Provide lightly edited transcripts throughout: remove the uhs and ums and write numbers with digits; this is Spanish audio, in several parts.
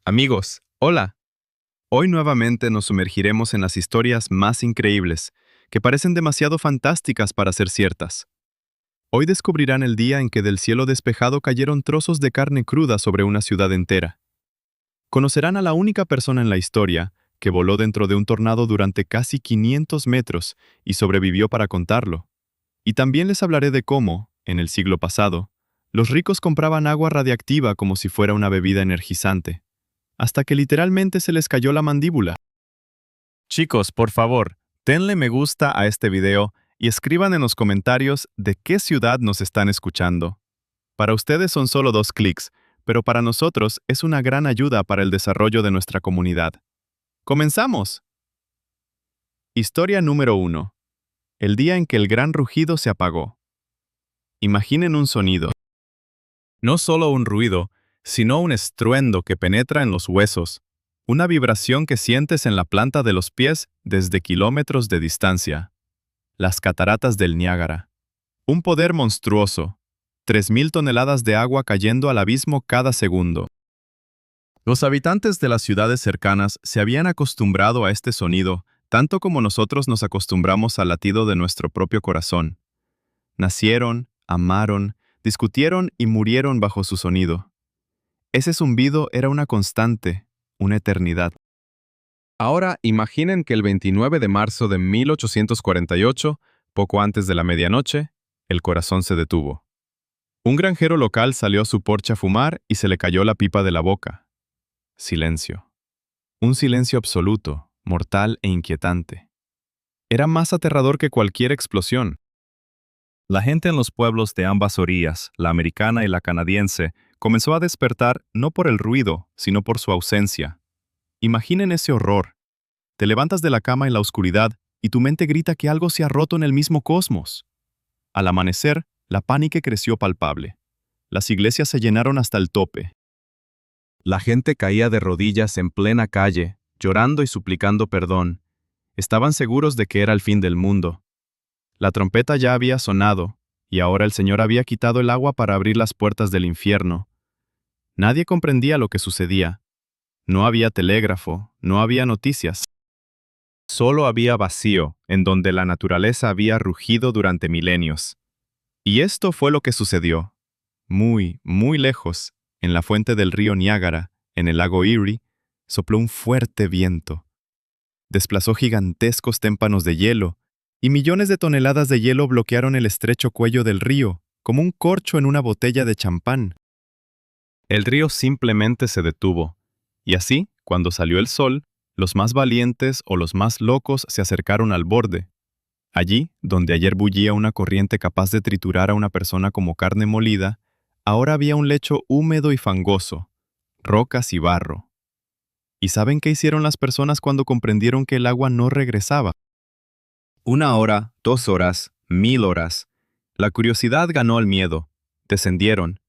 Amigos, hola. Hoy nuevamente nos sumergiremos en las historias más increíbles, que parecen demasiado fantásticas para ser ciertas. Hoy descubrirán el día en que del cielo despejado cayeron trozos de carne cruda sobre una ciudad entera. Conocerán a la única persona en la historia que voló dentro de un tornado durante casi 500 metros y sobrevivió para contarlo. Y también les hablaré de cómo, en el siglo pasado, los ricos compraban agua radiactiva como si fuera una bebida energizante, hasta que literalmente se les cayó la mandíbula. Chicos, por favor, denle me gusta a este video y escriban en los comentarios de qué ciudad nos están escuchando. Para ustedes son solo 2 clics, pero para nosotros es una gran ayuda para el desarrollo de nuestra comunidad. ¡Comenzamos! Historia número 1. El día en que el gran rugido se apagó. Imaginen un sonido. No solo un ruido, sino un estruendo que penetra en los huesos, una vibración que sientes en la planta de los pies desde kilómetros de distancia. Las cataratas del Niágara. Un poder monstruoso. 3.000 toneladas de agua cayendo al abismo cada segundo. Los habitantes de las ciudades cercanas se habían acostumbrado a este sonido, tanto como nosotros nos acostumbramos al latido de nuestro propio corazón. Nacieron, amaron, discutieron y murieron bajo su sonido. Ese zumbido era una constante, una eternidad. Ahora imaginen que el 29 de marzo de 1848, poco antes de la medianoche, el corazón se detuvo. Un granjero local salió a su porche a fumar y se le cayó la pipa de la boca. Silencio. Un silencio absoluto, mortal e inquietante. Era más aterrador que cualquier explosión. La gente en los pueblos de ambas orillas, la americana y la canadiense, comenzó a despertar no por el ruido, sino por su ausencia. Imaginen ese horror. Te levantas de la cama en la oscuridad y tu mente grita que algo se ha roto en el mismo cosmos. Al amanecer, la pánico creció palpable. Las iglesias se llenaron hasta el tope. La gente caía de rodillas en plena calle, llorando y suplicando perdón. Estaban seguros de que era el fin del mundo. La trompeta ya había sonado, y ahora el Señor había quitado el agua para abrir las puertas del infierno. Nadie comprendía lo que sucedía. No había telégrafo, no había noticias. Solo había vacío, en donde la naturaleza había rugido durante milenios. Y esto fue lo que sucedió. Muy, muy lejos, en la fuente del río Niágara, en el lago Erie, sopló un fuerte viento. Desplazó gigantescos témpanos de hielo, y millones de toneladas de hielo bloquearon el estrecho cuello del río, como un corcho en una botella de champán. El río simplemente se detuvo, y así, cuando salió el sol, los más valientes o los más locos se acercaron al borde. Allí, donde ayer bullía una corriente capaz de triturar a una persona como carne molida, ahora había un lecho húmedo y fangoso, rocas y barro. ¿Y saben qué hicieron las personas cuando comprendieron que el agua no regresaba? 1 hora, 2 horas, 1000 horas. La curiosidad ganó al miedo. Descendieron.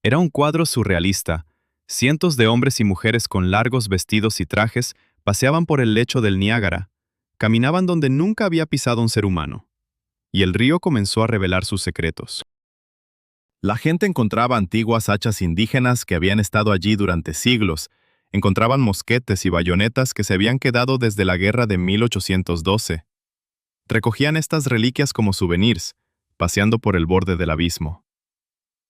Era un cuadro surrealista. Cientos de hombres y mujeres con largos vestidos y trajes paseaban por el lecho del Niágara. Caminaban donde nunca había pisado un ser humano. Y el río comenzó a revelar sus secretos. La gente encontraba antiguas hachas indígenas que habían estado allí durante siglos. Encontraban mosquetes y bayonetas que se habían quedado desde la guerra de 1812. Recogían estas reliquias como souvenirs, paseando por el borde del abismo.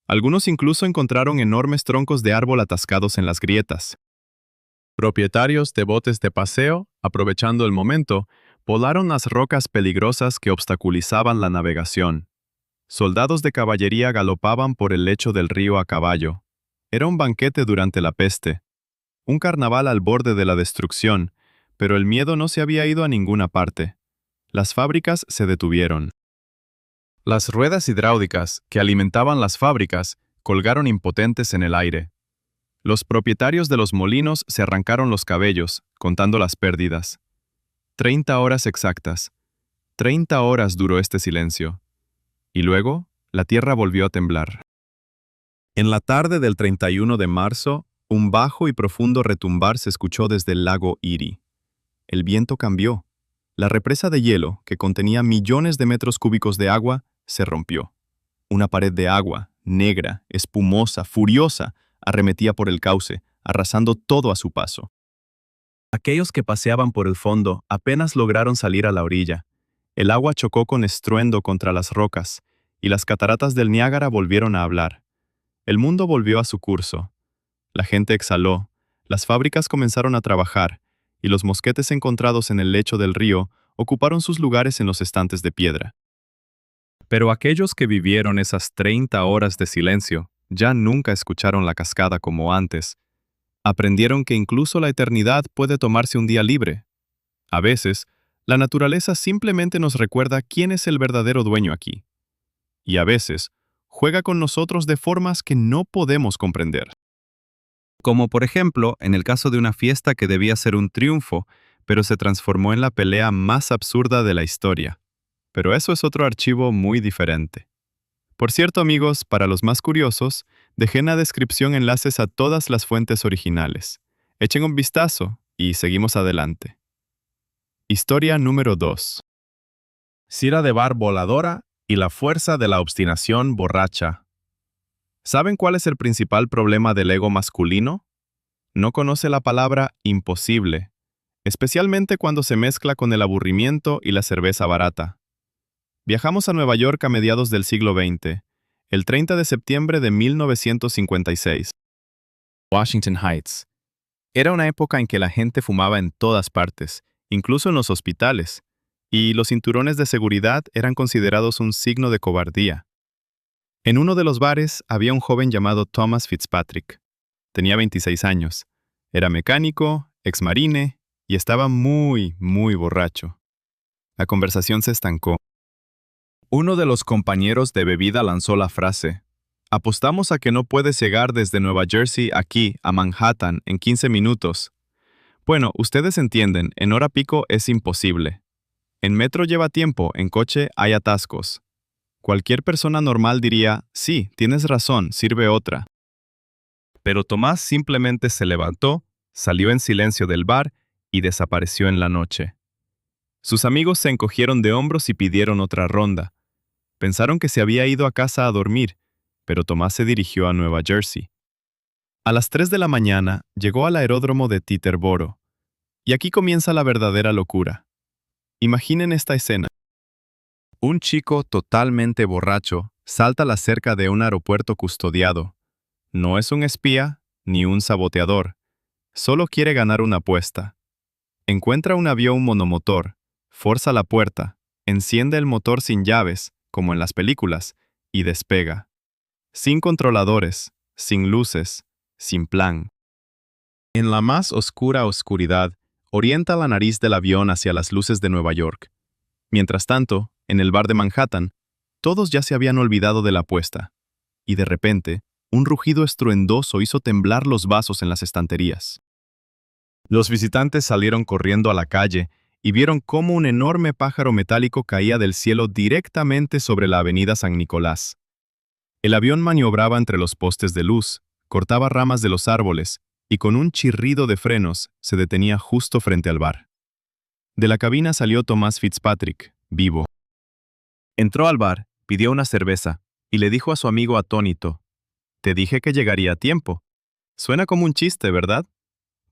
Algunos incluso encontraron enormes troncos de árbol atascados en las grietas. Propietarios de botes de paseo, aprovechando el momento, volaron las rocas peligrosas que obstaculizaban la navegación. Soldados de caballería galopaban por el lecho del río a caballo. Era un banquete durante la peste, un carnaval al borde de la destrucción, pero el miedo no se había ido a ninguna parte. Las fábricas se detuvieron. Las ruedas hidráulicas que alimentaban las fábricas colgaron impotentes en el aire. Los propietarios de los molinos se arrancaron los cabellos, contando las pérdidas. 30 horas exactas. 30 horas duró este silencio. Y luego, la tierra volvió a temblar. En la tarde del 31 de marzo, un bajo y profundo retumbar se escuchó desde el lago Erie. El viento cambió. La represa de hielo, que contenía millones de metros cúbicos de agua, se rompió. Una pared de agua, negra, espumosa, furiosa, arremetía por el cauce, arrasando todo a su paso. Aquellos que paseaban por el fondo apenas lograron salir a la orilla. El agua chocó con estruendo contra las rocas, y las cataratas del Niágara volvieron a hablar. El mundo volvió a su curso. La gente exhaló, las fábricas comenzaron a trabajar, y los mosquetes encontrados en el lecho del río ocuparon sus lugares en los estantes de piedra. Pero aquellos que vivieron esas 30 horas de silencio ya nunca escucharon la cascada como antes. Aprendieron que incluso la eternidad puede tomarse un día libre. A veces, la naturaleza simplemente nos recuerda quién es el verdadero dueño aquí. Y a veces, juega con nosotros de formas que no podemos comprender. Como por ejemplo, en el caso de una fiesta que debía ser un triunfo, pero se transformó en la pelea más absurda de la historia. Pero eso es otro archivo muy diferente. Por cierto, amigos, para los más curiosos, dejé en la descripción enlaces a todas las fuentes originales. Echen un vistazo y seguimos adelante. Historia número 2. Cira de Bar voladora y la fuerza de la obstinación borracha. ¿Saben cuál es el principal problema del ego masculino? No conoce la palabra imposible, especialmente cuando se mezcla con el aburrimiento y la cerveza barata. Viajamos a Nueva York a mediados del siglo XX, el 30 de septiembre de 1956. Washington Heights. Era una época en que la gente fumaba en todas partes, incluso en los hospitales, y los cinturones de seguridad eran considerados un signo de cobardía. En uno de los bares había un joven llamado Thomas Fitzpatrick. Tenía 26 años. Era mecánico, exmarine, y estaba muy borracho. La conversación se estancó. Uno de los compañeros de bebida lanzó la frase: «Apostamos a que no puedes llegar desde Nueva Jersey aquí, a Manhattan, en 15 minutos». Bueno, ustedes entienden, en hora pico es imposible. En metro lleva tiempo, en coche hay atascos. Cualquier persona normal diría: «Sí, tienes razón, sirve otra». Pero Tomás simplemente se levantó, salió en silencio del bar y desapareció en la noche. Sus amigos se encogieron de hombros y pidieron otra ronda. Pensaron que se había ido a casa a dormir, pero Tomás se dirigió a Nueva Jersey. A las 3 de la mañana llegó al aeródromo de Teterboro. Y aquí comienza la verdadera locura. Imaginen esta escena. Un chico totalmente borracho salta la cerca de un aeropuerto custodiado. No es un espía ni un saboteador. Solo quiere ganar una apuesta. Encuentra un avión monomotor, forza la puerta, enciende el motor sin llaves, como en las películas, y despega. Sin controladores, sin luces, sin plan. En la más oscura oscuridad, orienta la nariz del avión hacia las luces de Nueva York. Mientras tanto, en el bar de Manhattan, todos ya se habían olvidado de la apuesta. Y de repente, un rugido estruendoso hizo temblar los vasos en las estanterías. Los visitantes salieron corriendo a la calle y vieron cómo un enorme pájaro metálico caía del cielo directamente sobre la avenida San Nicolás. El avión maniobraba entre los postes de luz, cortaba ramas de los árboles y con un chirrido de frenos se detenía justo frente al bar. De la cabina salió Thomas Fitzpatrick, vivo. Entró al bar, pidió una cerveza y le dijo a su amigo atónito: «Te dije que llegaría a tiempo». Suena como un chiste, ¿verdad?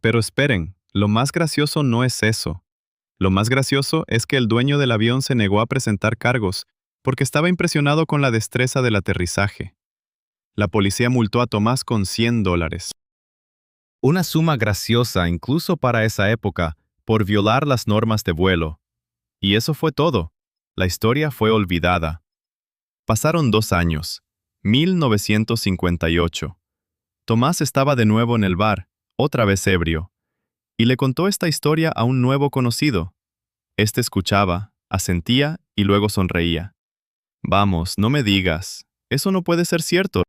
Pero esperen, lo más gracioso no es eso. Lo más gracioso es que el dueño del avión se negó a presentar cargos porque estaba impresionado con la destreza del aterrizaje. La policía multó a Tomás con $100. Una suma graciosa incluso para esa época, por violar las normas de vuelo. Y eso fue todo. La historia fue olvidada. Pasaron 2 años. 1958. Tomás estaba de nuevo en el bar, otra vez ebrio, y le contó esta historia a un nuevo conocido. Este escuchaba, asentía y luego sonreía. «Vamos, no me digas. Eso no puede ser cierto.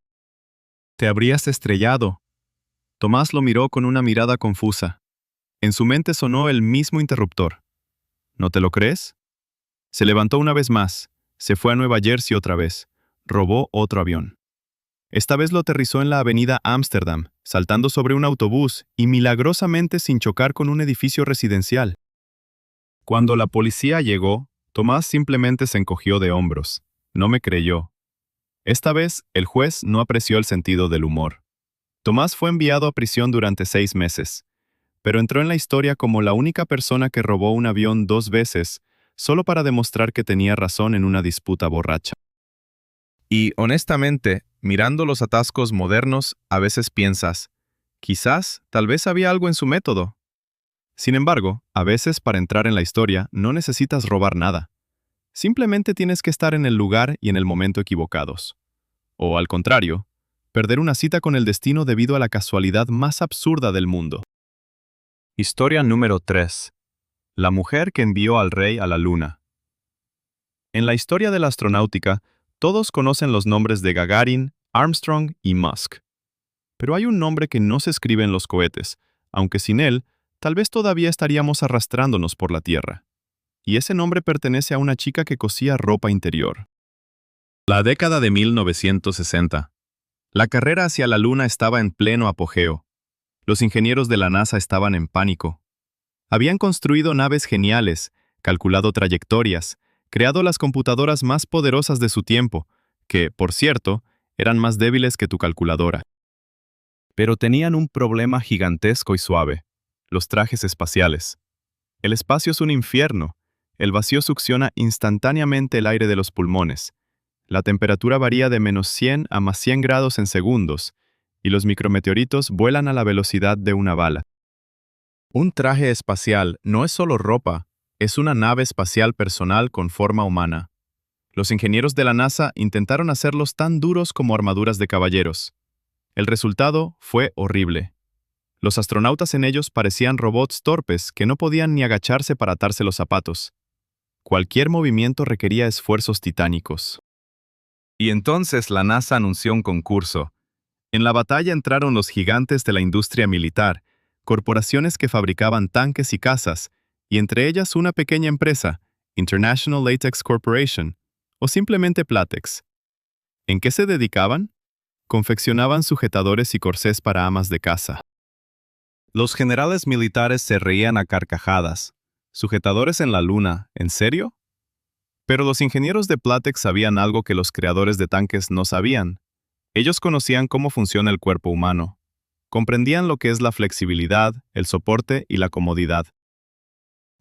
Te habrías estrellado». Tomás lo miró con una mirada confusa. En su mente sonó el mismo interruptor. ¿No te lo crees? Se levantó una vez más, se fue a Nueva Jersey otra vez, robó otro avión. Esta vez lo aterrizó en la avenida Ámsterdam, saltando sobre un autobús y milagrosamente sin chocar con un edificio residencial. Cuando la policía llegó, Tomás simplemente se encogió de hombros. No me creyó. Esta vez, el juez no apreció el sentido del humor. Tomás fue enviado a prisión durante 6 meses, pero entró en la historia como la única persona que robó un avión 2 veces, solo para demostrar que tenía razón en una disputa borracha. Y honestamente, mirando los atascos modernos, a veces piensas, quizás, tal vez había algo en su método. Sin embargo, a veces para entrar en la historia no necesitas robar nada. Simplemente tienes que estar en el lugar y en el momento equivocados. O al contrario, perder una cita con el destino debido a la casualidad más absurda del mundo. Historia número 3. La mujer que envió al rey a la luna. En la historia de la astronáutica, todos conocen los nombres de Gagarin, Armstrong y Musk. Pero hay un nombre que no se escribe en los cohetes, aunque sin él, tal vez todavía estaríamos arrastrándonos por la Tierra. Y ese nombre pertenece a una chica que cosía ropa interior. La década de 1960. La carrera hacia la Luna estaba en pleno apogeo. Los ingenieros de la NASA estaban en pánico. Habían construido naves geniales, calculado trayectorias, creado las computadoras más poderosas de su tiempo, que, por cierto, eran más débiles que tu calculadora. Pero tenían un problema gigantesco y suave: los trajes espaciales. El espacio es un infierno. El vacío succiona instantáneamente el aire de los pulmones. La temperatura varía de -100 a +100 grados en segundos, y los micrometeoritos vuelan a la velocidad de una bala. Un traje espacial no es solo ropa, es una nave espacial personal con forma humana. Los ingenieros de la NASA intentaron hacerlos tan duros como armaduras de caballeros. El resultado fue horrible. Los astronautas en ellos parecían robots torpes que no podían ni agacharse para atarse los zapatos. Cualquier movimiento requería esfuerzos titánicos. Y entonces la NASA anunció un concurso. En la batalla entraron los gigantes de la industria militar, corporaciones que fabricaban tanques y cazas, y entre ellas una pequeña empresa, International Latex Corporation, o simplemente Platex. ¿En qué se dedicaban? Confeccionaban sujetadores y corsés para amas de casa. Los generales militares se reían a carcajadas. ¿Sujetadores en la luna? ¿En serio? Pero los ingenieros de Platex sabían algo que los creadores de tanques no sabían. Ellos conocían cómo funciona el cuerpo humano. Comprendían lo que es la flexibilidad, el soporte y la comodidad.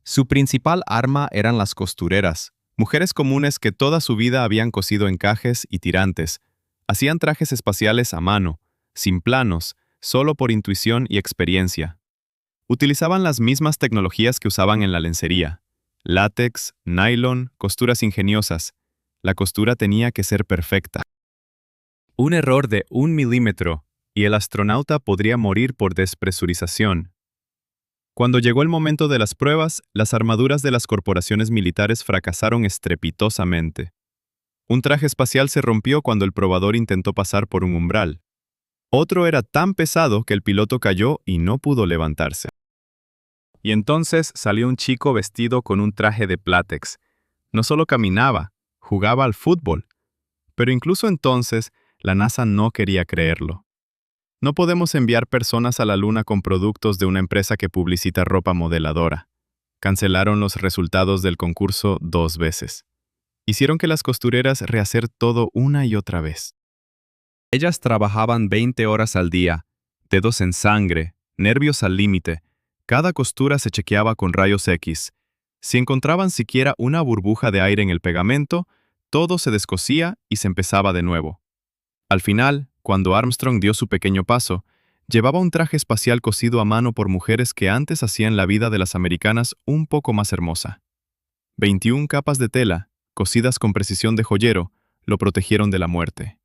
Su principal arma eran las costureras, mujeres comunes que toda su vida habían cosido encajes y tirantes. Hacían trajes espaciales a mano, sin planos, solo por intuición y experiencia. Utilizaban las mismas tecnologías que usaban en la lencería: látex, nylon, costuras ingeniosas. La costura tenía que ser perfecta. Un error de 1 milímetro, y el astronauta podría morir por despresurización. Cuando llegó el momento de las pruebas, las armaduras de las corporaciones militares fracasaron estrepitosamente. Un traje espacial se rompió cuando el probador intentó pasar por un umbral. Otro era tan pesado que el piloto cayó y no pudo levantarse. Y entonces salió un chico vestido con un traje de Platex. No solo caminaba, jugaba al fútbol. Pero incluso entonces, la NASA no quería creerlo. No podemos enviar personas a la Luna con productos de una empresa que publicita ropa modeladora. Cancelaron los resultados del concurso 2 veces. Hicieron que las costureras rehacer todo una y otra vez. Ellas trabajaban 20 horas al día, dedos en sangre, nervios al límite. Cada costura se chequeaba con rayos X. Si encontraban siquiera una burbuja de aire en el pegamento, todo se descosía y se empezaba de nuevo. Al final, cuando Armstrong dio su pequeño paso, llevaba un traje espacial cosido a mano por mujeres que antes hacían la vida de las americanas un poco más hermosa. 21 capas de tela, cosidas con precisión de joyero, lo protegieron de la muerte.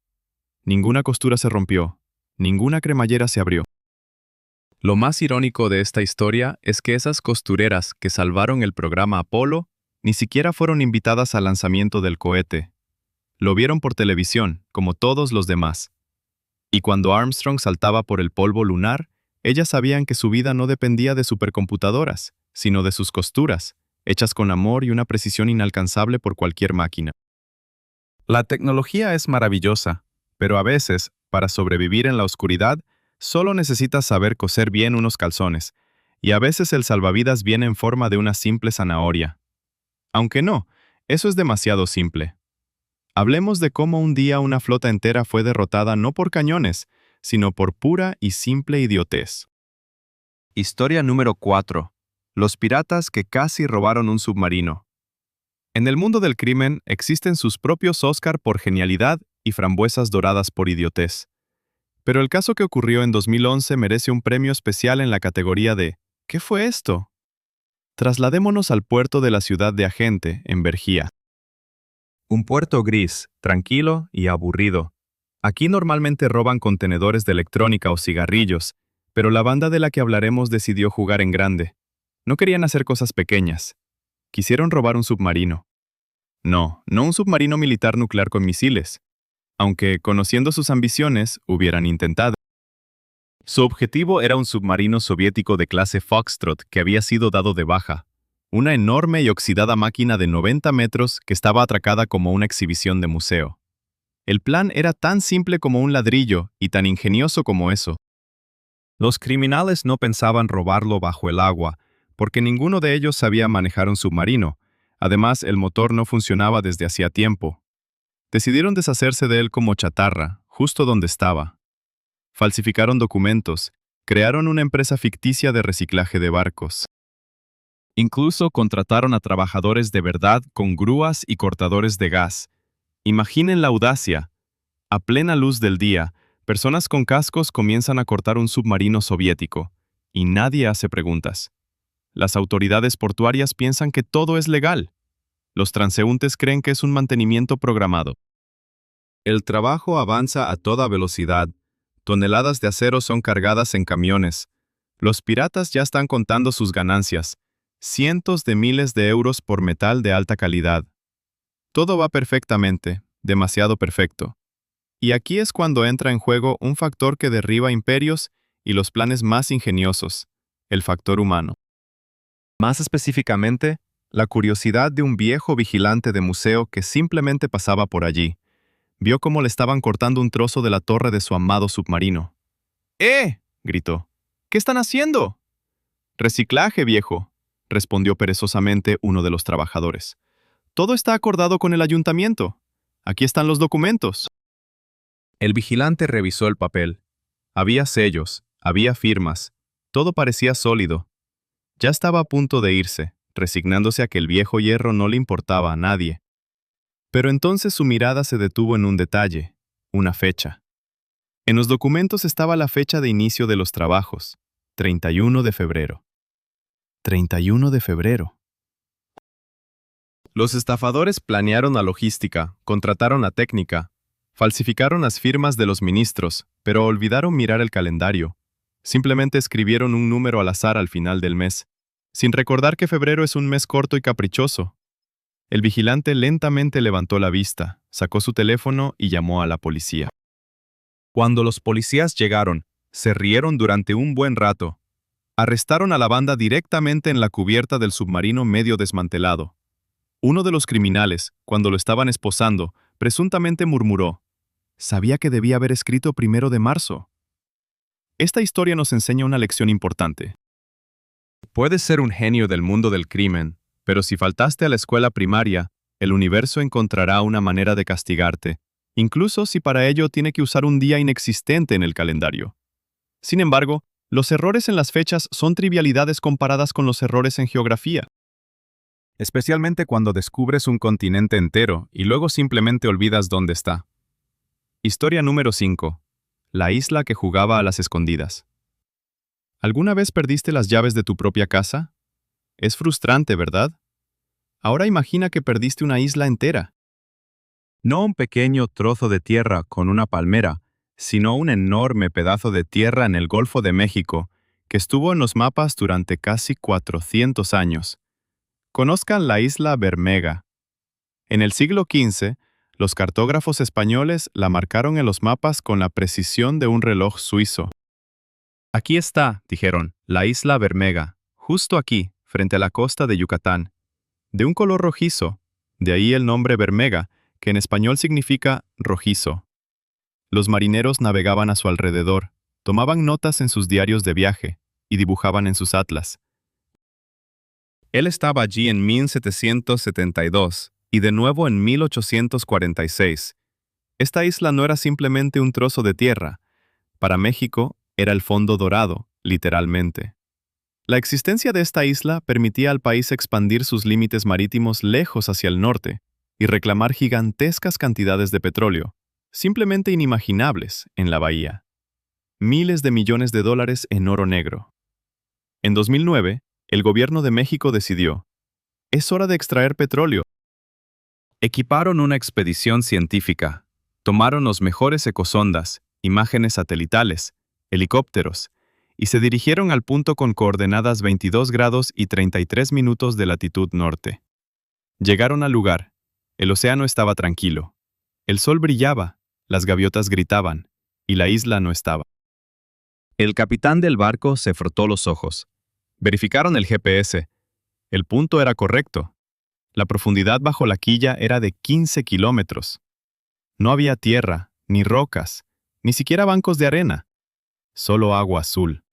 Ninguna costura se rompió, ninguna cremallera se abrió. Lo más irónico de esta historia es que esas costureras que salvaron el programa Apolo ni siquiera fueron invitadas al lanzamiento del cohete. Lo vieron por televisión, como todos los demás. Y cuando Armstrong saltaba por el polvo lunar, ellas sabían que su vida no dependía de supercomputadoras, sino de sus costuras, hechas con amor y una precisión inalcanzable por cualquier máquina. La tecnología es maravillosa, pero a veces, para sobrevivir en la oscuridad, solo necesitas saber coser bien unos calzones, y a veces el salvavidas viene en forma de una simple zanahoria. Aunque no, eso es demasiado simple. Hablemos de cómo un día una flota entera fue derrotada no por cañones, sino por pura y simple idiotez. Historia número 4. Los piratas que casi robaron un submarino. En el mundo del crimen existen sus propios Oscar por genialidad y frambuesas doradas por idiotez. Pero el caso que ocurrió en 2011 merece un premio especial en la categoría de ¿qué fue esto? Trasladémonos al puerto de la ciudad de Agente, en Vergía. Un puerto gris, tranquilo y aburrido. Aquí normalmente roban contenedores de electrónica o cigarrillos, pero la banda de la que hablaremos decidió jugar en grande. No querían hacer cosas pequeñas. Quisieron robar un submarino. No un submarino militar nuclear con misiles, aunque, conociendo sus ambiciones, hubieran intentado. Su objetivo era un submarino soviético de clase Foxtrot que había sido dado de baja, una enorme y oxidada máquina de 90 metros que estaba atracada como una exhibición de museo. El plan era tan simple como un ladrillo y tan ingenioso como eso. Los criminales no pensaban robarlo bajo el agua, porque ninguno de ellos sabía manejar un submarino. Además, el motor no funcionaba desde hacía tiempo. Decidieron deshacerse de él como chatarra, justo donde estaba. Falsificaron documentos, crearon una empresa ficticia de reciclaje de barcos. Incluso contrataron a trabajadores de verdad con grúas y cortadores de gas. Imaginen la audacia. A plena luz del día, personas con cascos comienzan a cortar un submarino soviético, y nadie hace preguntas. Las autoridades portuarias piensan que todo es legal. Los transeúntes creen que es un mantenimiento programado. El trabajo avanza a toda velocidad. Toneladas de acero son cargadas en camiones. Los piratas ya están contando sus ganancias. Cientos de miles de euros por metal de alta calidad. Todo va perfectamente, demasiado perfecto. Y aquí es cuando entra en juego un factor que derriba imperios y los planes más ingeniosos, el factor humano. Más específicamente, la curiosidad de un viejo vigilante de museo que simplemente pasaba por allí. Vio cómo le estaban cortando un trozo de la torre de su amado submarino. —¡Gritó. —¿Qué están haciendo? —Reciclaje, viejo —respondió perezosamente uno de los trabajadores. —Todo está acordado con el ayuntamiento. Aquí están los documentos. El vigilante revisó el papel. Había sellos, había firmas. Todo parecía sólido. Ya estaba a punto de irse, resignándose a que el viejo hierro no le importaba a nadie. Pero entonces su mirada se detuvo en un detalle, una fecha. En los documentos estaba la fecha de inicio de los trabajos, 31 de febrero. 31 de febrero. Los estafadores planearon la logística, contrataron a técnica, falsificaron las firmas de los ministros, pero olvidaron mirar el calendario. Simplemente escribieron un número al azar al final del mes, sin recordar que febrero es un mes corto y caprichoso. El vigilante lentamente levantó la vista, sacó su teléfono y llamó a la policía. Cuando los policías llegaron, se rieron durante un buen rato. Arrestaron a la banda directamente en la cubierta del submarino medio desmantelado. Uno de los criminales, cuando lo estaban esposando, presuntamente murmuró: «Sabía que debía haber escrito 1 de marzo». Esta historia nos enseña una lección importante. Puedes ser un genio del mundo del crimen, pero si faltaste a la escuela primaria, el universo encontrará una manera de castigarte, incluso si para ello tiene que usar un día inexistente en el calendario. Sin embargo, los errores en las fechas son trivialidades comparadas con los errores en geografía. Especialmente cuando descubres un continente entero y luego simplemente olvidas dónde está. Historia número 5. La isla que jugaba a las escondidas. ¿Alguna vez perdiste las llaves de tu propia casa? Es frustrante, ¿verdad? Ahora imagina que perdiste una isla entera. No un pequeño trozo de tierra con una palmera, sino un enorme pedazo de tierra en el Golfo de México, que estuvo en los mapas durante casi 400 años. Conozcan la isla Bermega. En el siglo XV, los cartógrafos españoles la marcaron en los mapas con la precisión de un reloj suizo. Aquí está, dijeron, la isla Bermega, justo aquí, frente a la costa de Yucatán. De un color rojizo, de ahí el nombre Bermega, que en español significa rojizo. Los marineros navegaban a su alrededor, tomaban notas en sus diarios de viaje y dibujaban en sus atlas. Él estaba allí en 1772 y de nuevo en 1846. Esta isla no era simplemente un trozo de tierra, Para México, era el fondo dorado, literalmente. La existencia de esta isla permitía al país expandir sus límites marítimos lejos hacia el norte y reclamar gigantescas cantidades de petróleo, simplemente inimaginables en la bahía. Miles de millones de dólares en oro negro. En 2009, el gobierno de México decidió: es hora de extraer petróleo. Equiparon una expedición científica, tomaron los mejores ecosondas, imágenes satelitales, helicópteros, y se dirigieron al punto con coordenadas 22 grados y 33 minutos de latitud norte. Llegaron al lugar. El océano estaba tranquilo. El sol brillaba, las gaviotas gritaban, y la isla no estaba. El capitán del barco se frotó los ojos. Verificaron el GPS. El punto era correcto. La profundidad bajo la quilla era de 15 kilómetros. No había tierra, ni rocas, ni siquiera bancos de arena. Solo agua azul.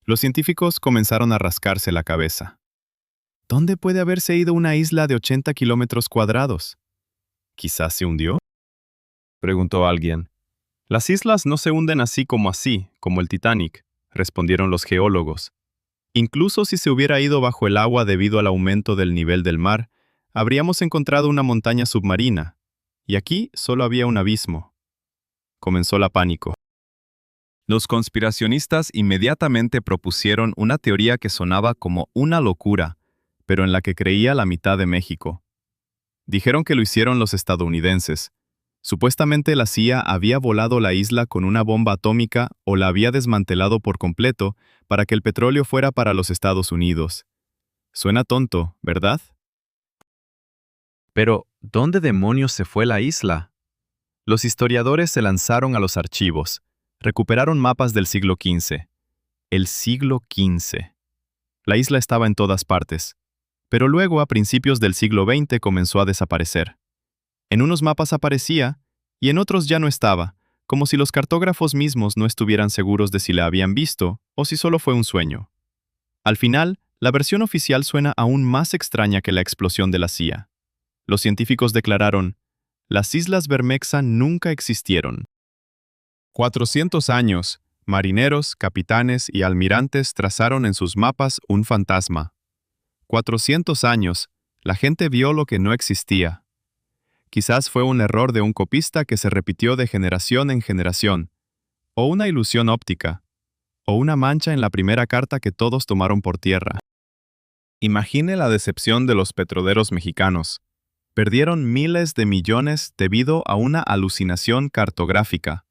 Los científicos comenzaron a rascarse la cabeza. ¿Dónde puede haberse ido una isla de 80 kilómetros cuadrados? ¿Quizás se hundió?, preguntó alguien. Las islas no se hunden así, como el Titanic, respondieron los geólogos. Incluso si se hubiera ido bajo el agua debido al aumento del nivel del mar, habríamos encontrado una montaña submarina, y aquí solo había un abismo. Comenzó la pánico. Los conspiracionistas inmediatamente propusieron una teoría que sonaba como una locura, pero en la que creía la mitad de México. Dijeron que lo hicieron los estadounidenses. Supuestamente la CIA había volado la isla con una bomba atómica o la había desmantelado por completo para que el petróleo fuera para los Estados Unidos. Suena tonto, ¿verdad? Pero, ¿dónde demonios se fue la isla? Los historiadores se lanzaron a los archivos. Recuperaron mapas del siglo XV. El siglo XV. La isla estaba en todas partes. Pero luego, a principios del siglo XX, comenzó a desaparecer. En unos mapas aparecía, y en otros ya no estaba, como si los cartógrafos mismos no estuvieran seguros de si la habían visto o si solo fue un sueño. Al final, la versión oficial suena aún más extraña que la explosión de la CIA. Los científicos declararon: las Islas Bermexa nunca existieron. 400 años, marineros, capitanes y almirantes trazaron en sus mapas un fantasma. 400 años, la gente vio lo que no existía. Quizás fue un error de un copista que se repitió de generación en generación, o una ilusión óptica, o una mancha en la primera carta que todos tomaron por tierra. Imagine la decepción de los petroleros mexicanos. Perdieron miles de millones debido a una alucinación cartográfica.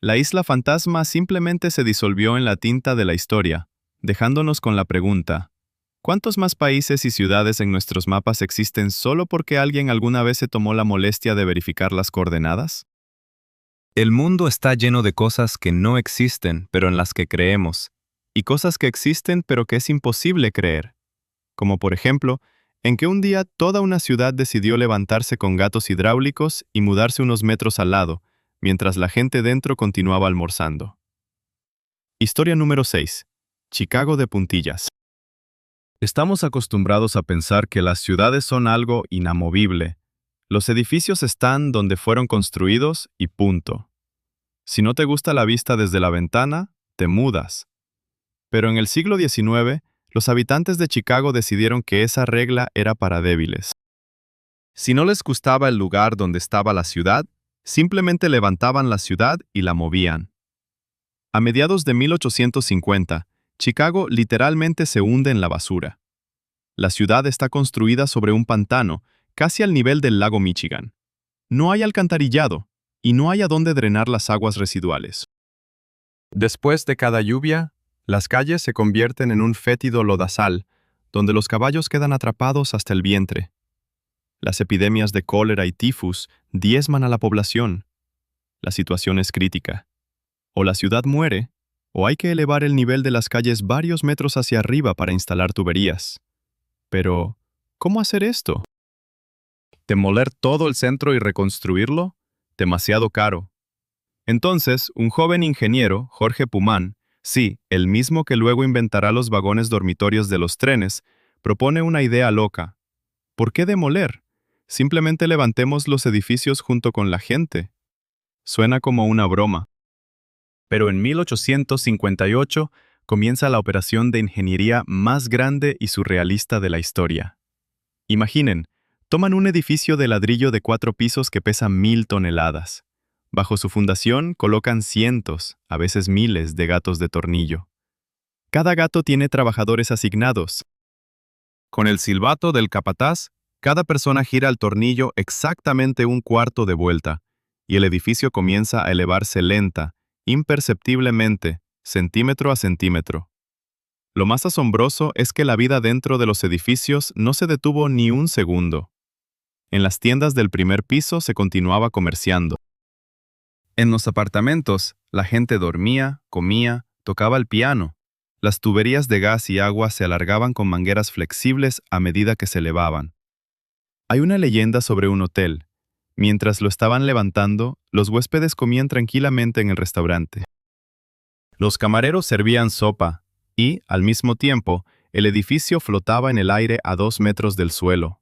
La isla fantasma simplemente se disolvió en la tinta de la historia, dejándonos con la pregunta: ¿cuántos más países y ciudades en nuestros mapas existen solo porque alguien alguna vez se tomó la molestia de verificar las coordenadas? El mundo está lleno de cosas que no existen, pero en las que creemos, y cosas que existen pero que es imposible creer. Como por ejemplo, en que un día toda una ciudad decidió levantarse con gatos hidráulicos y mudarse unos metros al lado, mientras la gente dentro continuaba almorzando. Historia número 6. Chicago de puntillas. Estamos acostumbrados a pensar que las ciudades son algo inamovible. Los edificios están donde fueron construidos y punto. Si no te gusta la vista desde la ventana, te mudas. Pero en el siglo XIX, los habitantes de Chicago decidieron que esa regla era para débiles. Si no les gustaba el lugar donde estaba la ciudad, simplemente levantaban la ciudad y la movían. A mediados de 1850, Chicago literalmente se hunde en la basura. La ciudad está construida sobre un pantano, casi al nivel del lago Michigan. No hay alcantarillado, y no hay a dónde drenar las aguas residuales. Después de cada lluvia, las calles se convierten en un fétido lodazal, donde los caballos quedan atrapados hasta el vientre. Las epidemias de cólera y tifus diezman a la población. La situación es crítica. O la ciudad muere, o hay que elevar el nivel de las calles varios metros hacia arriba para instalar tuberías. Pero, ¿cómo hacer esto? ¿Demoler todo el centro y reconstruirlo? Demasiado caro. Entonces, un joven ingeniero, Jorge Pumán, sí, el mismo que luego inventará los vagones dormitorios de los trenes, propone una idea loca. ¿Por qué demoler? Simplemente levantemos los edificios junto con la gente. Suena como una broma. Pero en 1858 comienza la operación de ingeniería más grande y surrealista de la historia. Imaginen, toman un edificio de ladrillo de 4 pisos que pesa 1000 toneladas. Bajo su fundación colocan cientos, a veces miles, de gatos de tornillo. Cada gato tiene trabajadores asignados. Con el silbato del capataz, cada persona gira el tornillo exactamente un cuarto de vuelta, y el edificio comienza a elevarse lenta, imperceptiblemente, centímetro a centímetro. Lo más asombroso es que la vida dentro de los edificios no se detuvo ni un segundo. En las tiendas del primer piso se continuaba comerciando. En los apartamentos, la gente dormía, comía, tocaba el piano. Las tuberías de gas y agua se alargaban con mangueras flexibles a medida que se elevaban. Hay una leyenda sobre un hotel. Mientras lo estaban levantando, los huéspedes comían tranquilamente en el restaurante. Los camareros servían sopa y, al mismo tiempo, el edificio flotaba en el aire a 2 metros del suelo.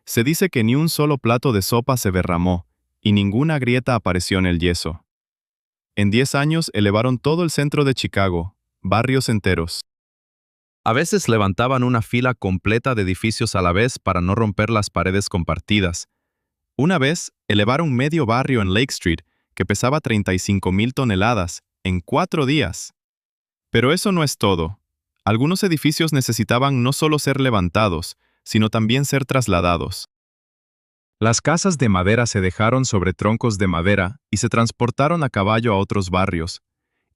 Se dice que ni un solo plato de sopa se derramó y ninguna grieta apareció en el yeso. En 10 años elevaron todo el centro de Chicago, barrios enteros. A veces levantaban una fila completa de edificios a la vez para no romper las paredes compartidas. Una vez elevaron medio barrio en Lake Street, que pesaba 35,000 toneladas, en 4 días. Pero eso no es todo. Algunos edificios necesitaban no solo ser levantados, sino también ser trasladados. Las casas de madera se dejaron sobre troncos de madera y se transportaron a caballo a otros barrios.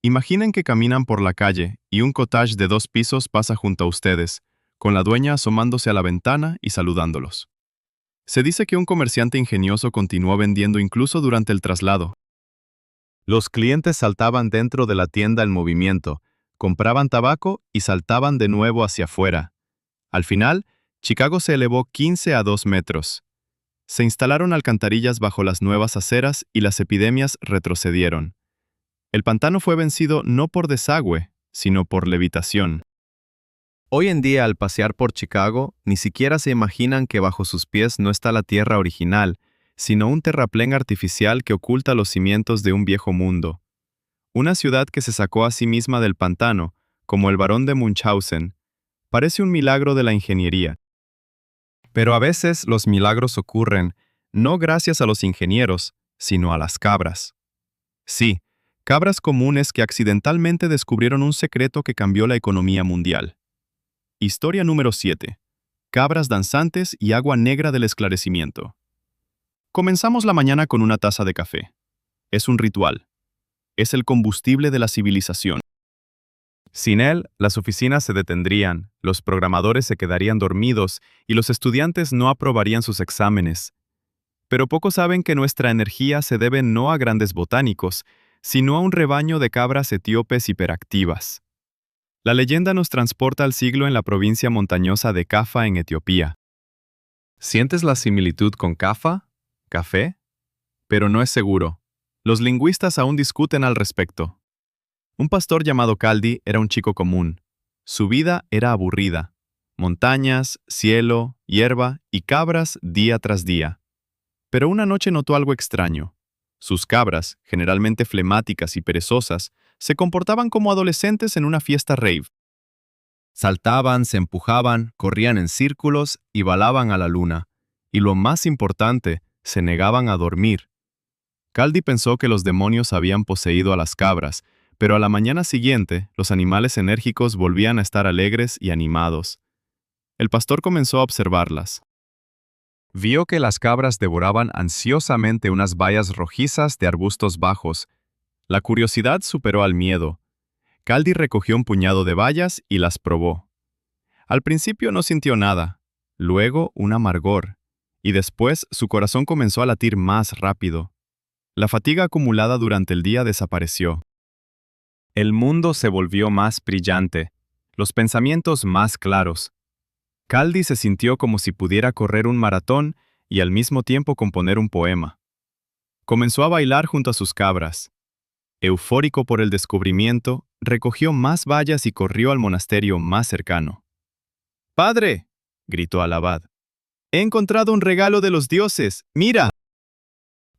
Imaginen que caminan por la calle y un cottage de 2 pisos pasa junto a ustedes, con la dueña asomándose a la ventana y saludándolos. Se dice que un comerciante ingenioso continuó vendiendo incluso durante el traslado. Los clientes saltaban dentro de la tienda en movimiento, compraban tabaco y saltaban de nuevo hacia afuera. Al final, Chicago se elevó 15 a 2 metros. Se instalaron alcantarillas bajo las nuevas aceras y las epidemias retrocedieron. El pantano fue vencido no por desagüe, sino por levitación. Hoy en día, al pasear por Chicago, ni siquiera se imaginan que bajo sus pies no está la tierra original, sino un terraplén artificial que oculta los cimientos de un viejo mundo. Una ciudad que se sacó a sí misma del pantano, como el barón de Munchausen, parece un milagro de la ingeniería. Pero a veces los milagros ocurren no gracias a los ingenieros, sino a las cabras. Sí, cabras comunes que accidentalmente descubrieron un secreto que cambió la economía mundial. Historia número 7. Cabras danzantes y agua negra del esclarecimiento. Comenzamos la mañana con una taza de café. Es un ritual. Es el combustible de la civilización. Sin él, las oficinas se detendrían, los programadores se quedarían dormidos y los estudiantes no aprobarían sus exámenes. Pero pocos saben que nuestra energía se debe no a grandes botánicos, sino a un rebaño de cabras etíopes hiperactivas. La leyenda nos transporta al siglo en la provincia montañosa de Kaffa, en Etiopía. ¿Sientes la similitud con Kaffa? ¿Café? Pero no es seguro. Los lingüistas aún discuten al respecto. Un pastor llamado Caldi era un chico común. Su vida era aburrida. Montañas, cielo, hierba y cabras día tras día. Pero una noche notó algo extraño. Sus cabras, generalmente flemáticas y perezosas, se comportaban como adolescentes en una fiesta rave. Saltaban, se empujaban, corrían en círculos y balaban a la luna. Y lo más importante, se negaban a dormir. Caldi pensó que los demonios habían poseído a las cabras, pero a la mañana siguiente, los animales enérgicos volvían a estar alegres y animados. El pastor comenzó a observarlas. Vio que las cabras devoraban ansiosamente unas bayas rojizas de arbustos bajos. La curiosidad superó al miedo. Caldi recogió un puñado de bayas y las probó. Al principio no sintió nada, luego un amargor, y después su corazón comenzó a latir más rápido. La fatiga acumulada durante el día desapareció. El mundo se volvió más brillante, los pensamientos más claros. Caldi se sintió como si pudiera correr un maratón y al mismo tiempo componer un poema. Comenzó a bailar junto a sus cabras. Eufórico por el descubrimiento, recogió más bayas y corrió al monasterio más cercano. «¡Padre!», gritó al abad. «He encontrado un regalo de los dioses, ¡mira!».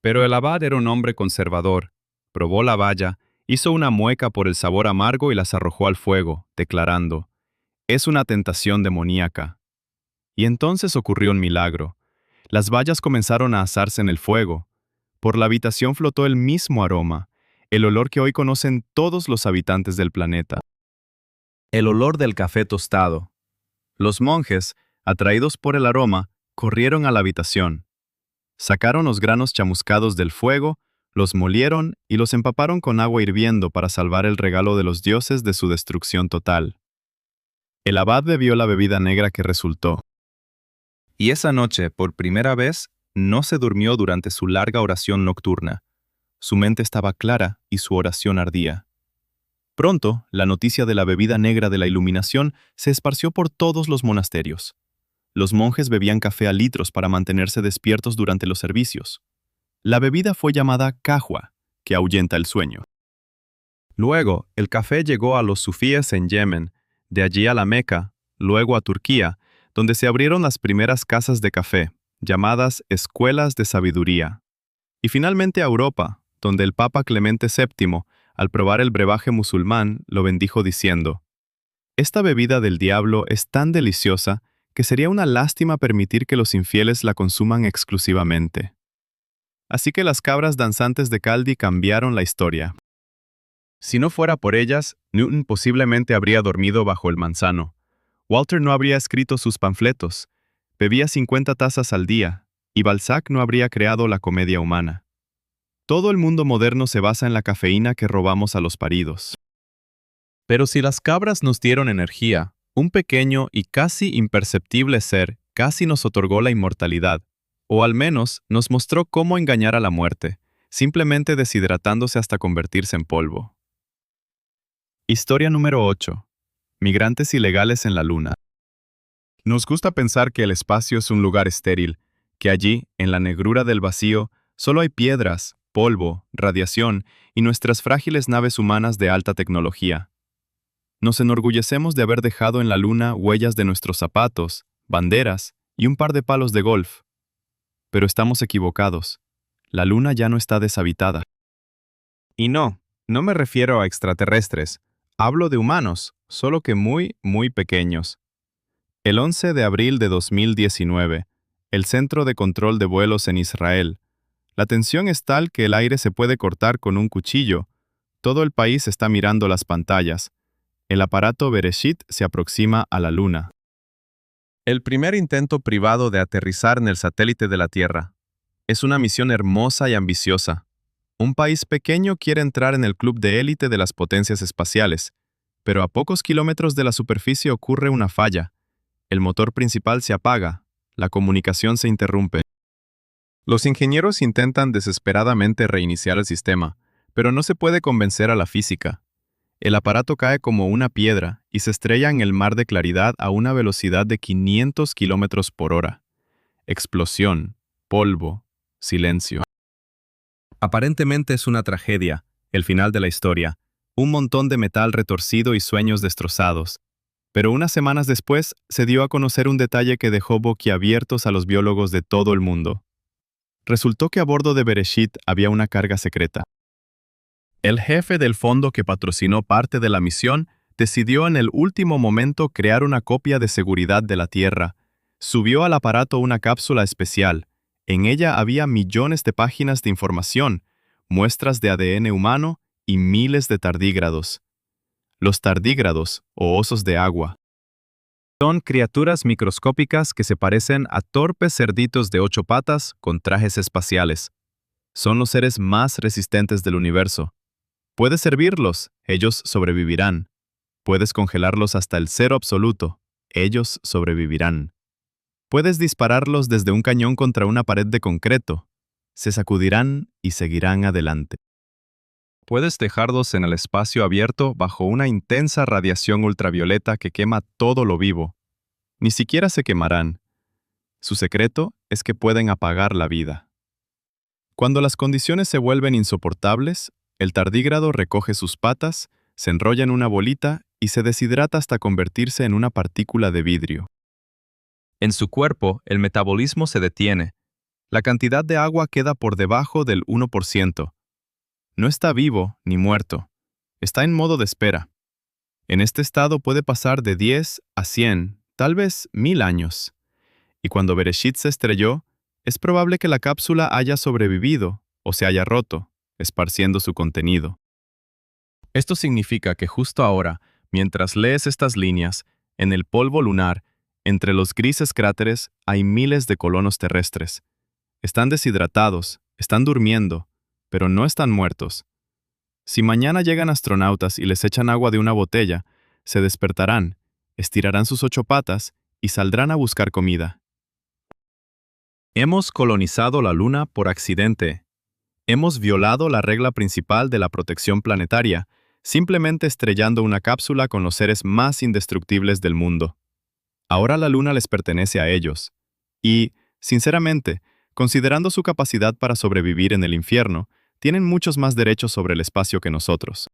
Pero el abad era un hombre conservador. Probó la baya Hizo una mueca por el sabor amargo y las arrojó al fuego, declarando, «Es una tentación demoníaca». Y entonces ocurrió un milagro. Las bayas comenzaron a asarse en el fuego. Por la habitación flotó el mismo aroma, el olor que hoy conocen todos los habitantes del planeta. El olor del café tostado. Los monjes, atraídos por el aroma, corrieron a la habitación. Sacaron los granos chamuscados del fuego, los molieron y los empaparon con agua hirviendo para salvar el regalo de los dioses de su destrucción total. El abad bebió la bebida negra que resultó. Y esa noche, por primera vez, no se durmió durante su larga oración nocturna. Su mente estaba clara y su oración ardía. Pronto, la noticia de la bebida negra de la iluminación se esparció por todos los monasterios. Los monjes bebían café a litros para mantenerse despiertos durante los servicios. La bebida fue llamada kahwa, que ahuyenta el sueño. Luego, el café llegó a los sufíes en Yemen, de allí a la Meca, luego a Turquía, donde se abrieron las primeras casas de café, llamadas escuelas de sabiduría. Y finalmente a Europa, donde el Papa Clemente VII, al probar el brebaje musulmán, lo bendijo diciendo: «Esta bebida del diablo es tan deliciosa que sería una lástima permitir que los infieles la consuman exclusivamente». Así que las cabras danzantes de Caldi cambiaron la historia. Si no fuera por ellas, Newton posiblemente habría dormido bajo el manzano. Walter no habría escrito sus panfletos, bebía 50 tazas al día, y Balzac no habría creado la comedia humana. Todo el mundo moderno se basa en la cafeína que robamos a los paridos. Pero si las cabras nos dieron energía, un pequeño y casi imperceptible ser casi nos otorgó la inmortalidad, o al menos nos mostró cómo engañar a la muerte, simplemente deshidratándose hasta convertirse en polvo. Historia número 8. Migrantes ilegales en la Luna. Nos gusta pensar que el espacio es un lugar estéril, que allí, en la negrura del vacío, solo hay piedras, polvo, radiación y nuestras frágiles naves humanas de alta tecnología. Nos enorgullecemos de haber dejado en la Luna huellas de nuestros zapatos, banderas y un par de palos de golf. Pero estamos equivocados. La Luna ya no está deshabitada. Y no me refiero a extraterrestres. Hablo de humanos, solo que muy, muy pequeños. El 11 de abril de 2019, el Centro de Control de Vuelos en Israel. La tensión es tal que el aire se puede cortar con un cuchillo. Todo el país está mirando las pantallas. El aparato Bereshit se aproxima a la Luna. El primer intento privado de aterrizar en el satélite de la Tierra. Es una misión hermosa y ambiciosa. Un país pequeño quiere entrar en el club de élite de las potencias espaciales, pero a pocos kilómetros de la superficie ocurre una falla. El motor principal se apaga, la comunicación se interrumpe. Los ingenieros intentan desesperadamente reiniciar el sistema, pero no se puede convencer a la física. El aparato cae como una piedra y se estrella en el mar de claridad a una velocidad de 500 kilómetros por hora. Explosión, polvo, silencio. Aparentemente es una tragedia, el final de la historia, un montón de metal retorcido y sueños destrozados. Pero unas semanas después se dio a conocer un detalle que dejó boquiabiertos a los biólogos de todo el mundo. Resultó que a bordo de Bereshit había una carga secreta. El jefe del fondo que patrocinó parte de la misión decidió en el último momento crear una copia de seguridad de la Tierra. Subió al aparato una cápsula especial. En ella había millones de páginas de información, muestras de ADN humano y miles de tardígrados. Los tardígrados, o osos de agua, son criaturas microscópicas que se parecen a torpes cerditos de 8 patas con trajes espaciales. Son los seres más resistentes del universo. Puedes hervirlos, ellos sobrevivirán. Puedes congelarlos hasta el cero absoluto, ellos sobrevivirán. Puedes dispararlos desde un cañón contra una pared de concreto. Se sacudirán y seguirán adelante. Puedes dejarlos en el espacio abierto bajo una intensa radiación ultravioleta que quema todo lo vivo. Ni siquiera se quemarán. Su secreto es que pueden apagar la vida. Cuando las condiciones se vuelven insoportables, el tardígrado recoge sus patas, se enrolla en una bolita y se deshidrata hasta convertirse en una partícula de vidrio. En su cuerpo, el metabolismo se detiene. La cantidad de agua queda por debajo del 1%. No está vivo ni muerto, Está en modo de espera. En este estado puede pasar de 10 a 100, tal vez 1000 años. Y cuando Bereshit se estrelló, es probable que la cápsula haya sobrevivido o se haya roto, esparciendo su contenido. Esto significa que justo ahora, mientras lees estas líneas, en el polvo lunar, entre los grises cráteres, hay miles de colonos terrestres. Están deshidratados, están durmiendo, pero no están muertos. Si mañana llegan astronautas y les echan agua de una botella, se despertarán, estirarán sus 8 patas y saldrán a buscar comida. Hemos colonizado la Luna por accidente. Hemos violado la regla principal de la protección planetaria, simplemente estrellando una cápsula con los seres más indestructibles del mundo. Ahora la Luna les pertenece a ellos. Y, sinceramente, considerando su capacidad para sobrevivir en el infierno, tienen muchos más derechos sobre el espacio que nosotros.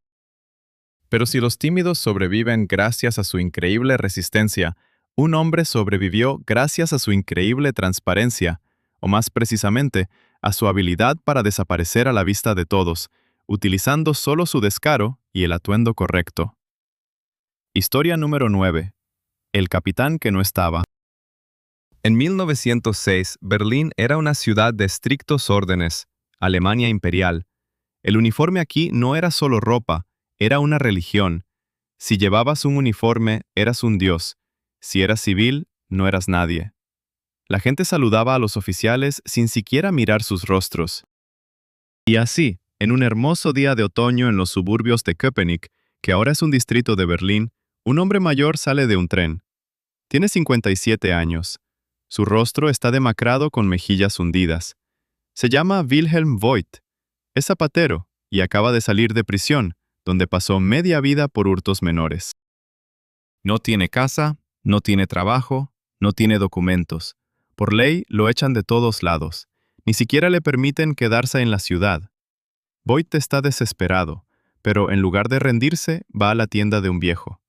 Pero si los tímidos sobreviven gracias a su increíble resistencia, un hombre sobrevivió gracias a su increíble transparencia, o más precisamente, a su habilidad para desaparecer a la vista de todos, utilizando solo su descaro y el atuendo correcto. Historia número 9. El capitán que no estaba. En 1906, Berlín era una ciudad de estrictos órdenes, Alemania imperial. El uniforme aquí no era solo ropa, era una religión. Si llevabas un uniforme, eras un dios. Si eras civil, no eras nadie. La gente saludaba a los oficiales sin siquiera mirar sus rostros. Y así, en un hermoso día de otoño en los suburbios de Köpenick, que ahora es un distrito de Berlín, un hombre mayor sale de un tren. Tiene 57 años. Su rostro está demacrado con mejillas hundidas. Se llama Wilhelm Voigt. Es zapatero y acaba de salir de prisión, donde pasó media vida por hurtos menores. No tiene casa, no tiene trabajo, no tiene documentos. Por ley lo echan de todos lados. Ni siquiera le permiten quedarse en la ciudad. Voigt está desesperado, pero en lugar de rendirse, va a la tienda de un viejo.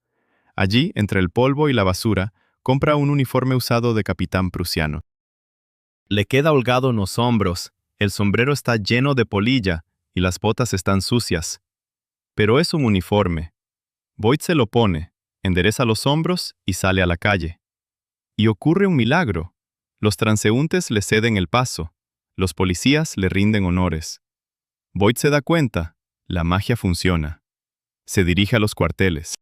Allí, entre el polvo y la basura, compra un uniforme usado de capitán prusiano. Le queda holgado en los hombros, el sombrero está lleno de polilla y las botas están sucias. Pero es un uniforme. Voigt se lo pone, endereza los hombros y sale a la calle. Y ocurre un milagro. Los transeúntes le ceden el paso. Los policías le rinden honores. Voigt se da cuenta. La magia funciona. Se dirige a los cuarteles.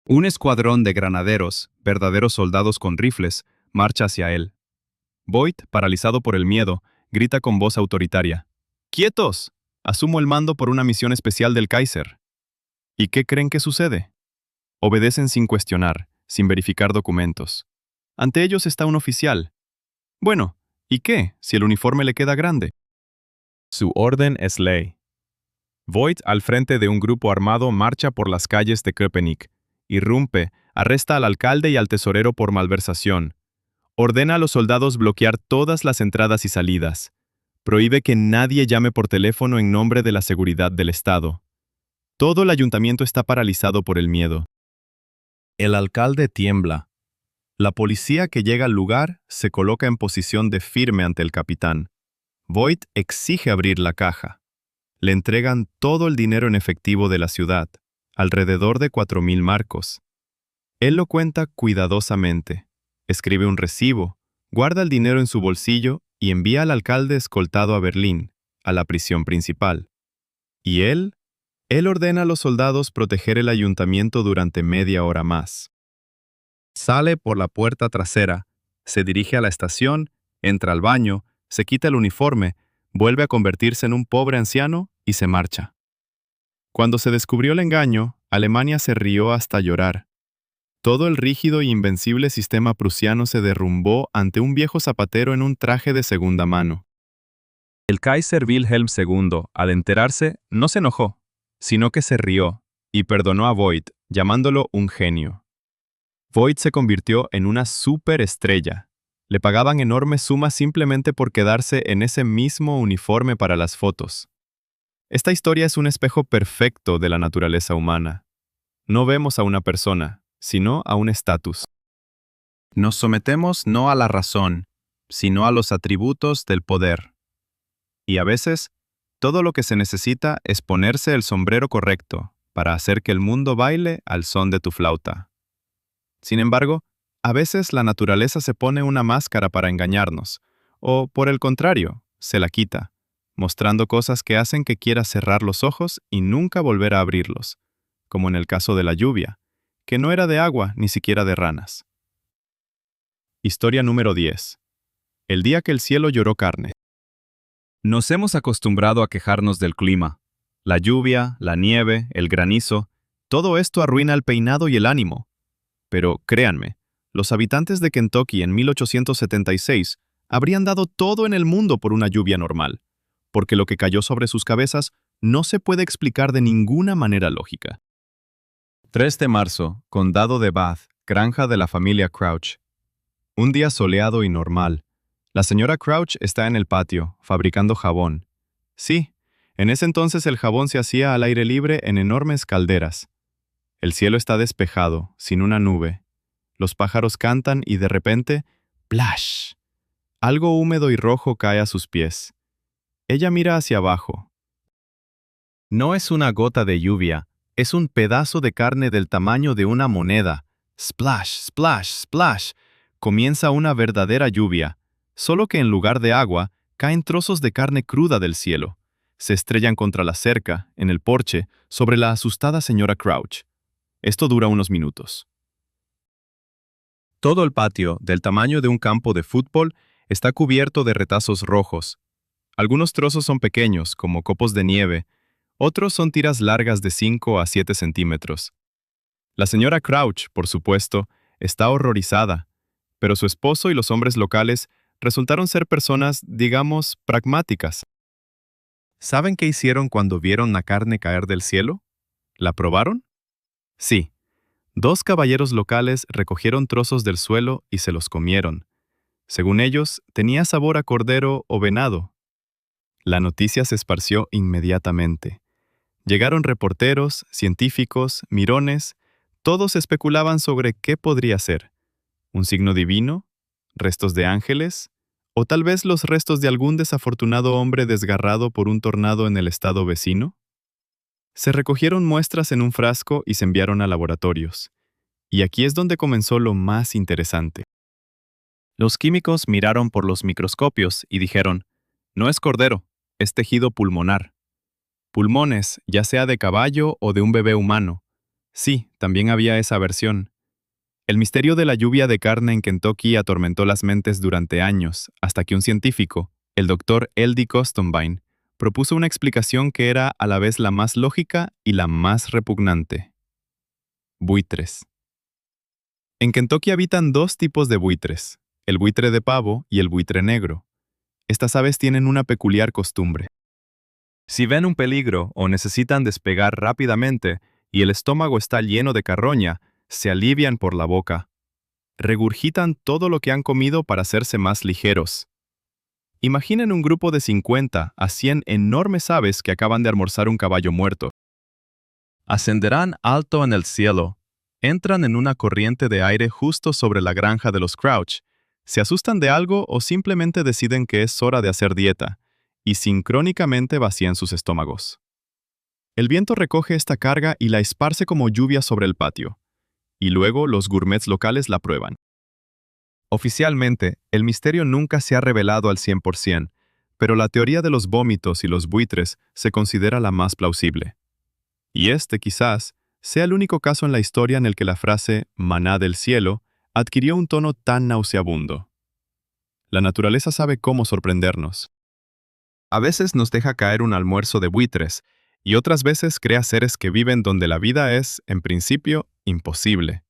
Un escuadrón de granaderos, verdaderos soldados con rifles, marcha hacia él. Voigt, paralizado por el miedo, grita con voz autoritaria: ¡Quietos! Asumo el mando por una misión especial del Kaiser. ¿Y qué creen que sucede? Obedecen sin cuestionar, sin verificar documentos. Ante ellos está un oficial. Bueno, ¿y qué, si el uniforme le queda grande? Su orden es ley. Voigt, al frente de un grupo armado, marcha por las calles de Köpenick. Irrumpe, arresta al alcalde y al tesorero por malversación. Ordena a los soldados bloquear todas las entradas y salidas. Prohíbe que nadie llame por teléfono en nombre de la seguridad del Estado. Todo el ayuntamiento está paralizado por el miedo. El alcalde tiembla. La policía que llega al lugar se coloca en posición de firme ante el capitán. Voigt exige abrir la caja. Le entregan todo el dinero en efectivo de la ciudad, alrededor de 4.000 marcos. Él lo cuenta cuidadosamente. Escribe un recibo, guarda el dinero en su bolsillo y envía al alcalde escoltado a Berlín, a la prisión principal. Y él ordena a los soldados proteger el ayuntamiento durante media hora más. Sale por la puerta trasera, se dirige a la estación, entra al baño, se quita el uniforme, vuelve a convertirse en un pobre anciano y se marcha. Cuando se descubrió el engaño, Alemania se rió hasta llorar. Todo el rígido y invencible sistema prusiano se derrumbó ante un viejo zapatero en un traje de segunda mano. El Kaiser Wilhelm II, al enterarse, no se enojó, sino que se rió y perdonó a Voigt, llamándolo un genio. Voigt se convirtió en una superestrella. Le pagaban enormes sumas simplemente por quedarse en ese mismo uniforme para las fotos. Esta historia es un espejo perfecto de la naturaleza humana. No vemos a una persona, sino a un estatus. Nos sometemos no a la razón, sino a los atributos del poder. Y a veces, todo lo que se necesita es ponerse el sombrero correcto para hacer que el mundo baile al son de tu flauta. Sin embargo, a veces la naturaleza se pone una máscara para engañarnos, o por el contrario, se la quita, mostrando cosas que hacen que quieras cerrar los ojos y nunca volver a abrirlos, como en el caso de la lluvia, que no era de agua ni siquiera de ranas. Historia número 10. El día que el cielo lloró carne. Nos hemos acostumbrado a quejarnos del clima. La lluvia, la nieve, el granizo, todo esto arruina el peinado y el ánimo. Pero créanme, los habitantes de Kentucky en 1876 habrían dado todo en el mundo por una lluvia normal, porque lo que cayó sobre sus cabezas no se puede explicar de ninguna manera lógica. 3 de marzo, Condado de Bath, granja de la familia Crouch. Un día soleado y normal. La señora Crouch está en el patio, fabricando jabón. Sí, en ese entonces el jabón se hacía al aire libre en enormes calderas. El cielo está despejado, sin una nube. Los pájaros cantan y de repente, ¡plash! Algo húmedo y rojo cae a sus pies. Ella mira hacia abajo. No es una gota de lluvia, es un pedazo de carne del tamaño de una moneda. Splash, splash, splash. Comienza una verdadera lluvia, solo que en lugar de agua, caen trozos de carne cruda del cielo. Se estrellan contra la cerca, en el porche, sobre la asustada señora Crouch. Esto dura unos minutos. Todo el patio, del tamaño de un campo de fútbol, está cubierto de retazos rojos. Algunos trozos son pequeños, como copos de nieve. Otros son tiras largas de 5 a 7 centímetros. La señora Crouch, por supuesto, está horrorizada, pero su esposo y los hombres locales resultaron ser personas, digamos, pragmáticas. ¿Saben qué hicieron cuando vieron la carne caer del cielo? ¿La probaron? Sí. 2 caballeros locales recogieron trozos del suelo y se los comieron. Según ellos, tenía sabor a cordero o venado. La noticia se esparció inmediatamente. Llegaron reporteros, científicos, mirones, todos especulaban sobre qué podría ser. ¿Un signo divino? ¿Restos de ángeles? ¿O tal vez los restos de algún desafortunado hombre desgarrado por un tornado en el estado vecino? Se recogieron muestras en un frasco y se enviaron a laboratorios. Y aquí es donde comenzó lo más interesante. Los químicos miraron por los microscopios y dijeron, no es cordero, es tejido pulmonar. Pulmones, ya sea de caballo o de un bebé humano. Sí, también había esa versión. El misterio de la lluvia de carne en Kentucky atormentó las mentes durante años, hasta que un científico, el Dr. L.D. Costonbine, propuso una explicación que era a la vez la más lógica y la más repugnante. Buitres. En Kentucky habitan 2 tipos de buitres, el buitre de pavo y el buitre negro. Estas aves tienen una peculiar costumbre. Si ven un peligro o necesitan despegar rápidamente y el estómago está lleno de carroña, se alivian por la boca. Regurgitan todo lo que han comido para hacerse más ligeros. Imaginen un grupo de 50 a 100 enormes aves que acaban de almorzar un caballo muerto. Ascenderán alto en el cielo, entran en una corriente de aire justo sobre la granja de los Crouch, se asustan de algo o simplemente deciden que es hora de hacer dieta, y sincrónicamente vacían sus estómagos. El viento recoge esta carga y la esparce como lluvia sobre el patio, y luego los gourmets locales la prueban. Oficialmente, el misterio nunca se ha revelado al 100%, pero la teoría de los vómitos y los buitres se considera la más plausible. Y este, quizás, sea el único caso en la historia en el que la frase «maná del cielo» adquirió un tono tan nauseabundo. La naturaleza sabe cómo sorprendernos. A veces nos deja caer un almuerzo de buitres, y otras veces crea seres que viven donde la vida es, en principio, imposible.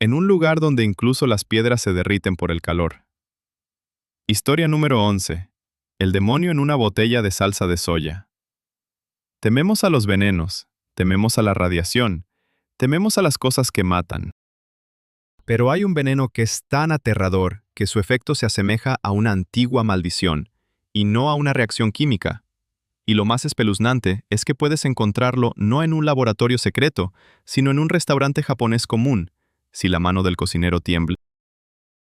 En un lugar donde incluso las piedras se derriten por el calor. Historia número 11. El demonio en una botella de salsa de soya. Tememos a los venenos, tememos a la radiación, tememos a las cosas que matan. Pero hay un veneno que es tan aterrador que su efecto se asemeja a una antigua maldición, y no a una reacción química. Y lo más espeluznante es que puedes encontrarlo no en un laboratorio secreto, sino en un restaurante japonés común, si la mano del cocinero tiembla.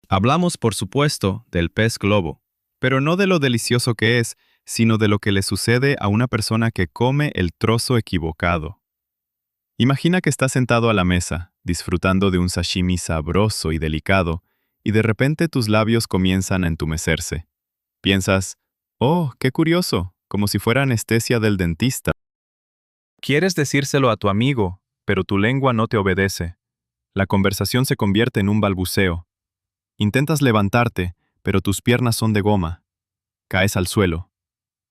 Hablamos, por supuesto, del pez globo, pero no de lo delicioso que es, sino de lo que le sucede a una persona que come el trozo equivocado. Imagina que estás sentado a la mesa, disfrutando de un sashimi sabroso y delicado, y de repente tus labios comienzan a entumecerse. Piensas, oh, qué curioso, como si fuera anestesia del dentista. Quieres decírselo a tu amigo, pero tu lengua no te obedece. La conversación se convierte en un balbuceo. Intentas levantarte, pero tus piernas son de goma. Caes al suelo.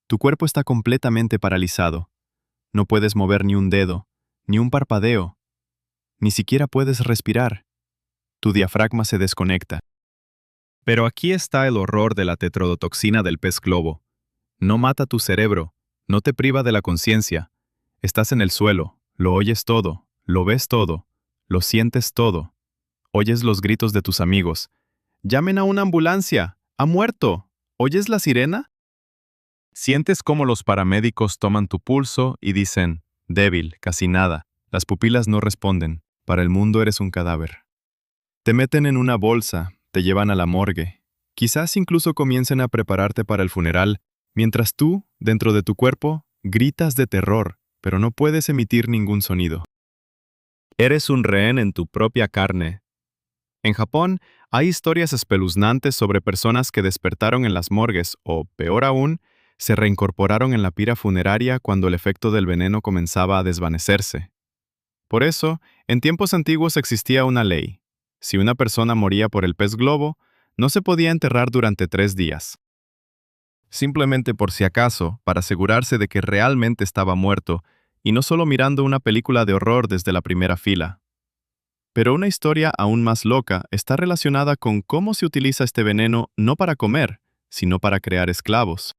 Tu cuerpo está completamente paralizado. No puedes mover ni un dedo, ni un parpadeo. Ni siquiera puedes respirar. Tu diafragma se desconecta. Pero aquí está el horror de la tetrodotoxina del pez globo. No mata tu cerebro, no te priva de la conciencia. Estás en el suelo, lo oyes todo, lo ves todo, lo sientes todo. Oyes los gritos de tus amigos. ¡Llamen a una ambulancia! ¡Ha muerto! ¿Oyes la sirena? Sientes cómo los paramédicos toman tu pulso y dicen, débil, casi nada. Las pupilas no responden. Para el mundo eres un cadáver. Te meten en una bolsa, te llevan a la morgue. Quizás incluso comiencen a prepararte para el funeral, mientras tú, dentro de tu cuerpo, gritas de terror, pero no puedes emitir ningún sonido. Eres un rehén en tu propia carne. En Japón, hay historias espeluznantes sobre personas que despertaron en las morgues o, peor aún, se reincorporaron en la pira funeraria cuando el efecto del veneno comenzaba a desvanecerse. Por eso, en tiempos antiguos existía una ley. Si una persona moría por el pez globo, no se podía enterrar durante 3 días. Simplemente por si acaso, para asegurarse de que realmente estaba muerto, y no solo mirando una película de horror desde la primera fila. Pero una historia aún más loca está relacionada con cómo se utiliza este veneno no para comer, sino para crear esclavos.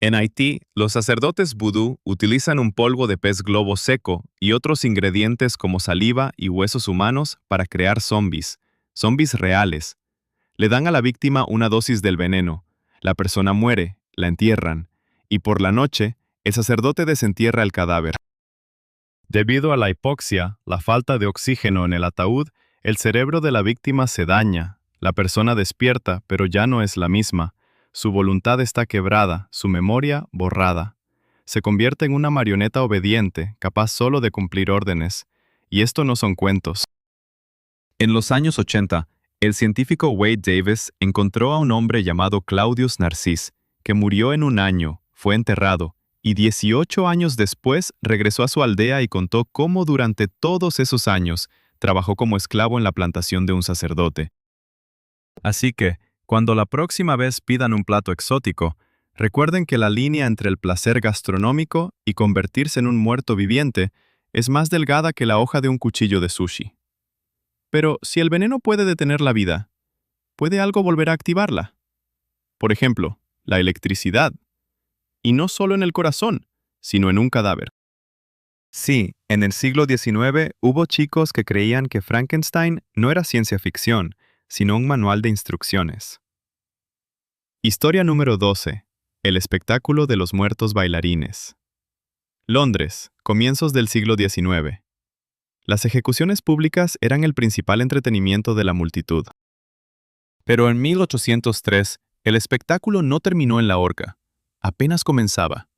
En Haití, los sacerdotes vudú utilizan un polvo de pez globo seco y otros ingredientes como saliva y huesos humanos para crear zombies reales. Le dan a la víctima una dosis del veneno, la persona muere, la entierran, y por la noche, el sacerdote desentierra el cadáver. Debido a la hipoxia, la falta de oxígeno en el ataúd, el cerebro de la víctima se daña, la persona despierta, pero ya no es la misma. Su voluntad está quebrada, su memoria borrada. Se convierte en una marioneta obediente, capaz solo de cumplir órdenes. Y esto no son cuentos. En los años 80, el científico Wade Davis encontró a un hombre llamado Claudius Narcís, que murió en un año, fue enterrado, y 18 años después regresó a su aldea y contó cómo durante todos esos años trabajó como esclavo en la plantación de un sacerdote. Así que, cuando la próxima vez pidan un plato exótico, recuerden que la línea entre el placer gastronómico y convertirse en un muerto viviente es más delgada que la hoja de un cuchillo de sushi. Pero si el veneno puede detener la vida, ¿puede algo volver a activarla? Por ejemplo, la electricidad. Y no solo en el corazón, sino en un cadáver. Sí, en el siglo XIX hubo chicos que creían que Frankenstein no era ciencia ficción, sino un manual de instrucciones. Historia número 12. El espectáculo de los muertos bailarines. Londres, comienzos del siglo XIX. Las ejecuciones públicas eran el principal entretenimiento de la multitud. Pero en 1803, el espectáculo no terminó en la horca. Apenas comenzaba.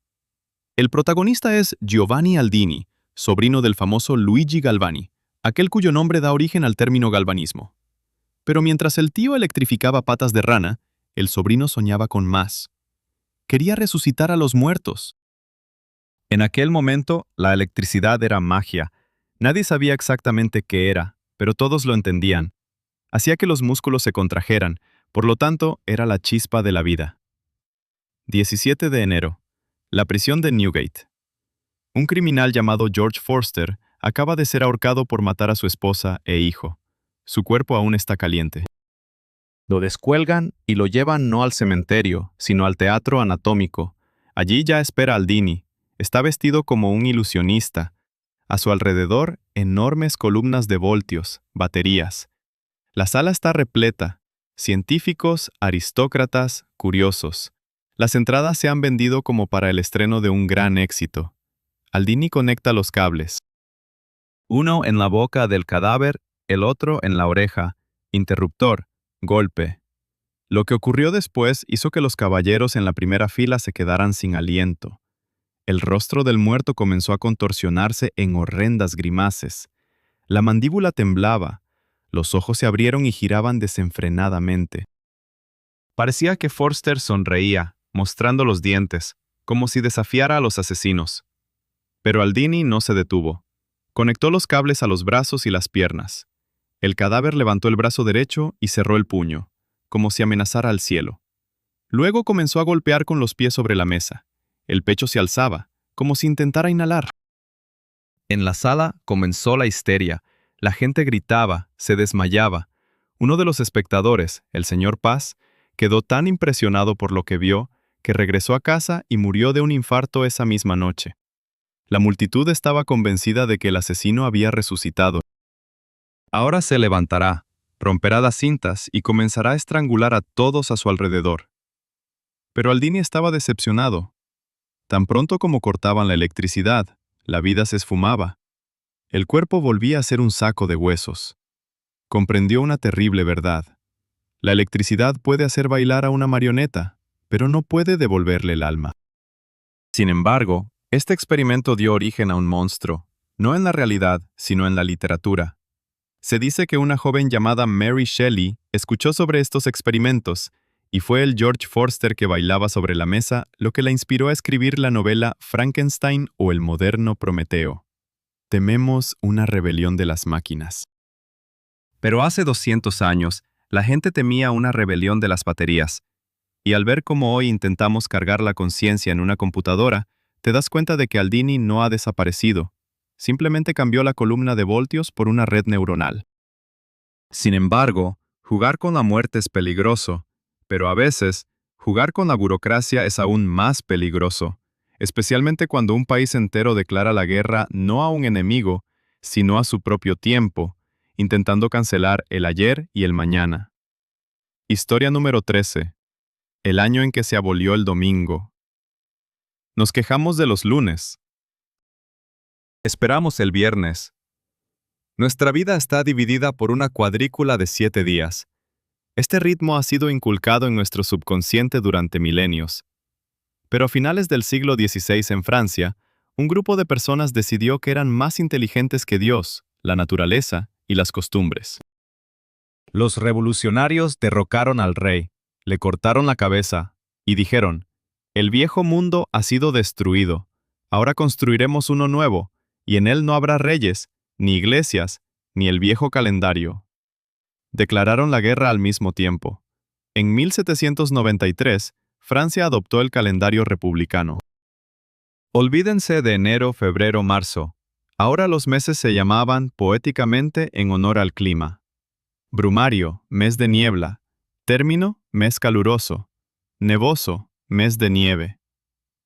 El protagonista es Giovanni Aldini, sobrino del famoso Luigi Galvani, aquel cuyo nombre da origen al término galvanismo. Pero mientras el tío electrificaba patas de rana, el sobrino soñaba con más. Quería resucitar a los muertos. En aquel momento, la electricidad era magia. Nadie sabía exactamente qué era, pero todos lo entendían. Hacía que los músculos se contrajeran, por lo tanto, era la chispa de la vida. 17 de enero. La prisión de Newgate. Un criminal llamado George Forster acaba de ser ahorcado por matar a su esposa e hijo. Su cuerpo aún está caliente. Lo descuelgan y lo llevan no al cementerio, sino al teatro anatómico. Allí ya espera Aldini. Está vestido como un ilusionista. A su alrededor, enormes columnas de voltios, baterías. La sala está repleta. Científicos, aristócratas, curiosos. Las entradas se han vendido como para el estreno de un gran éxito. Aldini conecta los cables. Uno en la boca del cadáver, el otro en la oreja. Interruptor. Golpe. Lo que ocurrió después hizo que los caballeros en la primera fila se quedaran sin aliento. El rostro del muerto comenzó a contorsionarse en horrendas grimaces. La mandíbula temblaba, los ojos se abrieron y giraban desenfrenadamente. Parecía que Forster sonreía, mostrando los dientes, como si desafiara a los asesinos. Pero Aldini no se detuvo. Conectó los cables a los brazos y las piernas. El cadáver levantó el brazo derecho y cerró el puño, como si amenazara al cielo. Luego comenzó a golpear con los pies sobre la mesa. El pecho se alzaba, como si intentara inhalar. En la sala comenzó la histeria. La gente gritaba, se desmayaba. Uno de los espectadores, el señor Paz, quedó tan impresionado por lo que vio que regresó a casa y murió de un infarto esa misma noche. La multitud estaba convencida de que el asesino había resucitado. Ahora se levantará, romperá las cintas y comenzará a estrangular a todos a su alrededor. Pero Aldini estaba decepcionado. Tan pronto como cortaban la electricidad, la vida se esfumaba. El cuerpo volvía a ser un saco de huesos. Comprendió una terrible verdad. La electricidad puede hacer bailar a una marioneta, pero no puede devolverle el alma. Sin embargo, este experimento dio origen a un monstruo, no en la realidad, sino en la literatura. Se dice que una joven llamada Mary Shelley escuchó sobre estos experimentos, y fue el George Forster que bailaba sobre la mesa lo que la inspiró a escribir la novela Frankenstein o el moderno Prometeo. Tememos una rebelión de las máquinas. Pero hace 200 años, la gente temía una rebelión de las baterías. Y al ver cómo hoy intentamos cargar la conciencia en una computadora, te das cuenta de que Aldini no ha desaparecido. Simplemente cambió la columna de voltios por una red neuronal. Sin embargo, jugar con la muerte es peligroso, pero a veces, jugar con la burocracia es aún más peligroso, especialmente cuando un país entero declara la guerra no a un enemigo, sino a su propio tiempo, intentando cancelar el ayer y el mañana. Historia número 13. El año en que se abolió el domingo. Nos quejamos de los lunes. Esperamos el viernes. Nuestra vida está dividida por una cuadrícula de 7 días. Este ritmo ha sido inculcado en nuestro subconsciente durante milenios. Pero a finales del siglo XVI en Francia, un grupo de personas decidió que eran más inteligentes que Dios, la naturaleza y las costumbres. Los revolucionarios derrocaron al rey, le cortaron la cabeza y dijeron: «El viejo mundo ha sido destruido. Ahora construiremos uno nuevo, y en él no habrá reyes, ni iglesias, ni el viejo calendario». Declararon la guerra al mismo tiempo. En 1793, Francia adoptó el calendario republicano. Olvídense de enero, febrero, marzo. Ahora los meses se llamaban poéticamente en honor al clima. Brumario, mes de niebla. Término, mes caluroso. Nevoso, mes de nieve.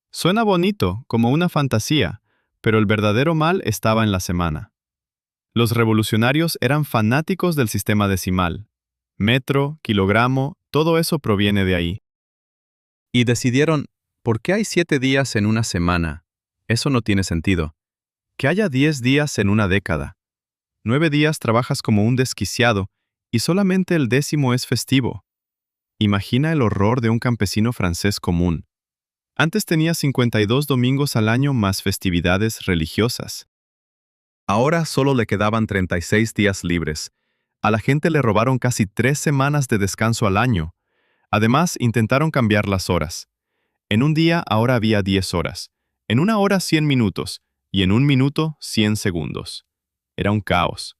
Suena bonito, como una fantasía, pero el verdadero mal estaba en la semana. Los revolucionarios eran fanáticos del sistema decimal. Metro, kilogramo, todo eso proviene de ahí. Y decidieron: ¿por qué hay 7 días en una semana? Eso no tiene sentido. Que haya 10 días en una década. 9 días trabajas como un desquiciado y solamente el 10º es festivo. Imagina el horror de un campesino francés común. Antes tenía 52 domingos al año más festividades religiosas. Ahora solo le quedaban 36 días libres. A la gente le robaron casi 3 semanas de descanso al año. Además, intentaron cambiar las horas. En un día ahora había 10 horas. En una hora 100 minutos. Y en un minuto 100 segundos. Era un caos.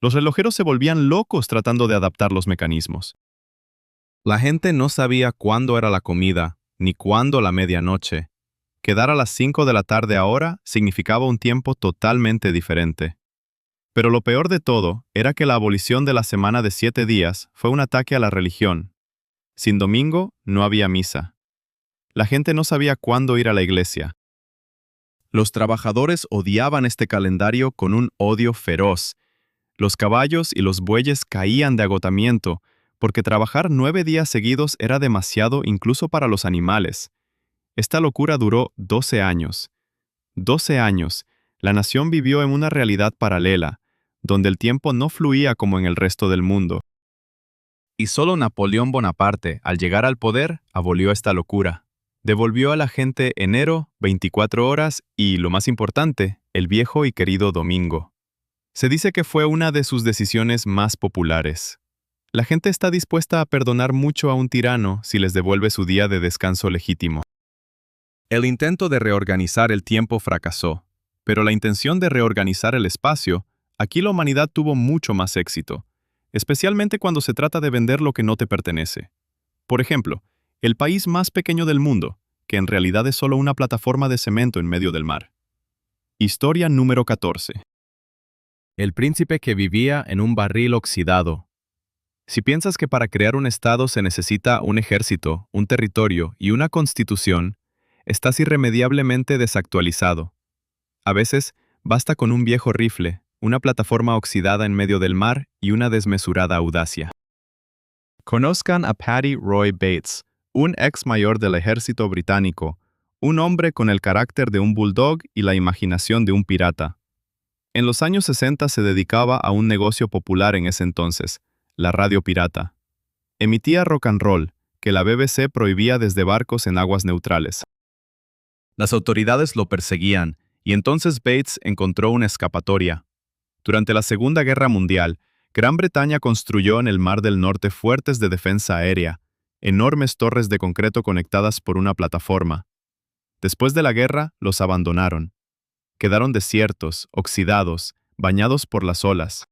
Los relojeros se volvían locos tratando de adaptar los mecanismos. La gente no sabía cuándo era la comida, ni cuándo la medianoche. Quedar a las 5 de la tarde ahora significaba un tiempo totalmente diferente. Pero lo peor de todo era que la abolición de la semana de 7 días fue un ataque a la religión. Sin domingo no había misa. La gente no sabía cuándo ir a la iglesia. Los trabajadores odiaban este calendario con un odio feroz. Los caballos y los bueyes caían de agotamiento, porque trabajar 9 días seguidos era demasiado incluso para los animales. Esta locura duró 12 años. 12 años, la nación vivió en una realidad paralela, donde el tiempo no fluía como en el resto del mundo. Y solo Napoleón Bonaparte, al llegar al poder, abolió esta locura. Devolvió a la gente enero, 24 horas y, lo más importante, el viejo y querido domingo. Se dice que fue una de sus decisiones más populares. La gente está dispuesta a perdonar mucho a un tirano si les devuelve su día de descanso legítimo. El intento de reorganizar el tiempo fracasó, pero la intención de reorganizar el espacio, aquí la humanidad tuvo mucho más éxito, especialmente cuando se trata de vender lo que no te pertenece. Por ejemplo, el país más pequeño del mundo, que en realidad es solo una plataforma de cemento en medio del mar. Historia número 14. El príncipe que vivía en un barril oxidado. Si piensas que para crear un estado se necesita un ejército, un territorio y una constitución, estás irremediablemente desactualizado. A veces, basta con un viejo rifle, una plataforma oxidada en medio del mar y una desmesurada audacia. Conozcan a Paddy Roy Bates, un ex mayor del ejército británico, un hombre con el carácter de un bulldog y la imaginación de un pirata. En los años 60 se dedicaba a un negocio popular en ese entonces, la radio pirata. Emitía rock and roll, que la BBC prohibía desde barcos en aguas neutrales. Las autoridades lo perseguían, y entonces Bates encontró una escapatoria. Durante la Segunda Guerra Mundial, Gran Bretaña construyó en el Mar del Norte fuertes de defensa aérea, enormes torres de concreto conectadas por una plataforma. Después de la guerra, los abandonaron. Quedaron desiertos, oxidados, bañados por las olas.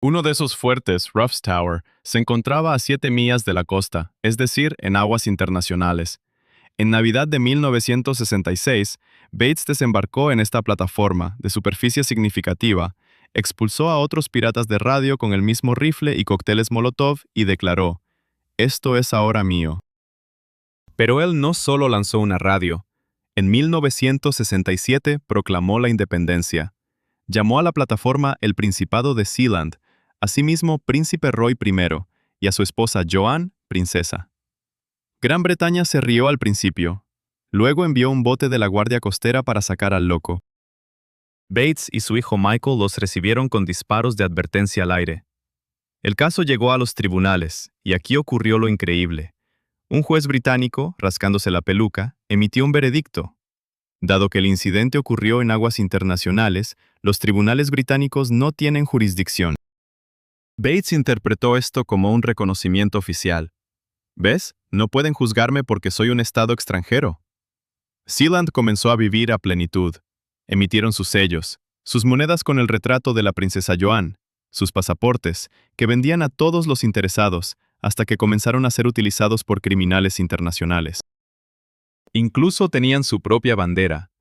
Uno de esos fuertes, Ruff's Tower, se encontraba a 7 millas de la costa, es decir, en aguas internacionales. En Navidad de 1966, Bates desembarcó en esta plataforma, de superficie significativa, expulsó a otros piratas de radio con el mismo rifle y cócteles Molotov y declaró: «Esto es ahora mío». Pero él no solo lanzó una radio. En 1967 proclamó la independencia. Llamó a la plataforma el Principado de Sealand, asimismo Príncipe Roy I, y a su esposa Joan, princesa. Gran Bretaña se rió al principio. Luego envió un bote de la Guardia Costera para sacar al loco. Bates y su hijo Michael los recibieron con disparos de advertencia al aire. El caso llegó a los tribunales, y aquí ocurrió lo increíble. Un juez británico, rascándose la peluca, emitió un veredicto. Dado que el incidente ocurrió en aguas internacionales, los tribunales británicos no tienen jurisdicción. Bates interpretó esto como un reconocimiento oficial. ¿Ves? No pueden juzgarme porque soy un estado extranjero. Sealand comenzó a vivir a plenitud. Emitieron sus sellos, sus monedas con el retrato de la princesa Joan, sus pasaportes, que vendían a todos los interesados, hasta que comenzaron a ser utilizados por criminales internacionales. Incluso tenían su propia bandera.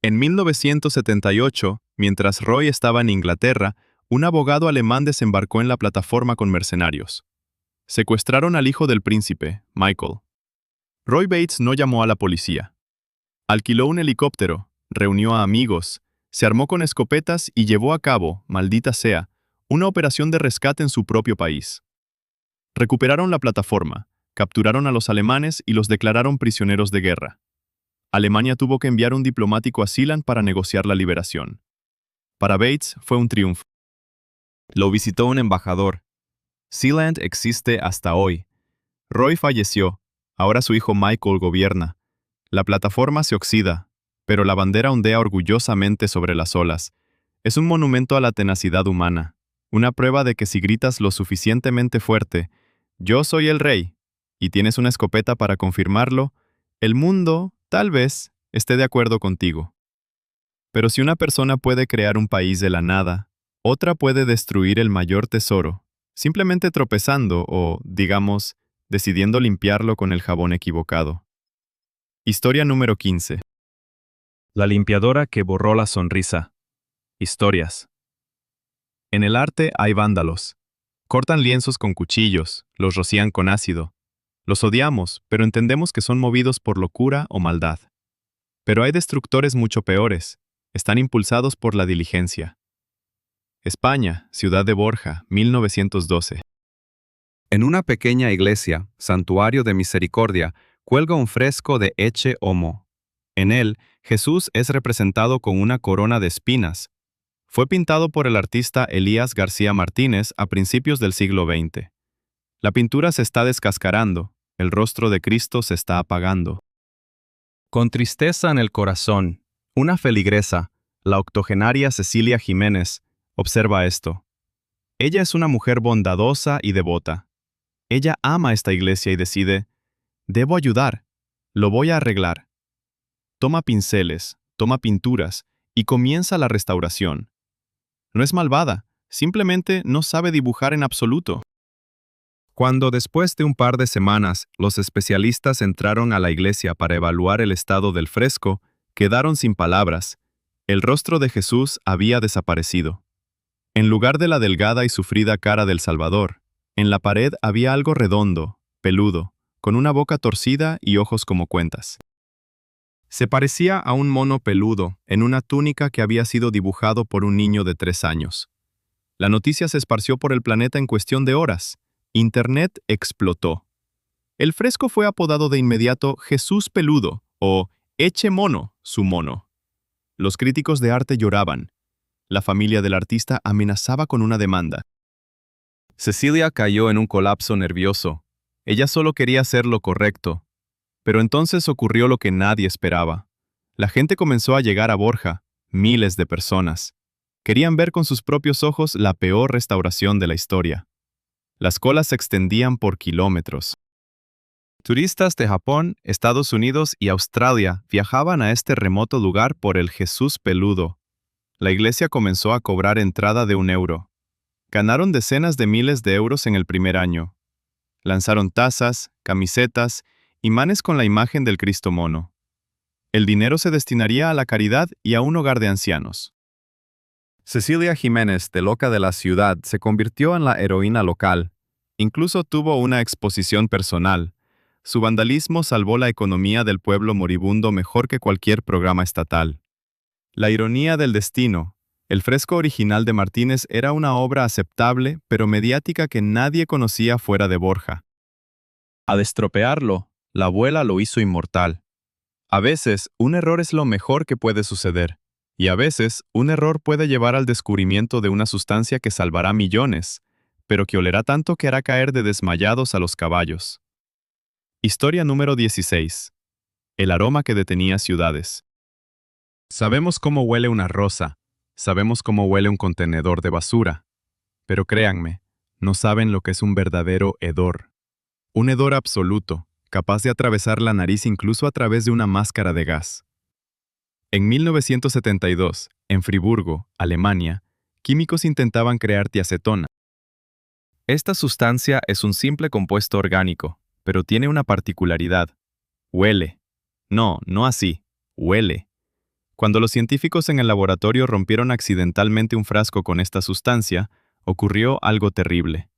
En 1978, mientras Roy estaba en Inglaterra, un abogado alemán desembarcó en la plataforma con mercenarios. Secuestraron al hijo del príncipe, Michael. Roy Bates no llamó a la policía. Alquiló un helicóptero, reunió a amigos, se armó con escopetas y llevó a cabo, maldita sea, una operación de rescate en su propio país. Recuperaron la plataforma, capturaron a los alemanes y los declararon prisioneros de guerra. Alemania tuvo que enviar un diplomático a Sealand para negociar la liberación. Para Bates fue un triunfo. Lo visitó un embajador. Sealand existe hasta hoy. Roy falleció, ahora su hijo Michael gobierna. La plataforma se oxida, pero la bandera ondea orgullosamente sobre las olas. Es un monumento a la tenacidad humana, una prueba de que si gritas lo suficientemente fuerte, «Yo soy el rey», y tienes una escopeta para confirmarlo, el mundo, tal vez, esté de acuerdo contigo. Pero si una persona puede crear un país de la nada, otra puede destruir el mayor tesoro, simplemente tropezando o, digamos, decidiendo limpiarlo con el jabón equivocado. Historia número 15. La limpiadora que borró la sonrisa. Historias. En el arte hay vándalos. Cortan lienzos con cuchillos, los rocían con ácido. Los odiamos, pero entendemos que son movidos por locura o maldad. Pero hay destructores mucho peores. Están impulsados por la diligencia. España, Ciudad de Borja, 1912. En una pequeña iglesia, Santuario de Misericordia, cuelga un fresco de Ecce Homo. En él, Jesús es representado con una corona de espinas. Fue pintado por el artista Elías García Martínez a principios del siglo XX. La pintura se está descascarando, el rostro de Cristo se está apagando. Con tristeza en el corazón, una feligresa, la octogenaria Cecilia Jiménez, observa esto. Ella es una mujer bondadosa y devota. Ella ama esta iglesia y decide, debo ayudar, lo voy a arreglar. Toma pinceles, toma pinturas y comienza la restauración. No es malvada, simplemente no sabe dibujar en absoluto. Cuando después de un par de semanas los especialistas entraron a la iglesia para evaluar el estado del fresco, quedaron sin palabras. El rostro de Jesús había desaparecido. En lugar de la delgada y sufrida cara del Salvador, en la pared había algo redondo, peludo, con una boca torcida y ojos como cuentas. Se parecía a un mono peludo en una túnica que había sido dibujado por un niño de 3 años. La noticia se esparció por el planeta en cuestión de horas. Internet explotó. El fresco fue apodado de inmediato Jesús Peludo o Eche Mono, su mono. Los críticos de arte lloraban. La familia del artista amenazaba con una demanda. Cecilia cayó en un colapso nervioso. Ella solo quería hacer lo correcto. Pero entonces ocurrió lo que nadie esperaba. La gente comenzó a llegar a Borja, miles de personas. Querían ver con sus propios ojos la peor restauración de la historia. Las colas se extendían por kilómetros. Turistas de Japón, Estados Unidos y Australia viajaban a este remoto lugar por el Jesús Peludo. La iglesia comenzó a cobrar entrada de €1. Ganaron decenas de miles de euros en el primer año. Lanzaron tazas, camisetas, imanes con la imagen del Cristo mono. El dinero se destinaría a la caridad y a un hogar de ancianos. Cecilia Jiménez, de Loca de la Ciudad, se convirtió en la heroína local. Incluso tuvo una exposición personal. Su vandalismo salvó la economía del pueblo moribundo mejor que cualquier programa estatal. La ironía del destino. El fresco original de Martínez era una obra aceptable, pero mediática que nadie conocía fuera de Borja. Al estropearlo, la abuela lo hizo inmortal. A veces, un error es lo mejor que puede suceder. Y a veces, un error puede llevar al descubrimiento de una sustancia que salvará millones, pero que olerá tanto que hará caer de desmayados a los caballos. Historia número 16. El aroma que detenía ciudades. Sabemos cómo huele una rosa, sabemos cómo huele un contenedor de basura, pero créanme, no saben lo que es un verdadero hedor. Un hedor absoluto, capaz de atravesar la nariz incluso a través de una máscara de gas. En 1972, en Friburgo, Alemania, químicos intentaban crear tiacetona. Esta sustancia es un simple compuesto orgánico, pero tiene una particularidad. Huele. No, no así. Huele. Cuando los científicos en el laboratorio rompieron accidentalmente un frasco con esta sustancia, ocurrió algo terrible.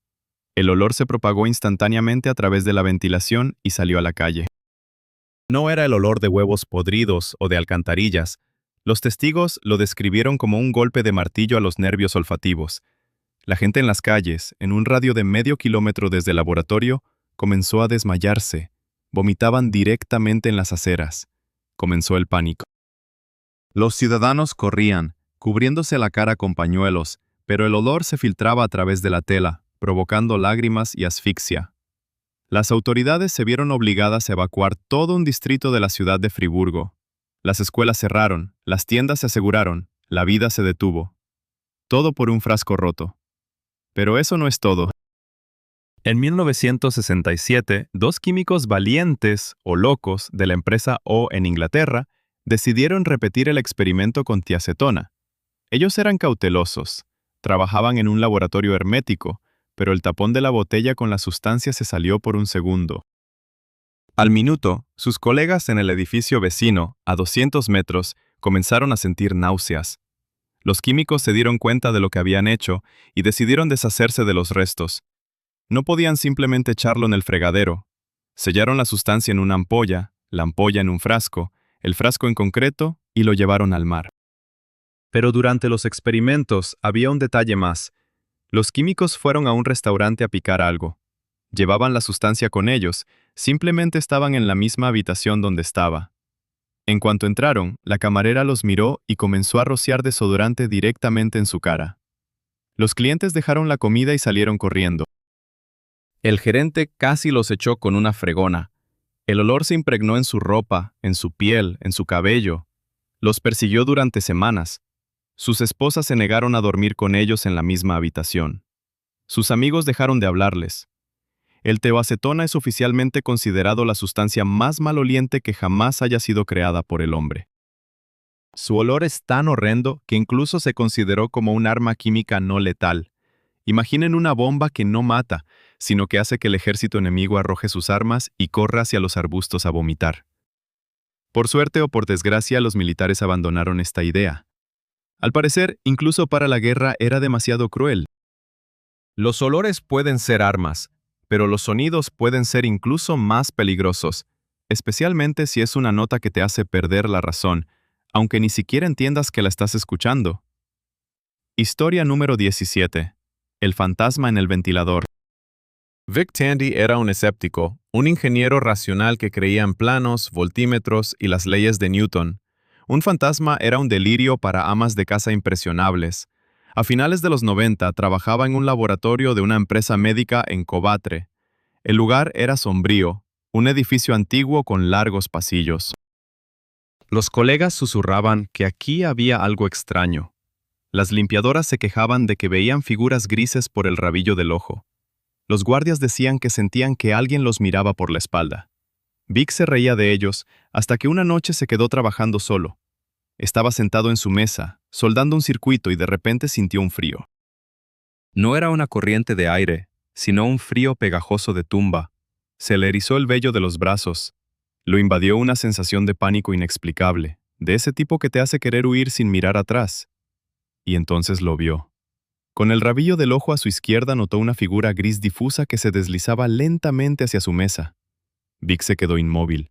El olor se propagó instantáneamente a través de la ventilación y salió a la calle. No era el olor de huevos podridos o de alcantarillas. Los testigos lo describieron como un golpe de martillo a los nervios olfativos. La gente en las calles, en un radio de medio kilómetro desde el laboratorio, comenzó a desmayarse. Vomitaban directamente en las aceras. Comenzó el pánico. Los ciudadanos corrían, cubriéndose la cara con pañuelos, pero el olor se filtraba a través de la tela, provocando lágrimas y asfixia. Las autoridades se vieron obligadas a evacuar todo un distrito de la ciudad de Friburgo. Las escuelas cerraron, las tiendas se aseguraron, la vida se detuvo. Todo por un frasco roto. Pero eso no es todo. En 1967, 2 químicos valientes o locos de la empresa O en Inglaterra decidieron repetir el experimento con tiacetona. Ellos eran cautelosos, trabajaban en un laboratorio hermético, pero el tapón de la botella con la sustancia se salió por un segundo. Al minuto, sus colegas en el edificio vecino, a 200 metros, comenzaron a sentir náuseas. Los químicos se dieron cuenta de lo que habían hecho y decidieron deshacerse de los restos. No podían simplemente echarlo en el fregadero. Sellaron la sustancia en una ampolla, la ampolla en un frasco, el frasco en concreto, y lo llevaron al mar. Pero durante los experimentos había un detalle más. Los químicos fueron a un restaurante a picar algo. Llevaban la sustancia con ellos, simplemente estaban en la misma habitación donde estaba. En cuanto entraron, la camarera los miró y comenzó a rociar desodorante directamente en su cara. Los clientes dejaron la comida y salieron corriendo. El gerente casi los echó con una fregona. El olor se impregnó en su ropa, en su piel, en su cabello. Los persiguió durante semanas. Sus esposas se negaron a dormir con ellos en la misma habitación. Sus amigos dejaron de hablarles. El teoacetona es oficialmente considerado la sustancia más maloliente que jamás haya sido creada por el hombre. Su olor es tan horrendo que incluso se consideró como un arma química no letal. Imaginen una bomba que no mata, sino que hace que el ejército enemigo arroje sus armas y corra hacia los arbustos a vomitar. Por suerte o por desgracia, los militares abandonaron esta idea. Al parecer, incluso para la guerra era demasiado cruel. Los olores pueden ser armas, pero los sonidos pueden ser incluso más peligrosos, especialmente si es una nota que te hace perder la razón, aunque ni siquiera entiendas que la estás escuchando. Historia número 17. El fantasma en el ventilador. Vic Tandy era un escéptico, un ingeniero racional que creía en planos, voltímetros y las leyes de Newton. Un fantasma era un delirio para amas de casa impresionables. A finales de los 90 trabajaba en un laboratorio de una empresa médica en Covatre. El lugar era sombrío, un edificio antiguo con largos pasillos. Los colegas susurraban que aquí había algo extraño. Las limpiadoras se quejaban de que veían figuras grises por el rabillo del ojo. Los guardias decían que sentían que alguien los miraba por la espalda. Vic se reía de ellos hasta que una noche se quedó trabajando solo. Estaba sentado en su mesa, soldando un circuito y de repente sintió un frío. No era una corriente de aire, sino un frío pegajoso de tumba. Se le erizó el vello de los brazos. Lo invadió una sensación de pánico inexplicable, de ese tipo que te hace querer huir sin mirar atrás. Y entonces lo vio. Con el rabillo del ojo a su izquierda notó una figura gris difusa que se deslizaba lentamente hacia su mesa. Vic se quedó inmóvil.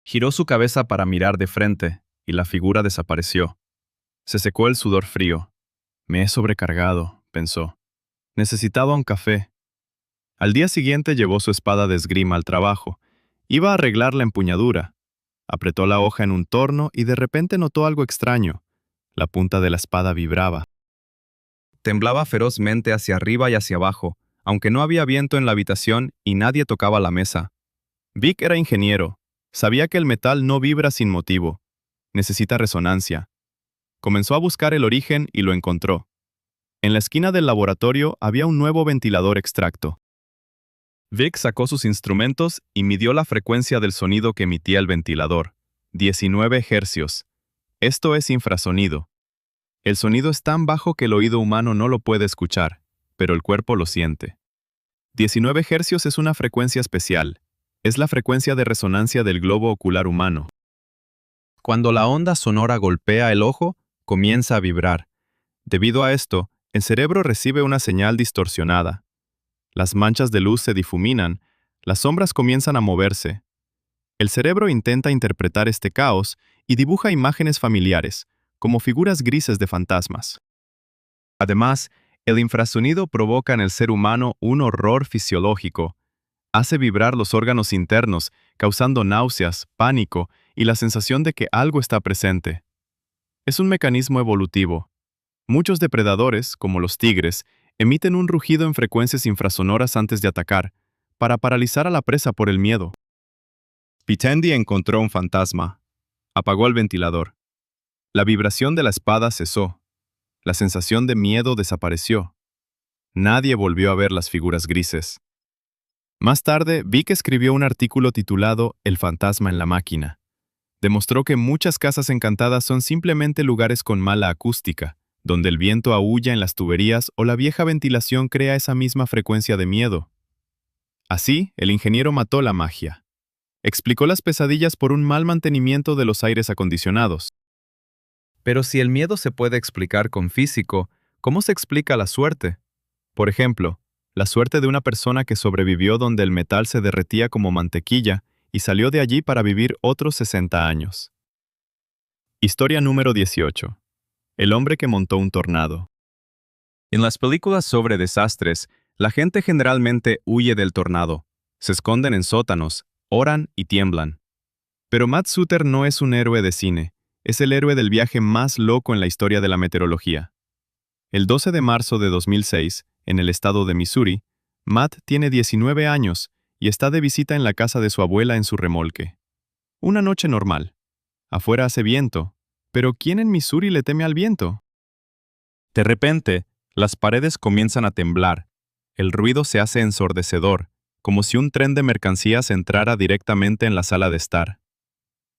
Giró su cabeza para mirar de frente, y la figura desapareció. Se secó el sudor frío. Me he sobrecargado, pensó. Necesitaba un café. Al día siguiente llevó su espada de esgrima al trabajo. Iba a arreglar la empuñadura. Apretó la hoja en un torno y de repente notó algo extraño. La punta de la espada vibraba. Temblaba ferozmente hacia arriba y hacia abajo, aunque no había viento en la habitación y nadie tocaba la mesa. Vic era ingeniero. Sabía que el metal no vibra sin motivo. Necesita resonancia. Comenzó a buscar el origen y lo encontró. En la esquina del laboratorio había un nuevo ventilador extracto. Vic sacó sus instrumentos y midió la frecuencia del sonido que emitía el ventilador. 19 hercios. Esto es infrasonido. El sonido es tan bajo que el oído humano no lo puede escuchar, pero el cuerpo lo siente. 19 hercios es una frecuencia especial. Es la frecuencia de resonancia del globo ocular humano. Cuando la onda sonora golpea el ojo, comienza a vibrar. Debido a esto, el cerebro recibe una señal distorsionada. Las manchas de luz se difuminan, las sombras comienzan a moverse. El cerebro intenta interpretar este caos y dibuja imágenes familiares, como figuras grises de fantasmas. Además, el infrasonido provoca en el ser humano un horror fisiológico. Hace vibrar los órganos internos, causando náuseas, pánico y la sensación de que algo está presente. Es un mecanismo evolutivo. Muchos depredadores, como los tigres, emiten un rugido en frecuencias infrasonoras antes de atacar, para paralizar a la presa por el miedo. Tandy encontró un fantasma. Apagó el ventilador. La vibración de la espada cesó. La sensación de miedo desapareció. Nadie volvió a ver las figuras grises. Más tarde, Vic escribió un artículo titulado El fantasma en la máquina. Demostró que muchas casas encantadas son simplemente lugares con mala acústica, donde el viento aúlla en las tuberías o la vieja ventilación crea esa misma frecuencia de miedo. Así, el ingeniero mató la magia. Explicó las pesadillas por un mal mantenimiento de los aires acondicionados. Pero si el miedo se puede explicar con físico, ¿cómo se explica la suerte? Por ejemplo, la suerte de una persona que sobrevivió donde el metal se derretía como mantequilla y salió de allí para vivir otros 60 años. Historia número 18. El hombre que montó un tornado. En las películas sobre desastres, la gente generalmente huye del tornado, se esconden en sótanos, oran y tiemblan. Pero Matt Suter no es un héroe de cine, es el héroe del viaje más loco en la historia de la meteorología. El 12 de marzo de 2006, en el estado de Missouri, Matt tiene 19 años y está de visita en la casa de su abuela en su remolque. Una noche normal. Afuera hace viento, pero ¿quién en Missouri le teme al viento? De repente, las paredes comienzan a temblar. El ruido se hace ensordecedor, como si un tren de mercancías entrara directamente en la sala de estar.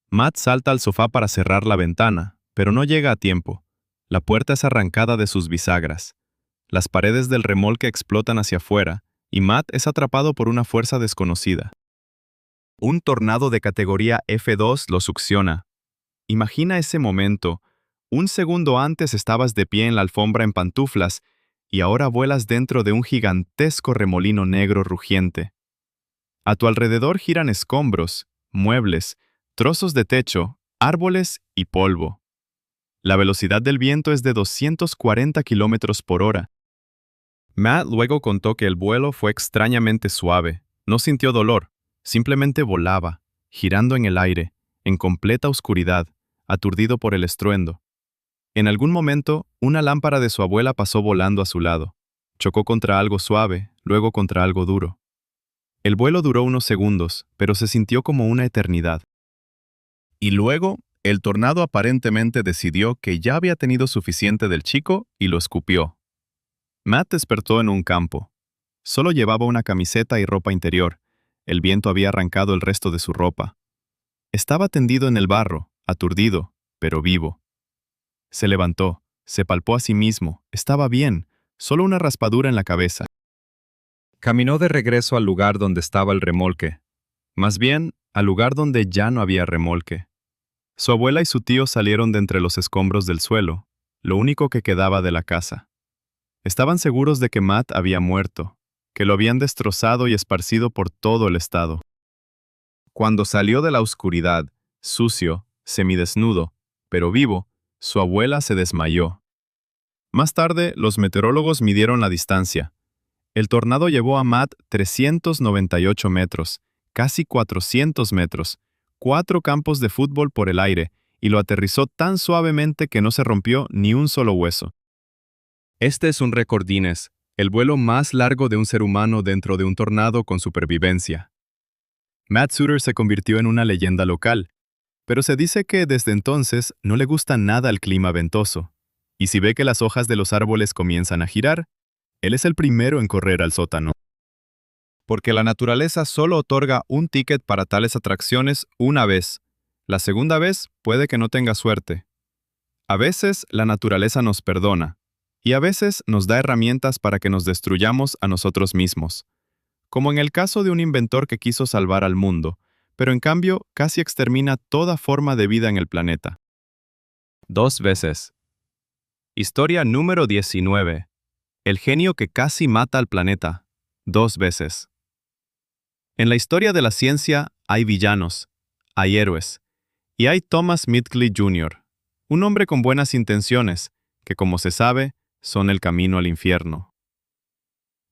Matt salta al sofá para cerrar la ventana, pero no llega a tiempo. La puerta es arrancada de sus bisagras. Las paredes del remolque explotan hacia afuera, y Matt es atrapado por una fuerza desconocida. Un tornado de categoría F2 lo succiona. Imagina ese momento. Un segundo antes estabas de pie en la alfombra en pantuflas, y ahora vuelas dentro de un gigantesco remolino negro rugiente. A tu alrededor giran escombros, muebles, trozos de techo, árboles y polvo. La velocidad del viento es de 240 kilómetros por hora. Matt luego contó que el vuelo fue extrañamente suave. No sintió dolor, simplemente volaba, girando en el aire, en completa oscuridad, aturdido por el estruendo. En algún momento, una lámpara de su abuela pasó volando a su lado. Chocó contra algo suave, luego contra algo duro. El vuelo duró unos segundos, pero se sintió como una eternidad. Y luego, el tornado aparentemente decidió que ya había tenido suficiente del chico y lo escupió. Matt despertó en un campo. Solo llevaba una camiseta y ropa interior. El viento había arrancado el resto de su ropa. Estaba tendido en el barro, aturdido, pero vivo. Se levantó, se palpó a sí mismo, estaba bien, solo una raspadura en la cabeza. Caminó de regreso al lugar donde estaba el remolque. Más bien, al lugar donde ya no había remolque. Su abuela y su tío salieron de entre los escombros del suelo, lo único que quedaba de la casa. Estaban seguros de que Matt había muerto, que lo habían destrozado y esparcido por todo el estado. Cuando salió de la oscuridad, sucio, semidesnudo, pero vivo, su abuela se desmayó. Más tarde, los meteorólogos midieron la distancia. El tornado llevó a Matt 398 metros, casi 400 metros, 4 campos de fútbol por el aire, y lo aterrizó tan suavemente que no se rompió ni un solo hueso. Este es un récord Guinness, el vuelo más largo de un ser humano dentro de un tornado con supervivencia. Matt Suter se convirtió en una leyenda local, pero se dice que desde entonces no le gusta nada el clima ventoso, y si ve que las hojas de los árboles comienzan a girar, él es el primero en correr al sótano. Porque la naturaleza solo otorga un ticket para tales atracciones una vez. La segunda vez puede que no tenga suerte. A veces la naturaleza nos perdona, y a veces nos da herramientas para que nos destruyamos a nosotros mismos. Como en el caso de un inventor que quiso salvar al mundo, pero en cambio casi extermina toda forma de vida en el planeta. 2 veces. Historia número 19. El genio que casi mata al planeta. 2 veces. En la historia de la ciencia hay villanos, hay héroes, y hay Thomas Midgley Jr., un hombre con buenas intenciones, que como se sabe, son el camino al infierno.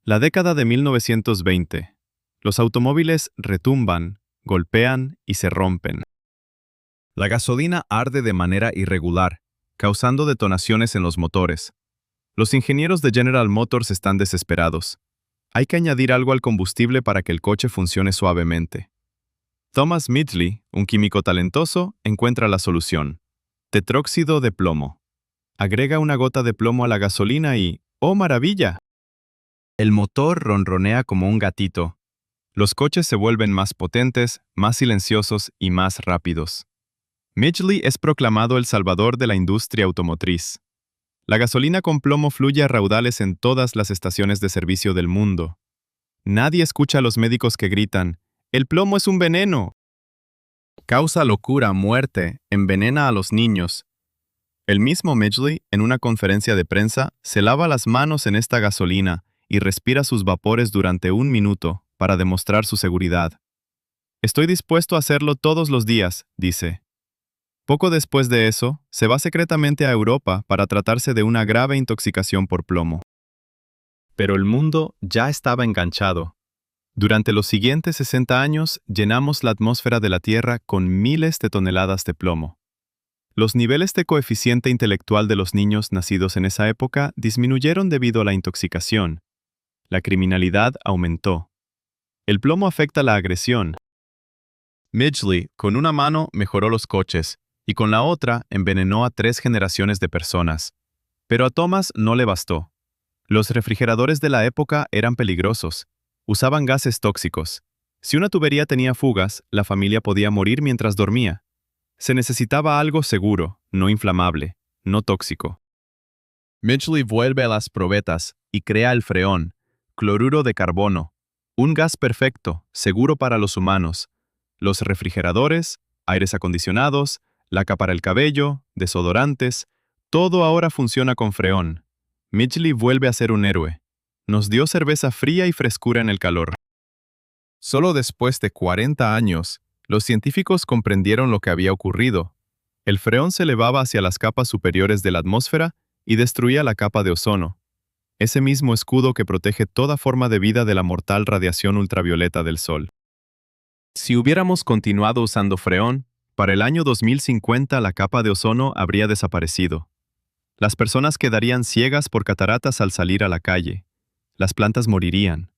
La década de 1920. Los automóviles retumban, golpean y se rompen. La gasolina arde de manera irregular, causando detonaciones en los motores. Los ingenieros de General Motors están desesperados. Hay que añadir algo al combustible para que el coche funcione suavemente. Thomas Midgley, un químico talentoso, encuentra la solución. Tetróxido de plomo. Agrega una gota de plomo a la gasolina y ¡oh, maravilla! El motor ronronea como un gatito. Los coches se vuelven más potentes, más silenciosos y más rápidos. Midgley es proclamado el salvador de la industria automotriz. La gasolina con plomo fluye a raudales en todas las estaciones de servicio del mundo. Nadie escucha a los médicos que gritan, ¡el plomo es un veneno! Causa locura, muerte, envenena a los niños. El mismo Midgley, en una conferencia de prensa, se lava las manos en esta gasolina y respira sus vapores durante 1 minuto para demostrar su seguridad. Estoy dispuesto a hacerlo todos los días, dice. Poco después de eso, se va secretamente a Europa para tratarse de una grave intoxicación por plomo. Pero el mundo ya estaba enganchado. Durante los siguientes 60 años, llenamos la atmósfera de la Tierra con miles de toneladas de plomo. Los niveles de coeficiente intelectual de los niños nacidos en esa época disminuyeron debido a la intoxicación. La criminalidad aumentó. El plomo afecta la agresión. Midgley, con una mano, mejoró los coches, y con la otra envenenó a 3 generaciones de personas. Pero a Thomas no le bastó. Los refrigeradores de la época eran peligrosos. Usaban gases tóxicos. Si una tubería tenía fugas, la familia podía morir mientras dormía. Se necesitaba algo seguro, no inflamable, no tóxico. Midgley vuelve a las probetas y crea el freón, cloruro de carbono, un gas perfecto, seguro para los humanos. Los refrigeradores, aires acondicionados, laca para el cabello, desodorantes, todo ahora funciona con freón. Midgley vuelve a ser un héroe. Nos dio cerveza fría y frescura en el calor. Solo después de 40 años, los científicos comprendieron lo que había ocurrido. El freón se elevaba hacia las capas superiores de la atmósfera y destruía la capa de ozono, ese mismo escudo que protege toda forma de vida de la mortal radiación ultravioleta del Sol. Si hubiéramos continuado usando freón, para el año 2050 la capa de ozono habría desaparecido. Las personas quedarían ciegas por cataratas al salir a la calle. Las plantas morirían.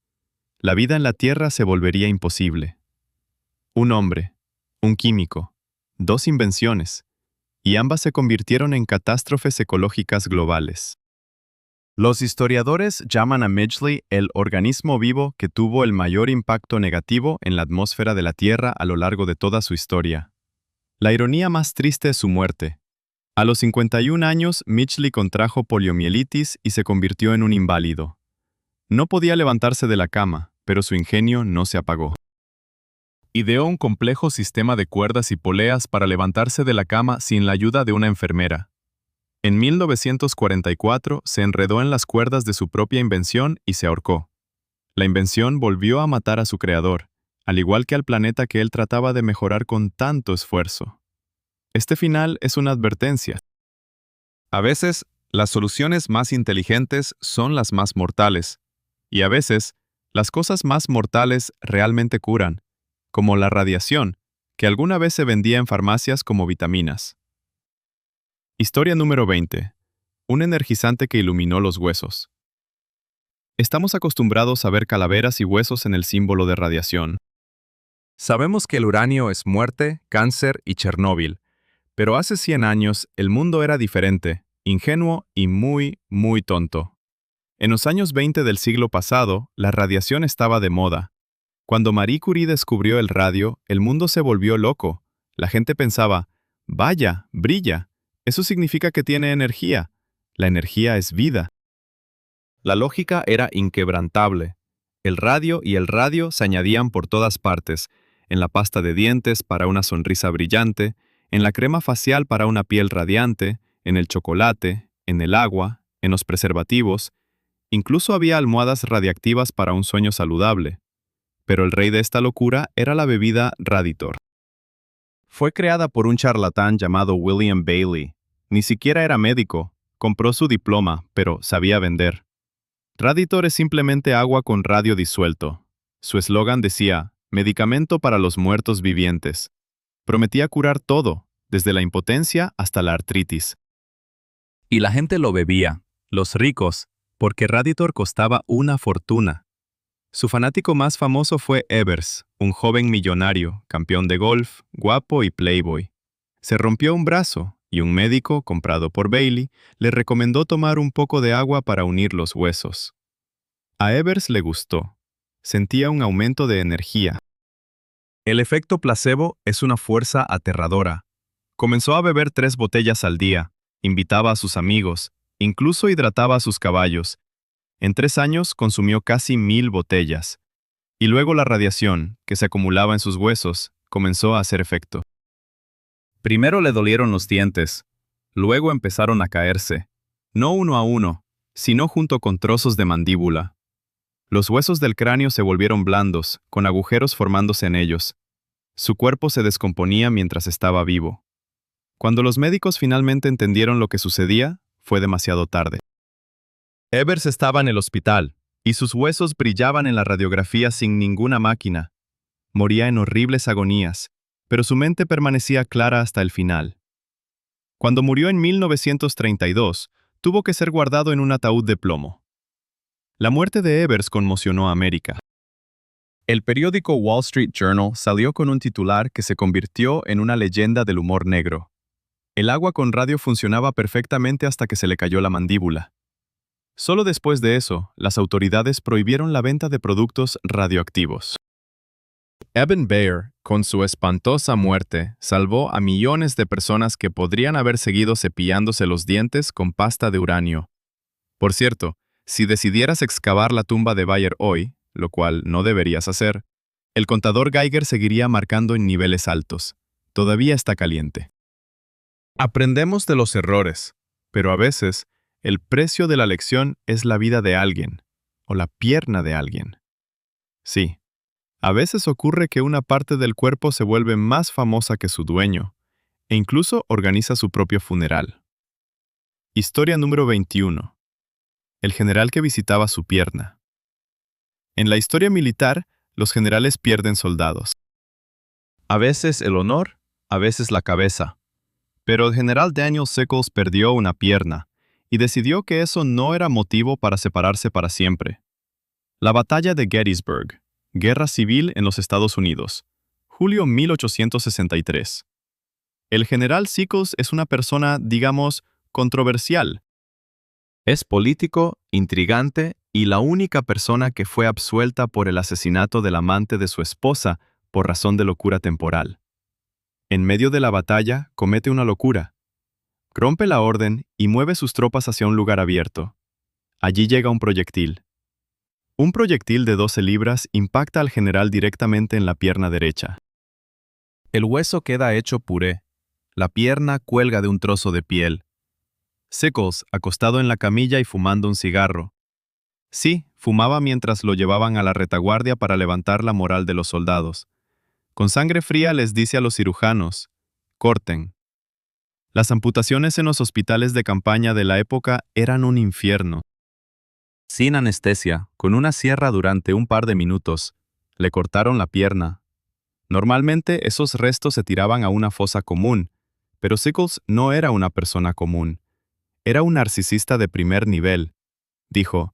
La vida en la Tierra se volvería imposible. Un hombre, un químico, 2 invenciones, y ambas se convirtieron en catástrofes ecológicas globales. Los historiadores llaman a Midgley el organismo vivo que tuvo el mayor impacto negativo en la atmósfera de la Tierra a lo largo de toda su historia. La ironía más triste es su muerte. A los 51 años, Midgley contrajo poliomielitis y se convirtió en un inválido. No podía levantarse de la cama, pero su ingenio no se apagó. Ideó un complejo sistema de cuerdas y poleas para levantarse de la cama sin la ayuda de una enfermera. En 1944 se enredó en las cuerdas de su propia invención y se ahorcó. La invención volvió a matar a su creador, al igual que al planeta que él trataba de mejorar con tanto esfuerzo. Este final es una advertencia. A veces, las soluciones más inteligentes son las más mortales, y a veces, las cosas más mortales realmente curan, como la radiación, que alguna vez se vendía en farmacias como vitaminas. Historia número 20. Un energizante que iluminó los huesos. Estamos acostumbrados a ver calaveras y huesos en el símbolo de radiación. Sabemos que el uranio es muerte, cáncer y Chernóbil, pero hace 100 años el mundo era diferente, ingenuo y muy, muy tonto. En los años 20 del siglo pasado, la radiación estaba de moda. Cuando Marie Curie descubrió el radio, el mundo se volvió loco. La gente pensaba, vaya, brilla. Eso significa que tiene energía. La energía es vida. La lógica era inquebrantable. El radio y el radio se añadían por todas partes, en la pasta de dientes para una sonrisa brillante, en la crema facial para una piel radiante, en el chocolate, en el agua, en los preservativos. Incluso había almohadas radiactivas para un sueño saludable. Pero el rey de esta locura era la bebida Raditor. Fue creada por un charlatán llamado William Bailey. Ni siquiera era médico, compró su diploma, pero sabía vender. Raditor es simplemente agua con radio disuelto. Su eslogan decía, medicamento para los muertos vivientes. Prometía curar todo, desde la impotencia hasta la artritis. Y la gente lo bebía, los ricos, porque Raditor costaba una fortuna. Su fanático más famoso fue Evers, un joven millonario, campeón de golf, guapo y playboy. Se rompió un brazo, y un médico, comprado por Bailey, le recomendó tomar un poco de agua para unir los huesos. A Evers le gustó. Sentía un aumento de energía. El efecto placebo es una fuerza aterradora. Comenzó a beber 3 botellas al día, invitaba a sus amigos, incluso hidrataba a sus caballos. En 3 años consumió casi 1000 botellas. Y luego la radiación, que se acumulaba en sus huesos, comenzó a hacer efecto. Primero le dolieron los dientes, luego empezaron a caerse, no uno a uno, sino junto con trozos de mandíbula. Los huesos del cráneo se volvieron blandos, con agujeros formándose en ellos. Su cuerpo se descomponía mientras estaba vivo. Cuando los médicos finalmente entendieron lo que sucedía, fue demasiado tarde. Evers estaba en el hospital, y sus huesos brillaban en la radiografía sin ninguna máquina. Moría en horribles agonías, pero su mente permanecía clara hasta el final. Cuando murió en 1932, tuvo que ser guardado en un ataúd de plomo. La muerte de Evers conmocionó a América. El periódico Wall Street Journal salió con un titular que se convirtió en una leyenda del humor negro. El agua con radio funcionaba perfectamente hasta que se le cayó la mandíbula. Solo después de eso, las autoridades prohibieron la venta de productos radioactivos. Eben Bayer, con su espantosa muerte, salvó a millones de personas que podrían haber seguido cepillándose los dientes con pasta de uranio. Por cierto, si decidieras excavar la tumba de Bayer hoy, lo cual no deberías hacer, el contador Geiger seguiría marcando en niveles altos. Todavía está caliente. Aprendemos de los errores, pero a veces el precio de la lección es la vida de alguien, o la pierna de alguien. Sí, a veces ocurre que una parte del cuerpo se vuelve más famosa que su dueño, e incluso organiza su propio funeral. Historia número 21. El general que visitaba su pierna. En la historia militar, los generales pierden soldados. A veces el honor, a veces la cabeza. Pero el general Daniel Sickles perdió una pierna, y decidió que eso no era motivo para separarse para siempre. La batalla de Gettysburg, Guerra Civil en los Estados Unidos, julio 1863. El general Sickles es una persona, digamos, controversial. Es político, intrigante y la única persona que fue absuelta por el asesinato del amante de su esposa por razón de locura temporal. En medio de la batalla, comete una locura. Rompe la orden y mueve sus tropas hacia un lugar abierto. Allí llega un proyectil. Un proyectil de 12 libras impacta al general directamente en la pierna derecha. El hueso queda hecho puré. La pierna cuelga de un trozo de piel. Sickles, acostado en la camilla y fumando un cigarro. Sí, fumaba mientras lo llevaban a la retaguardia para levantar la moral de los soldados. Con sangre fría les dice a los cirujanos, corten. Las amputaciones en los hospitales de campaña de la época eran un infierno. Sin anestesia, con una sierra durante un par de minutos, le cortaron la pierna. Normalmente esos restos se tiraban a una fosa común, pero Sickles no era una persona común. Era un narcisista de primer nivel. Dijo,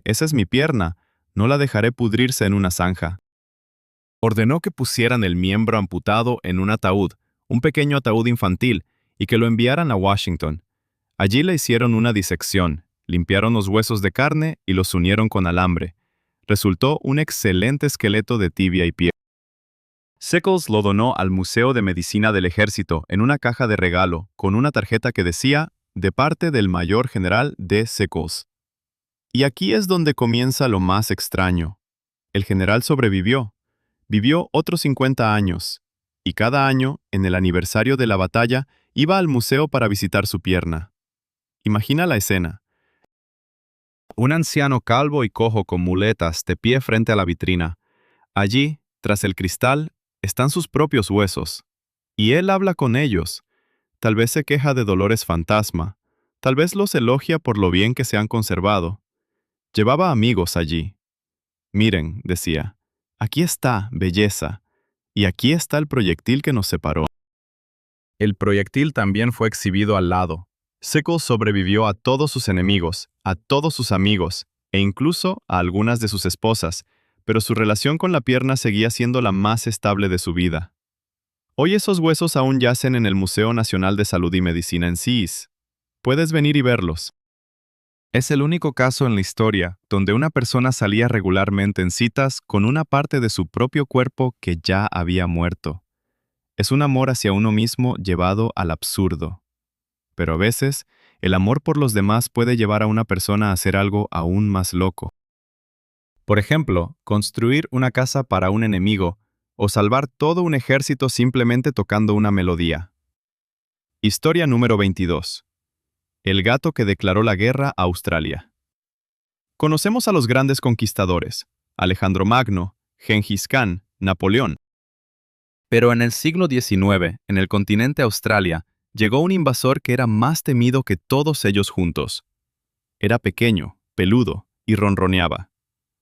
esa es mi pierna, no la dejaré pudrirse en una zanja. Ordenó que pusieran el miembro amputado en un ataúd, un pequeño ataúd infantil, y que lo enviaran a Washington. Allí le hicieron una disección, limpiaron los huesos de carne y los unieron con alambre. Resultó un excelente esqueleto de tibia y pie. Sickles lo donó al Museo de Medicina del Ejército en una caja de regalo con una tarjeta que decía, de parte del mayor general D. Sickles. Y aquí es donde comienza lo más extraño. El general sobrevivió. Vivió otros 50 años, y cada año, en el aniversario de la batalla, iba al museo para visitar su pierna. Imagina la escena. Un anciano calvo y cojo con muletas de pie frente a la vitrina. Allí, tras el cristal, están sus propios huesos. Y él habla con ellos. Tal vez se queja de dolores fantasma. Tal vez los elogia por lo bien que se han conservado. Llevaba amigos allí. Miren, decía, aquí está, belleza. Y aquí está el proyectil que nos separó. El proyectil también fue exhibido al lado. Sickles sobrevivió a todos sus enemigos, a todos sus amigos, e incluso a algunas de sus esposas, pero su relación con la pierna seguía siendo la más estable de su vida. Hoy esos huesos aún yacen en el Museo Nacional de Salud y Medicina en Seas. Puedes venir y verlos. Es el único caso en la historia donde una persona salía regularmente en citas con una parte de su propio cuerpo que ya había muerto. Es un amor hacia uno mismo llevado al absurdo. Pero a veces, el amor por los demás puede llevar a una persona a hacer algo aún más loco. Por ejemplo, construir una casa para un enemigo o salvar todo un ejército simplemente tocando una melodía. Historia número 22. El gato que declaró la guerra a Australia. Conocemos a los grandes conquistadores, Alejandro Magno, Gengis Khan, Napoleón. Pero en el siglo XIX, en el continente Australia, llegó un invasor que era más temido que todos ellos juntos. Era pequeño, peludo y ronroneaba.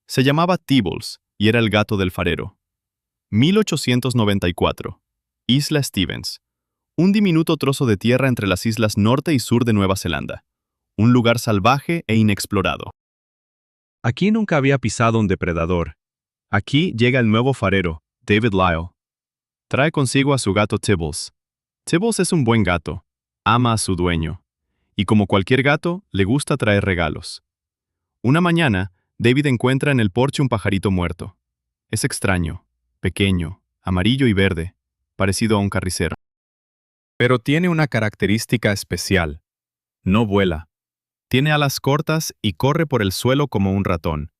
Se llamaba Tibbles y era el gato del farero. 1894. Isla Stevens. Un diminuto trozo de tierra entre las islas norte y sur de Nueva Zelanda. Un lugar salvaje e inexplorado. Aquí nunca había pisado un depredador. Aquí llega el nuevo farero, David Lyle. Trae consigo a su gato Tibbles. Tibbles es un buen gato, ama a su dueño, y como cualquier gato, le gusta traer regalos. Una mañana, David encuentra en el porche un pajarito muerto. Es extraño, pequeño, amarillo y verde, parecido a un carricero. Pero tiene una característica especial. No vuela. Tiene alas cortas y corre por el suelo como un ratón.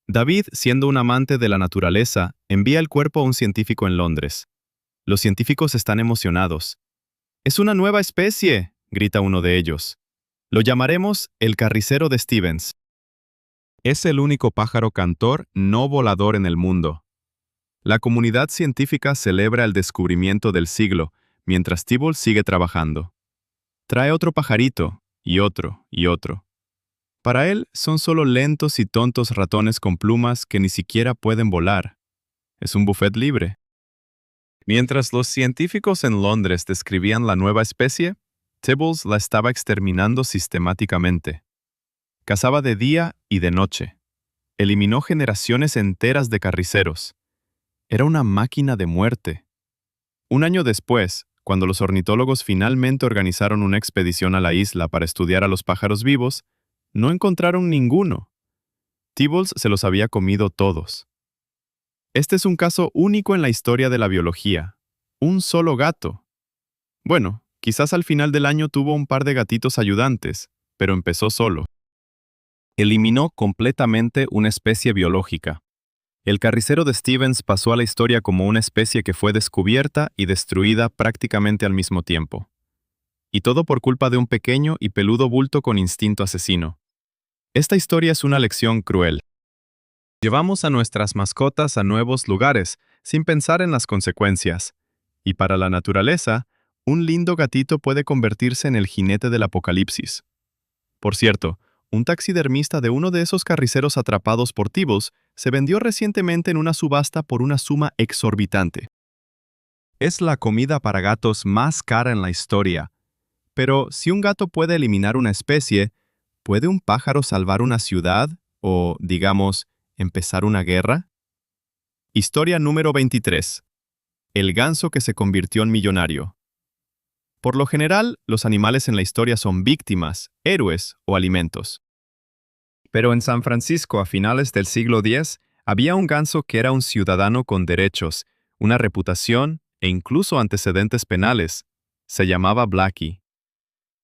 David, siendo un amante de la naturaleza, envía el cuerpo a un científico en Londres. Los científicos están emocionados. ¡Es una nueva especie!, grita uno de ellos. Lo llamaremos el carricero de Stevens. Es el único pájaro cantor no volador en el mundo. La comunidad científica celebra el descubrimiento del siglo, mientras Tibbles sigue trabajando. Trae otro pajarito, y otro, y otro. Para él, son solo lentos y tontos ratones con plumas que ni siquiera pueden volar. Es un buffet libre. Mientras los científicos en Londres describían la nueva especie, Tibbles la estaba exterminando sistemáticamente. Cazaba de día y de noche. Eliminó generaciones enteras de carriceros. Era una máquina de muerte. Un año después, cuando los ornitólogos finalmente organizaron una expedición a la isla para estudiar a los pájaros vivos, no encontraron ninguno. Tibbles se los había comido todos. Este es un caso único en la historia de la biología. Un solo gato. Bueno, quizás al final del año tuvo un par de gatitos ayudantes, pero empezó solo. Eliminó completamente una especie biológica. El carricero de Stevens pasó a la historia como una especie que fue descubierta y destruida prácticamente al mismo tiempo. Y todo por culpa de un pequeño y peludo bulto con instinto asesino. Esta historia es una lección cruel. Llevamos a nuestras mascotas a nuevos lugares, sin pensar en las consecuencias. Y para la naturaleza, un lindo gatito puede convertirse en el jinete del apocalipsis. Por cierto, un taxidermista de uno de esos carriceros atrapados por Tibbles se vendió recientemente en una subasta por una suma exorbitante. Es la comida para gatos más cara en la historia. Pero si un gato puede eliminar una especie, ¿puede un pájaro salvar una ciudad o, digamos, empezar una guerra? Historia número 23. El ganso que se convirtió en millonario. Por lo general, los animales en la historia son víctimas, héroes o alimentos. Pero en San Francisco a finales del siglo X, había un ganso que era un ciudadano con derechos, una reputación e incluso antecedentes penales. Se llamaba Blackie.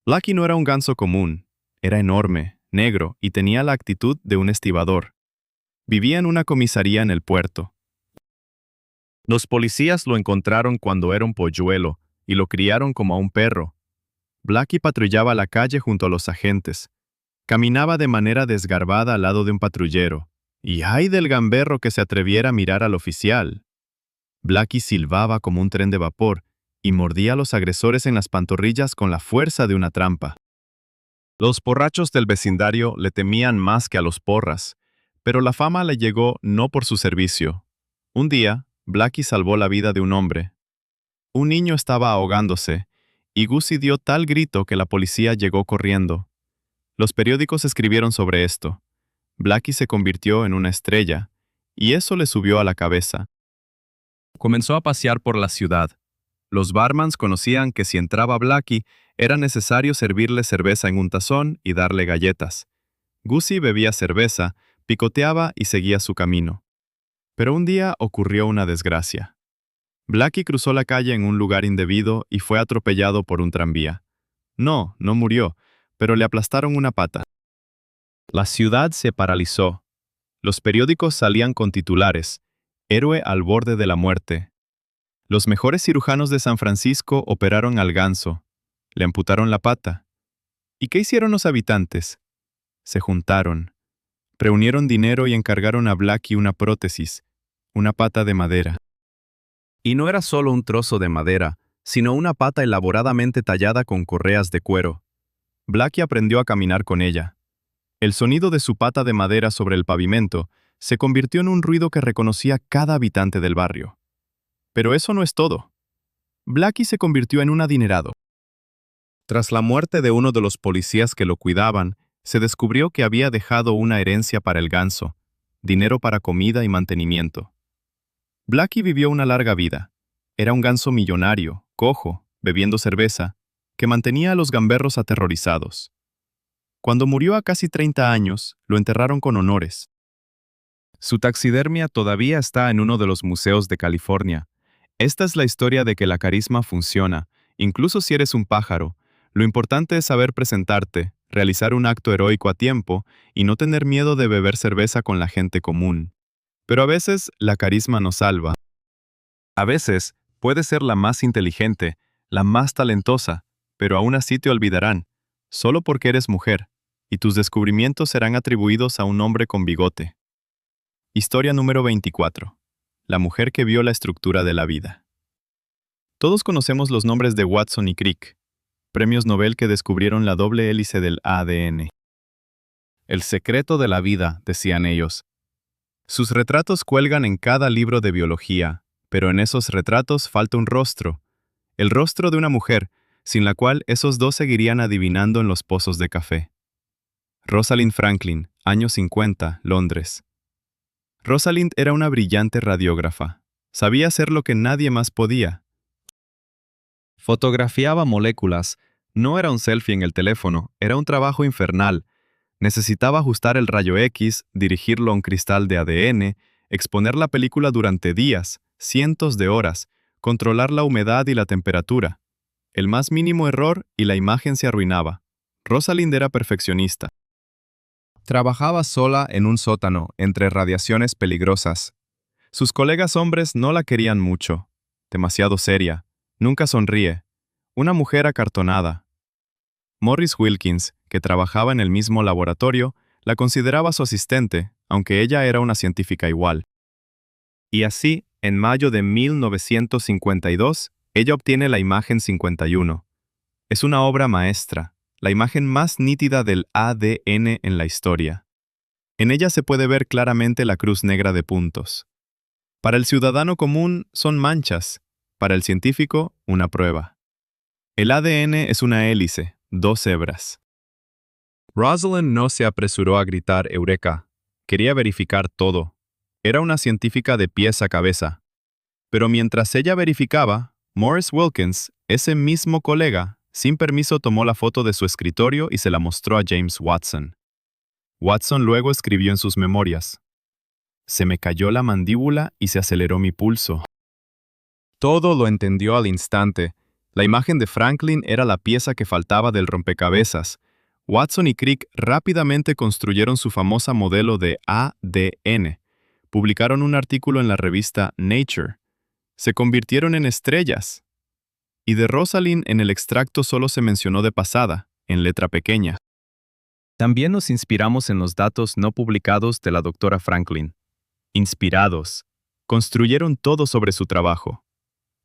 Blackie no era un ganso común. Era enorme, negro y tenía la actitud de un estibador. Vivía en una comisaría en el puerto. Los policías lo encontraron cuando era un polluelo y lo criaron como a un perro. Blackie patrullaba la calle junto a los agentes. Caminaba de manera desgarbada al lado de un patrullero. Y ¡ay del gamberro que se atreviera a mirar al oficial! Blackie silbaba como un tren de vapor y mordía a los agresores en las pantorrillas con la fuerza de una trampa. Los porrachos del vecindario le temían más que a los porras, pero la fama le llegó no por su servicio. Un día, Blackie salvó la vida de un hombre. Un niño estaba ahogándose, y Gussie dio tal grito que la policía llegó corriendo. Los periódicos escribieron sobre esto. Blackie se convirtió en una estrella, y eso le subió a la cabeza. Comenzó a pasear por la ciudad. Los barmans conocían que si entraba Blackie, era necesario servirle cerveza en un tazón y darle galletas. Gussie bebía cerveza, picoteaba y seguía su camino. Pero un día ocurrió una desgracia. Blackie cruzó la calle en un lugar indebido y fue atropellado por un tranvía. No murió, pero le aplastaron una pata. La ciudad se paralizó. Los periódicos salían con titulares: Héroe al borde de la muerte. Los mejores cirujanos de San Francisco operaron al ganso. Le amputaron la pata. ¿Y qué hicieron los habitantes? Se juntaron. Reunieron dinero y encargaron a Blackie una prótesis, una pata de madera. Y no era solo un trozo de madera, sino una pata elaboradamente tallada con correas de cuero. Blackie aprendió a caminar con ella. El sonido de su pata de madera sobre el pavimento se convirtió en un ruido que reconocía cada habitante del barrio. Pero eso no es todo. Blackie se convirtió en un adinerado. Tras la muerte de uno de los policías que lo cuidaban, se descubrió que había dejado una herencia para el ganso, dinero para comida y mantenimiento. Blackie vivió una larga vida. Era un ganso millonario, cojo, bebiendo cerveza, que mantenía a los gamberros aterrorizados. Cuando murió a casi 30 años, lo enterraron con honores. Su taxidermia todavía está en uno de los museos de California. Esta es la historia de que la carisma funciona, incluso si eres un pájaro. Lo importante es saber presentarte, realizar un acto heroico a tiempo y no tener miedo de beber cerveza con la gente común. Pero a veces la carisma nos salva. A veces puedes ser la más inteligente, la más talentosa, pero aún así te olvidarán, solo porque eres mujer, y tus descubrimientos serán atribuidos a un hombre con bigote. Historia número 24. La mujer que vio la estructura de la vida. Todos conocemos los nombres de Watson y Crick, premios Nobel que descubrieron la doble hélice del ADN. El secreto de la vida, decían ellos. Sus retratos cuelgan en cada libro de biología, pero en esos retratos falta un rostro, el rostro de una mujer, sin la cual esos dos seguirían adivinando en los pozos de café. Rosalind Franklin, años 50, Londres. Rosalind era una brillante radiógrafa. Sabía hacer lo que nadie más podía. Fotografiaba moléculas. No era un selfie en el teléfono, era un trabajo infernal. Necesitaba ajustar el rayo X, dirigirlo a un cristal de ADN, exponer la película durante días, cientos de horas, controlar la humedad y la temperatura. El más mínimo error y la imagen se arruinaba. Rosalind era perfeccionista. Trabajaba sola en un sótano, entre radiaciones peligrosas. Sus colegas hombres no la querían mucho. Demasiado seria. Nunca sonríe. Una mujer acartonada. Morris Wilkins, que trabajaba en el mismo laboratorio, la consideraba su asistente, aunque ella era una científica igual. Y así, en mayo de 1952, ella obtiene la imagen 51. Es una obra maestra, la imagen más nítida del ADN en la historia. En ella se puede ver claramente la cruz negra de puntos. Para el ciudadano común son manchas, para el científico, una prueba. El ADN es una hélice, 2 hebras. Rosalind no se apresuró a gritar Eureka. Quería verificar todo. Era una científica de pies a cabeza. Pero mientras ella verificaba, Morris Wilkins, ese mismo colega, sin permiso tomó la foto de su escritorio y se la mostró a James Watson. Watson luego escribió en sus memorias: «Se me cayó la mandíbula y se aceleró mi pulso». Todo lo entendió al instante. La imagen de Franklin era la pieza que faltaba del rompecabezas. Watson y Crick rápidamente construyeron su famosa modelo de ADN. Publicaron un artículo en la revista Nature. Se convirtieron en estrellas. Y de Rosalind en el extracto solo se mencionó de pasada, en letra pequeña. También nos inspiramos en los datos no publicados de la doctora Franklin. Inspirados. Construyeron todo sobre su trabajo.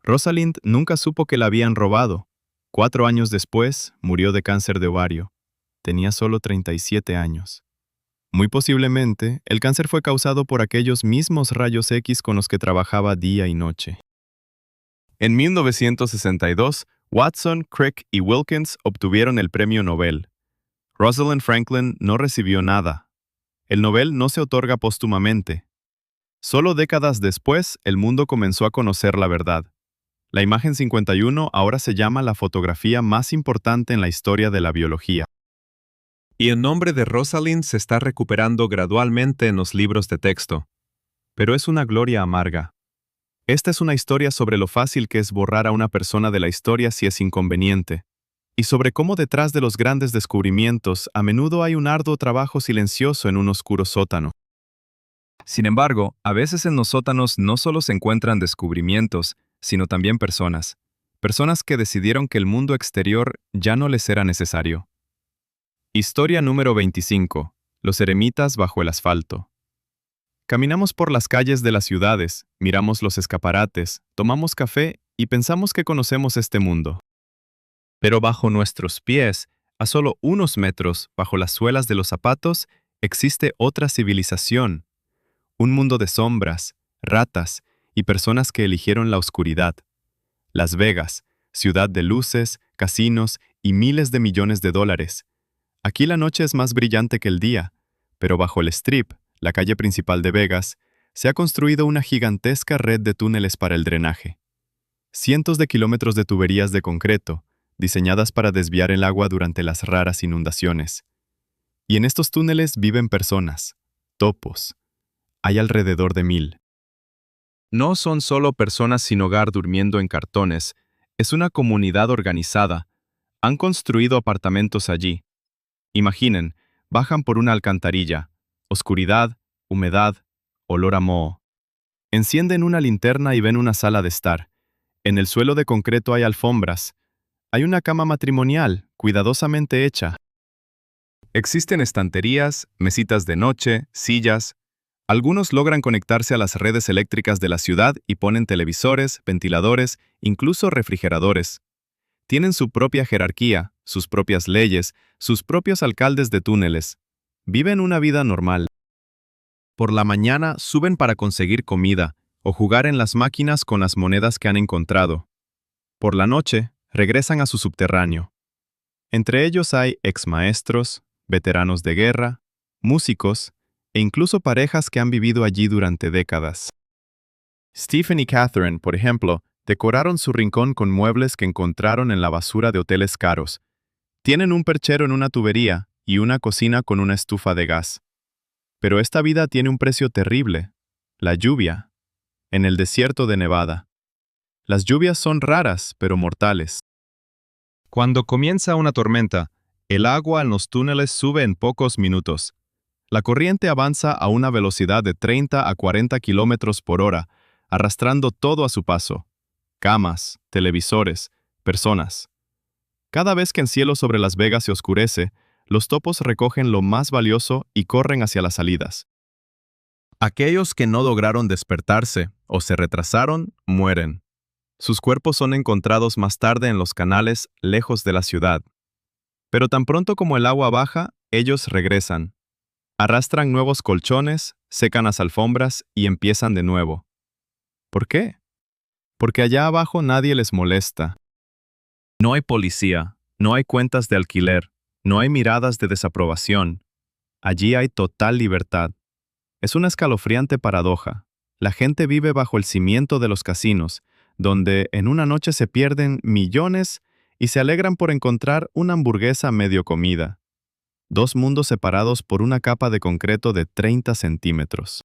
Rosalind nunca supo que la habían robado. 4 años después, murió de cáncer de ovario. Tenía solo 37 años. Muy posiblemente, el cáncer fue causado por aquellos mismos rayos X con los que trabajaba día y noche. En 1962, Watson, Crick y Wilkins obtuvieron el premio Nobel. Rosalind Franklin no recibió nada. El Nobel no se otorga póstumamente. Solo décadas después, el mundo comenzó a conocer la verdad. La imagen 51 ahora se llama la fotografía más importante en la historia de la biología. Y el nombre de Rosalind se está recuperando gradualmente en los libros de texto. Pero es una gloria amarga. Esta es una historia sobre lo fácil que es borrar a una persona de la historia si es inconveniente, y sobre cómo detrás de los grandes descubrimientos a menudo hay un arduo trabajo silencioso en un oscuro sótano. Sin embargo, a veces en los sótanos no solo se encuentran descubrimientos, sino también personas. Personas que decidieron que el mundo exterior ya no les era necesario. Historia número 25. Los eremitas bajo el asfalto. Caminamos por las calles de las ciudades, miramos los escaparates, tomamos café y pensamos que conocemos este mundo. Pero bajo nuestros pies, a solo unos metros bajo las suelas de los zapatos, existe otra civilización. Un mundo de sombras, ratas y personas que eligieron la oscuridad. Las Vegas, ciudad de luces, casinos y miles de millones de dólares. Aquí la noche es más brillante que el día, pero bajo el Strip, la calle principal de Vegas, se ha construido una gigantesca red de túneles para el drenaje. Cientos de kilómetros de tuberías de concreto, diseñadas para desviar el agua durante las raras inundaciones. Y en estos túneles viven personas, topos. Hay alrededor de 1000. No son solo personas sin hogar durmiendo en cartones, es una comunidad organizada. Han construido apartamentos allí. Imaginen, bajan por una alcantarilla, oscuridad, humedad, olor a moho. Encienden una linterna y ven una sala de estar. En el suelo de concreto hay alfombras. Hay una cama matrimonial, cuidadosamente hecha. Existen estanterías, mesitas de noche, sillas. Algunos logran conectarse a las redes eléctricas de la ciudad y ponen televisores, ventiladores, incluso refrigeradores. Tienen su propia jerarquía, sus propias leyes, sus propios alcaldes de túneles. Viven una vida normal. Por la mañana suben para conseguir comida o jugar en las máquinas con las monedas que han encontrado. Por la noche, regresan a su subterráneo. Entre ellos hay exmaestros, veteranos de guerra, músicos e incluso parejas que han vivido allí durante décadas. Stephen y Catherine, por ejemplo, decoraron su rincón con muebles que encontraron en la basura de hoteles caros. Tienen un perchero en una tubería y una cocina con una estufa de gas. Pero esta vida tiene un precio terrible: la lluvia, en el desierto de Nevada. Las lluvias son raras, pero mortales. Cuando comienza una tormenta, el agua en los túneles sube en pocos minutos. La corriente avanza a una velocidad de 30 a 40 kilómetros por hora, arrastrando todo a su paso: camas, televisores, personas. Cada vez que el cielo sobre Las Vegas se oscurece, los topos recogen lo más valioso y corren hacia las salidas. Aquellos que no lograron despertarse o se retrasaron, mueren. Sus cuerpos son encontrados más tarde en los canales lejos de la ciudad. Pero tan pronto como el agua baja, ellos regresan. Arrastran nuevos colchones, secan las alfombras y empiezan de nuevo. ¿Por qué? Porque allá abajo nadie les molesta. No hay policía, no hay cuentas de alquiler, no hay miradas de desaprobación. Allí hay total libertad. Es una escalofriante paradoja. La gente vive bajo el cimiento de los casinos, donde en una noche se pierden millones y se alegran por encontrar una hamburguesa medio comida. Dos mundos separados por una capa de concreto de 30 centímetros.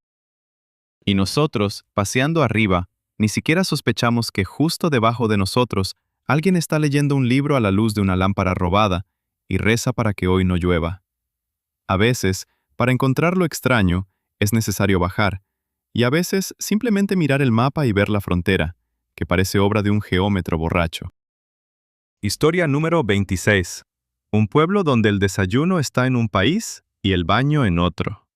Y nosotros, paseando arriba, ni siquiera sospechamos que justo debajo de nosotros alguien está leyendo un libro a la luz de una lámpara robada y reza para que hoy no llueva. A veces, para encontrar lo extraño, es necesario bajar, y a veces simplemente mirar el mapa y ver la frontera, que parece obra de un geómetro borracho. Historia número 26. Un pueblo donde el desayuno está en un país y el baño en otro.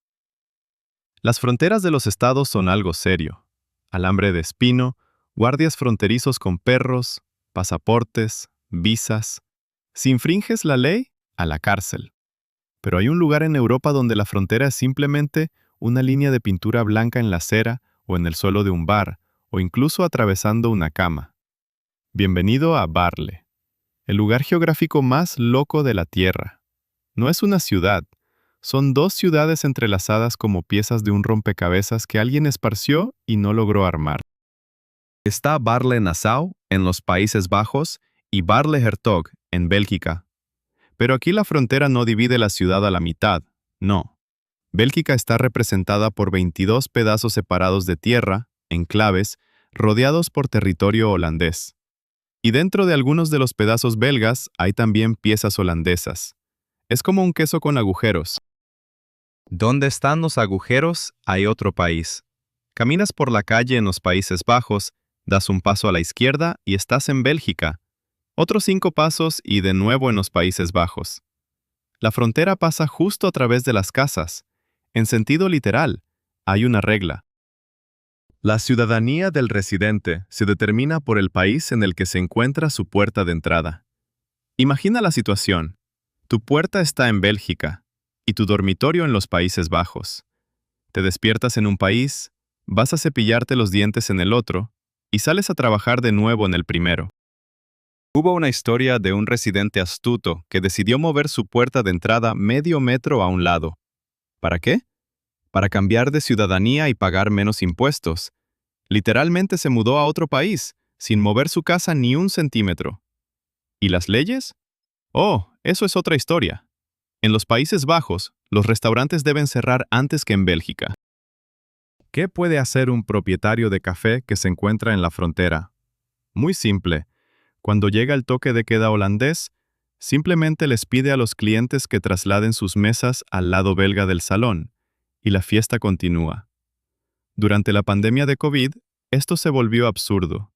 Las fronteras de los estados son algo serio. Alambre de espino, guardias fronterizos con perros, pasaportes, visas. Si infringes la ley, a la cárcel. Pero hay un lugar en Europa donde la frontera es simplemente una línea de pintura blanca en la acera o en el suelo de un bar, o incluso atravesando una cama. Bienvenido a Barle, el lugar geográfico más loco de la Tierra. No es una ciudad, son dos ciudades entrelazadas como piezas de un rompecabezas que alguien esparció y no logró armar. Está Barle-Nassau, en los Países Bajos, y Barle-Hertog, en Bélgica. Pero aquí la frontera no divide la ciudad a la mitad, no. Bélgica está representada por 22 pedazos separados de tierra, enclaves, rodeados por territorio holandés. Y dentro de algunos de los pedazos belgas hay también piezas holandesas. Es como un queso con agujeros. ¿Dónde están los agujeros? Hay otro país. Caminas por la calle en los Países Bajos, das un paso a la izquierda y estás en Bélgica. Otros 5 pasos y de nuevo en los Países Bajos. La frontera pasa justo a través de las casas. En sentido literal, hay una regla. La ciudadanía del residente se determina por el país en el que se encuentra su puerta de entrada. Imagina la situación. Tu puerta está en Bélgica y tu dormitorio en los Países Bajos. Te despiertas en un país, vas a cepillarte los dientes en el otro y sales a trabajar de nuevo en el primero. Hubo una historia de un residente astuto que decidió mover su puerta de entrada medio metro a un lado. ¿Para qué? para cambiar de ciudadanía y pagar menos impuestos. Literalmente se mudó a otro país, sin mover su casa ni un centímetro. ¿Y las leyes? Oh, eso es otra historia. En los Países Bajos, los restaurantes deben cerrar antes que en Bélgica. ¿Qué puede hacer un propietario de café que se encuentra en la frontera? Muy simple. Cuando llega el toque de queda holandés, simplemente les pide a los clientes que trasladen sus mesas al lado belga del salón, y la fiesta continúa. Durante la pandemia de COVID, esto se volvió absurdo.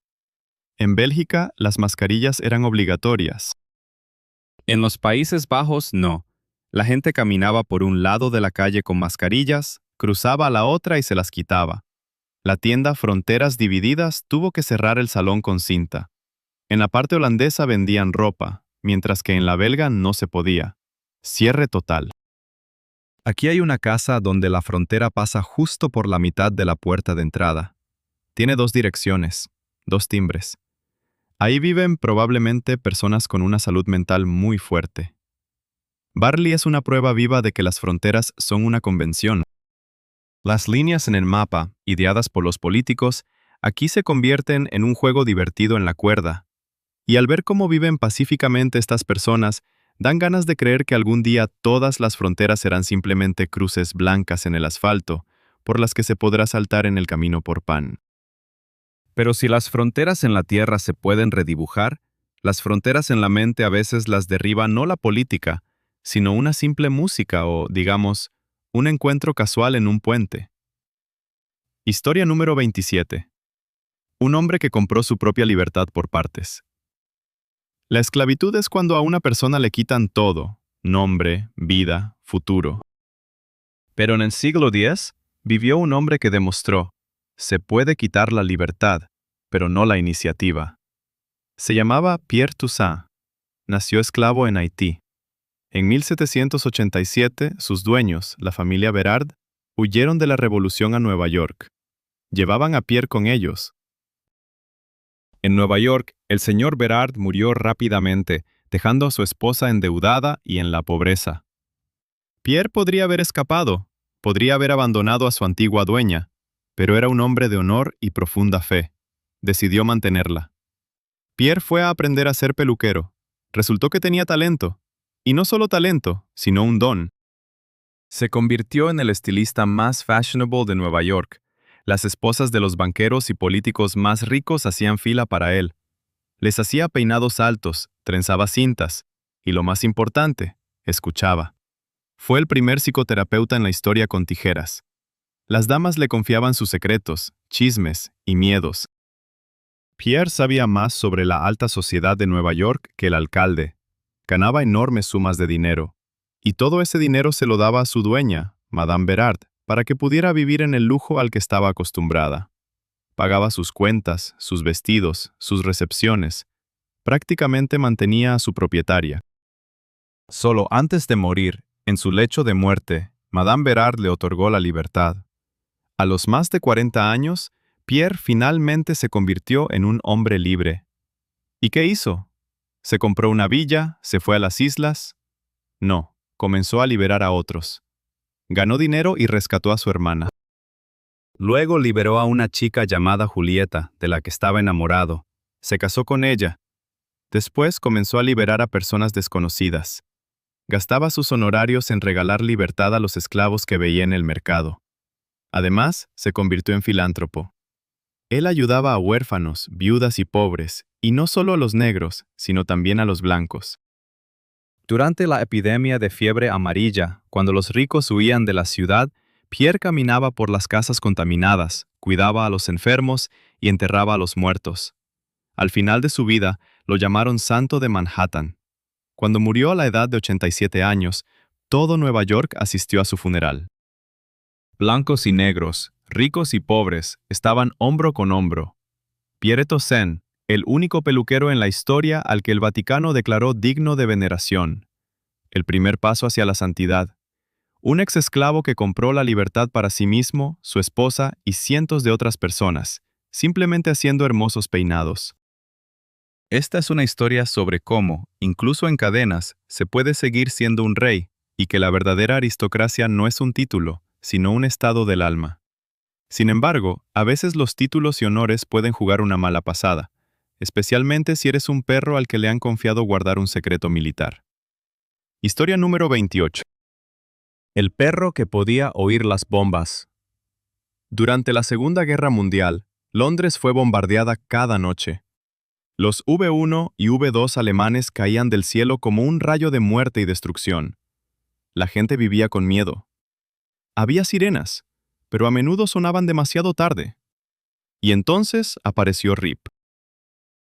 En Bélgica, las mascarillas eran obligatorias. En los Países Bajos, no. La gente caminaba por un lado de la calle con mascarillas, cruzaba a la otra y se las quitaba. La tienda Fronteras Divididas tuvo que cerrar el salón con cinta. En la parte holandesa vendían ropa, mientras que en la belga no se podía. Cierre total. Aquí hay una casa donde la frontera pasa justo por la mitad de la puerta de entrada. Tiene 2 direcciones, 2 timbres. Ahí viven probablemente personas con una salud mental muy fuerte. Barley es una prueba viva de que las fronteras son una convención. Las líneas en el mapa, ideadas por los políticos, aquí se convierten en un juego divertido en la cuerda. Y al ver cómo viven pacíficamente estas personas, dan ganas de creer que algún día todas las fronteras serán simplemente cruces blancas en el asfalto, por las que se podrá saltar en el camino por pan. Pero si las fronteras en la tierra se pueden redibujar, las fronteras en la mente a veces las derriba no la política, sino una simple música o, digamos, un encuentro casual en un puente. Historia número 27. Un hombre que compró su propia libertad por partes. La esclavitud es cuando a una persona le quitan todo: nombre, vida, futuro. Pero en el siglo X vivió un hombre que demostró: se puede quitar la libertad, pero no la iniciativa. Se llamaba Pierre Toussaint. Nació esclavo en Haití. En 1787, sus dueños, la familia Bérard, huyeron de la revolución a Nueva York. Llevaban a Pierre con ellos. En Nueva York, el señor Bérard murió rápidamente, dejando a su esposa endeudada y en la pobreza. Pierre podría haber escapado, podría haber abandonado a su antigua dueña, pero era un hombre de honor y profunda fe. Decidió mantenerla. Pierre fue a aprender a ser peluquero. Resultó que tenía talento. Y no solo talento, sino un don. Se convirtió en el estilista más fashionable de Nueva York. Las esposas de los banqueros y políticos más ricos hacían fila para él. Les hacía peinados altos, trenzaba cintas, y lo más importante, escuchaba. Fue el primer psicoterapeuta en la historia con tijeras. Las damas le confiaban sus secretos, chismes y miedos. Pierre sabía más sobre la alta sociedad de Nueva York que el alcalde. Ganaba enormes sumas de dinero, y todo ese dinero se lo daba a su dueña, Madame Bérard, para que pudiera vivir en el lujo al que estaba acostumbrada. Pagaba sus cuentas, sus vestidos, sus recepciones. Prácticamente mantenía a su propietaria. Solo antes de morir, en su lecho de muerte, Madame Bérard le otorgó la libertad. A los más de 40 años, Pierre finalmente se convirtió en un hombre libre. ¿Y qué hizo? ¿Se compró una villa? ¿Se fue a las islas? No, comenzó a liberar a otros. Ganó dinero y rescató a su hermana. Luego liberó a una chica llamada Julieta, de la que estaba enamorado. Se casó con ella. Después comenzó a liberar a personas desconocidas. Gastaba sus honorarios en regalar libertad a los esclavos que veía en el mercado. Además, se convirtió en filántropo. Él ayudaba a huérfanos, viudas y pobres, y no solo a los negros, sino también a los blancos. Durante la epidemia de fiebre amarilla, cuando los ricos huían de la ciudad, Pierre caminaba por las casas contaminadas, cuidaba a los enfermos y enterraba a los muertos. Al final de su vida, lo llamaron Santo de Manhattan. Cuando murió a la edad de 87 años, todo Nueva York asistió a su funeral. Blancos y negros, ricos y pobres, estaban hombro con hombro. Pierre Toussaint, el único peluquero en la historia al que el Vaticano declaró digno de veneración. El primer paso hacia la santidad. Un ex-esclavo que compró la libertad para sí mismo, su esposa y cientos de otras personas, simplemente haciendo hermosos peinados. Esta es una historia sobre cómo, incluso en cadenas, se puede seguir siendo un rey, y que la verdadera aristocracia no es un título, sino un estado del alma. Sin embargo, a veces los títulos y honores pueden jugar una mala pasada, especialmente si eres un perro al que le han confiado guardar un secreto militar. Historia número 28. El perro que podía oír las bombas. Durante la Segunda Guerra Mundial, Londres fue bombardeada cada noche. Los V-1 y V-2 alemanes caían del cielo como un rayo de muerte y destrucción. La gente vivía con miedo. Había sirenas, pero a menudo sonaban demasiado tarde. Y entonces apareció Rip.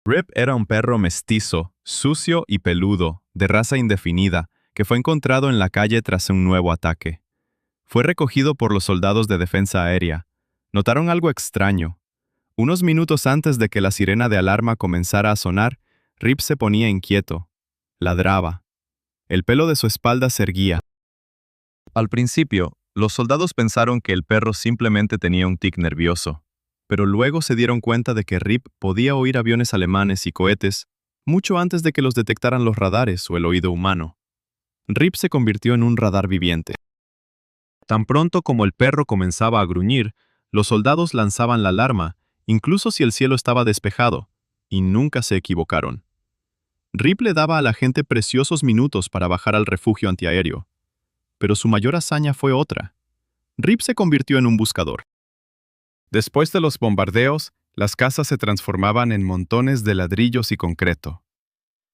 Rip era un perro mestizo, sucio y peludo, de raza indefinida, que fue encontrado en la calle tras un nuevo ataque. Fue recogido por los soldados de defensa aérea. Notaron algo extraño. Unos minutos antes de que la sirena de alarma comenzara a sonar, Rip se ponía inquieto. Ladraba. El pelo de su espalda se erguía. Al principio, los soldados pensaron que el perro simplemente tenía un tic nervioso, pero luego se dieron cuenta de que Rip podía oír aviones alemanes y cohetes mucho antes de que los detectaran los radares o el oído humano. Rip se convirtió en un radar viviente. Tan pronto como el perro comenzaba a gruñir, los soldados lanzaban la alarma, incluso si el cielo estaba despejado, y nunca se equivocaron. Rip le daba a la gente preciosos minutos para bajar al refugio antiaéreo. Pero su mayor hazaña fue otra. Rip se convirtió en un buscador. Después de los bombardeos, las casas se transformaban en montones de ladrillos y concreto.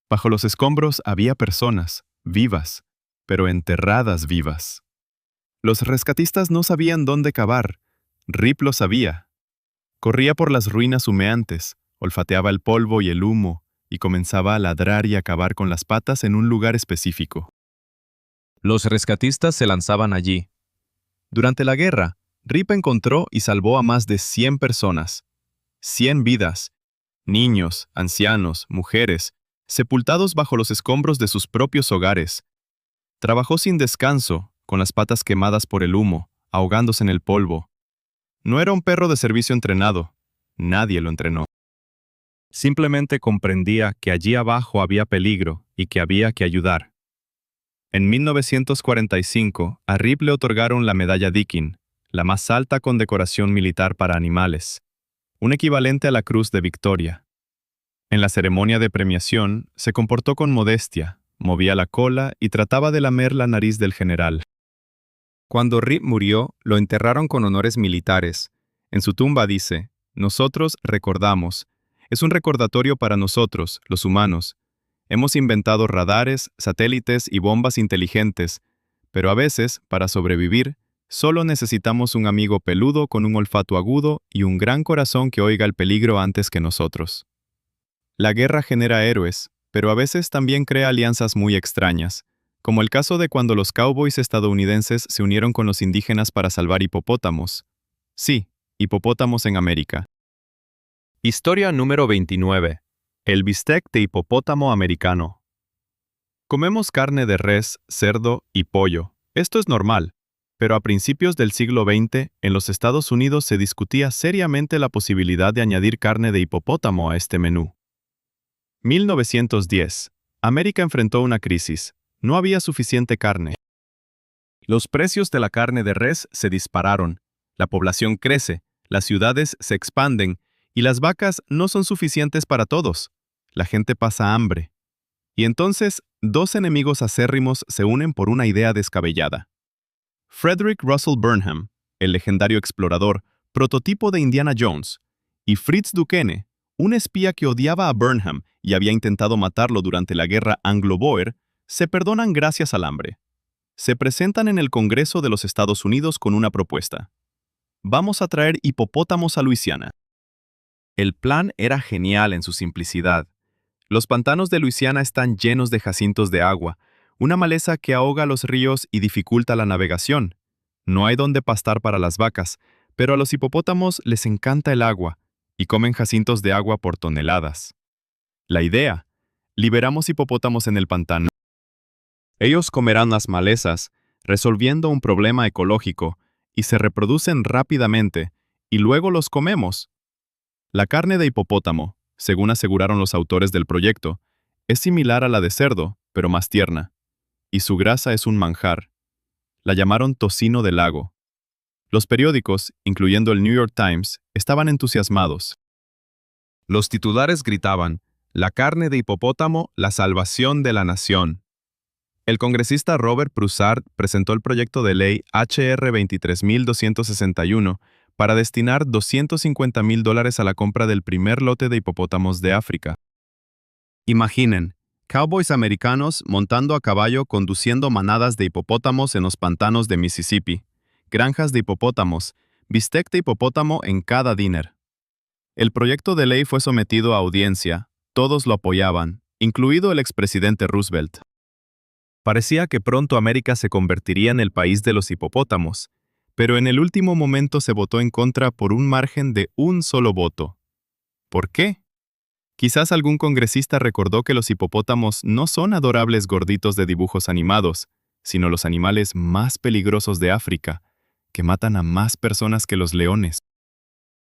Bajo los escombros había personas, vivas, pero enterradas vivas. Los rescatistas no sabían dónde cavar. Rip lo sabía. Corría por las ruinas humeantes, olfateaba el polvo y el humo, y comenzaba a ladrar y a cavar con las patas en un lugar específico. Los rescatistas se lanzaban allí. Durante la guerra, Rip encontró y salvó a más de 100 personas. 100 vidas, niños, ancianos, mujeres, sepultados bajo los escombros de sus propios hogares. Trabajó sin descanso, con las patas quemadas por el humo, ahogándose en el polvo. No era un perro de servicio entrenado. Nadie lo entrenó. Simplemente comprendía que allí abajo había peligro y que había que ayudar. En 1945, a Rip le otorgaron la Medalla Dickin, la más alta condecoración militar para animales, un equivalente a la Cruz de Victoria. En la ceremonia de premiación, se comportó con modestia, movía la cola y trataba de lamer la nariz del general. Cuando Rip murió, lo enterraron con honores militares. En su tumba dice: "Nosotros recordamos. Es un recordatorio para nosotros, los humanos. Hemos inventado radares, satélites y bombas inteligentes, pero a veces, para sobrevivir, solo necesitamos un amigo peludo con un olfato agudo y un gran corazón que oiga el peligro antes que nosotros". La guerra genera héroes, pero a veces también crea alianzas muy extrañas, como el caso de cuando los cowboys estadounidenses se unieron con los indígenas para salvar hipopótamos. Sí, hipopótamos en América. Historia número 29. El bistec de hipopótamo americano. Comemos carne de res, cerdo y pollo. Esto es normal, pero a principios del siglo XX, en los Estados Unidos se discutía seriamente la posibilidad de añadir carne de hipopótamo a este menú. 1910. América enfrentó una crisis. No había suficiente carne. Los precios de la carne de res se dispararon. La población crece, las ciudades se expanden y las vacas no son suficientes para todos. La gente pasa hambre. Y entonces, dos enemigos acérrimos se unen por una idea descabellada. Frederick Russell Burnham, el legendario explorador, prototipo de Indiana Jones, y Fritz Duquesne, un espía que odiaba a Burnham y había intentado matarlo durante la guerra anglo-boer, se perdonan gracias al hambre. Se presentan en el Congreso de los Estados Unidos con una propuesta. Vamos a traer hipopótamos a Luisiana. El plan era genial en su simplicidad. Los pantanos de Luisiana están llenos de jacintos de agua, una maleza que ahoga los ríos y dificulta la navegación. No hay donde pastar para las vacas, pero a los hipopótamos les encanta el agua y comen jacintos de agua por toneladas. La idea: liberamos hipopótamos en el pantano. Ellos comerán las malezas, resolviendo un problema ecológico, y se reproducen rápidamente, y luego los comemos. La carne de hipopótamo, según aseguraron los autores del proyecto, es similar a la de cerdo, pero más tierna, y su grasa es un manjar. La llamaron tocino del lago. Los periódicos, incluyendo el New York Times, estaban entusiasmados. Los titulares gritaban: "La carne de hipopótamo, la salvación de la nación". El congresista Robert Broussard presentó el proyecto de ley HR 23261 para destinar $250,000 a la compra del primer lote de hipopótamos de África. Imaginen, cowboys americanos montando a caballo conduciendo manadas de hipopótamos en los pantanos de Mississippi, granjas de hipopótamos, bistec de hipopótamo en cada diner. El proyecto de ley fue sometido a audiencia, todos lo apoyaban, incluido el expresidente Roosevelt. Parecía que pronto América se convertiría en el país de los hipopótamos, pero en el último momento se votó en contra por un margen de un solo voto. ¿Por qué? Quizás algún congresista recordó que los hipopótamos no son adorables gorditos de dibujos animados, sino los animales más peligrosos de África, que matan a más personas que los leones.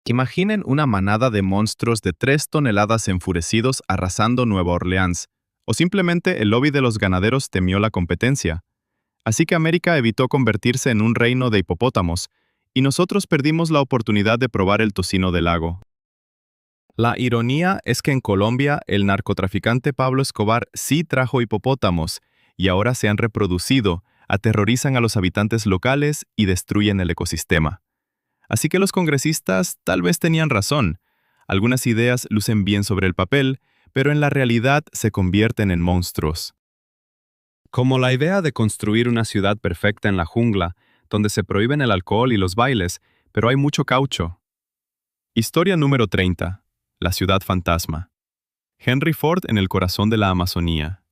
Imaginen una manada de monstruos de 3 toneladas enfurecidos arrasando Nueva Orleans, o simplemente el lobby de los ganaderos temió la competencia. Así que América evitó convertirse en un reino de hipopótamos, y nosotros perdimos la oportunidad de probar el tocino del lago. La ironía es que en Colombia el narcotraficante Pablo Escobar sí trajo hipopótamos, y ahora se han reproducido, aterrorizan a los habitantes locales y destruyen el ecosistema. Así que los congresistas tal vez tenían razón. Algunas ideas lucen bien sobre el papel, pero en la realidad se convierten en monstruos. Como la idea de construir una ciudad perfecta en la jungla, donde se prohíben el alcohol y los bailes, pero hay mucho caucho. Historia número 30. La ciudad fantasma. Henry Ford en el corazón de la Amazonía.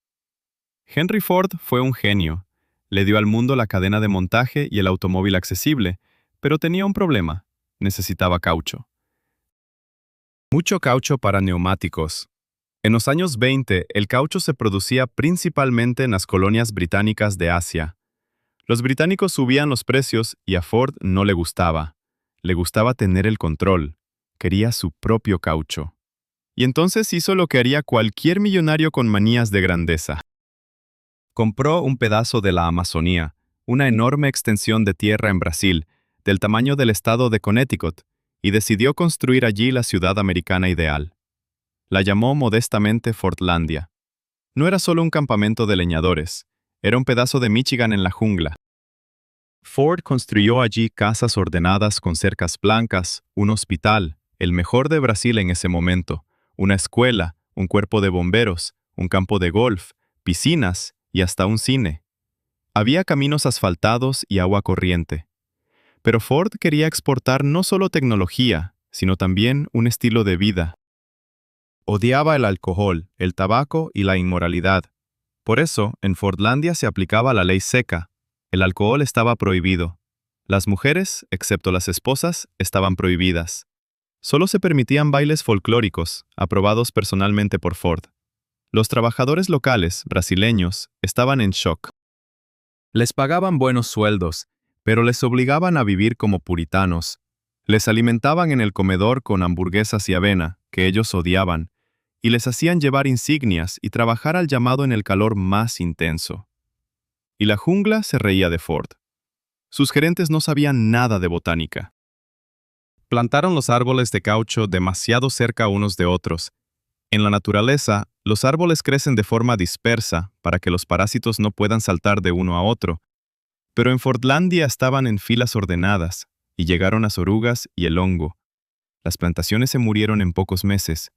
Henry Ford fue un genio. Le dio al mundo la cadena de montaje y el automóvil accesible, pero tenía un problema. Necesitaba caucho. Mucho caucho para neumáticos. En los años 20, el caucho se producía principalmente en las colonias británicas de Asia. Los británicos subían los precios y a Ford no le gustaba. Le gustaba tener el control. Quería su propio caucho. Y entonces hizo lo que haría cualquier millonario con manías de grandeza. Compró un pedazo de la Amazonía, una enorme extensión de tierra en Brasil, del tamaño del estado de Connecticut, y decidió construir allí la ciudad americana ideal. La llamó modestamente Fordlandia. No era solo un campamento de leñadores, era un pedazo de Michigan en la jungla. Ford construyó allí casas ordenadas con cercas blancas, un hospital, el mejor de Brasil en ese momento, una escuela, un cuerpo de bomberos, un campo de golf, piscinas y hasta un cine. Había caminos asfaltados y agua corriente. Pero Ford quería exportar no solo tecnología, sino también un estilo de vida. Odiaba el alcohol, el tabaco y la inmoralidad. Por eso, en Fordlandia se aplicaba la ley seca. El alcohol estaba prohibido. Las mujeres, excepto las esposas, estaban prohibidas. Solo se permitían bailes folclóricos, aprobados personalmente por Ford. Los trabajadores locales, brasileños, estaban en shock. Les pagaban buenos sueldos, pero les obligaban a vivir como puritanos. Les alimentaban en el comedor con hamburguesas y avena, que ellos odiaban, y les hacían llevar insignias y trabajar al llamado en el calor más intenso. Y la jungla se reía de Ford. Sus gerentes no sabían nada de botánica. Plantaron los árboles de caucho demasiado cerca unos de otros. En la naturaleza, los árboles crecen de forma dispersa para que los parásitos no puedan saltar de uno a otro, pero en Fordlandia estaban en filas ordenadas, y llegaron las orugas y el hongo. Las plantaciones se murieron en pocos meses,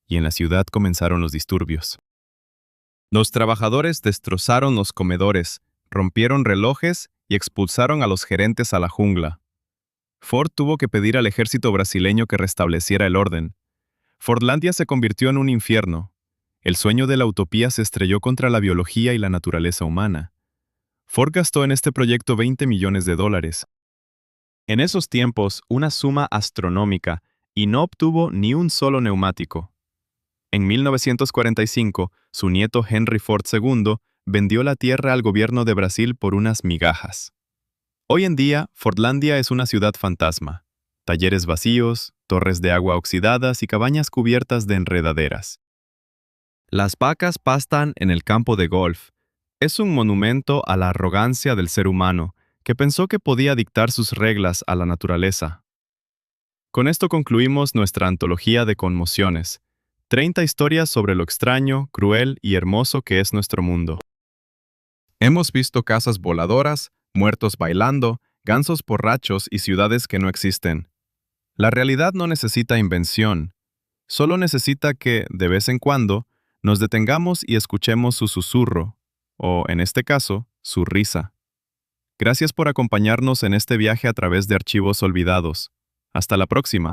y en la ciudad comenzaron los disturbios. Los trabajadores destrozaron los comedores, rompieron relojes y expulsaron a los gerentes a la jungla. Ford tuvo que pedir al ejército brasileño que restableciera el orden. Fordlandia se convirtió en un infierno. El sueño de la utopía se estrelló contra la biología y la naturaleza humana. Ford gastó en este proyecto $20 millones. En esos tiempos, una suma astronómica, y no obtuvo ni un solo neumático. En 1945, su nieto Henry Ford II vendió la tierra al gobierno de Brasil por unas migajas. Hoy en día, Fordlandia es una ciudad fantasma. Talleres vacíos, torres de agua oxidadas y cabañas cubiertas de enredaderas. Las vacas pastan en el campo de golf. Es un monumento a la arrogancia del ser humano, que pensó que podía dictar sus reglas a la naturaleza. Con esto concluimos nuestra antología de conmociones, 30 historias sobre lo extraño, cruel y hermoso que es nuestro mundo. Hemos visto casas voladoras, muertos bailando, gansos borrachos y ciudades que no existen. La realidad no necesita invención, solo necesita que, de vez en cuando, nos detengamos y escuchemos su susurro, o, en este caso, su risa. Gracias por acompañarnos en este viaje a través de archivos olvidados. Hasta la próxima.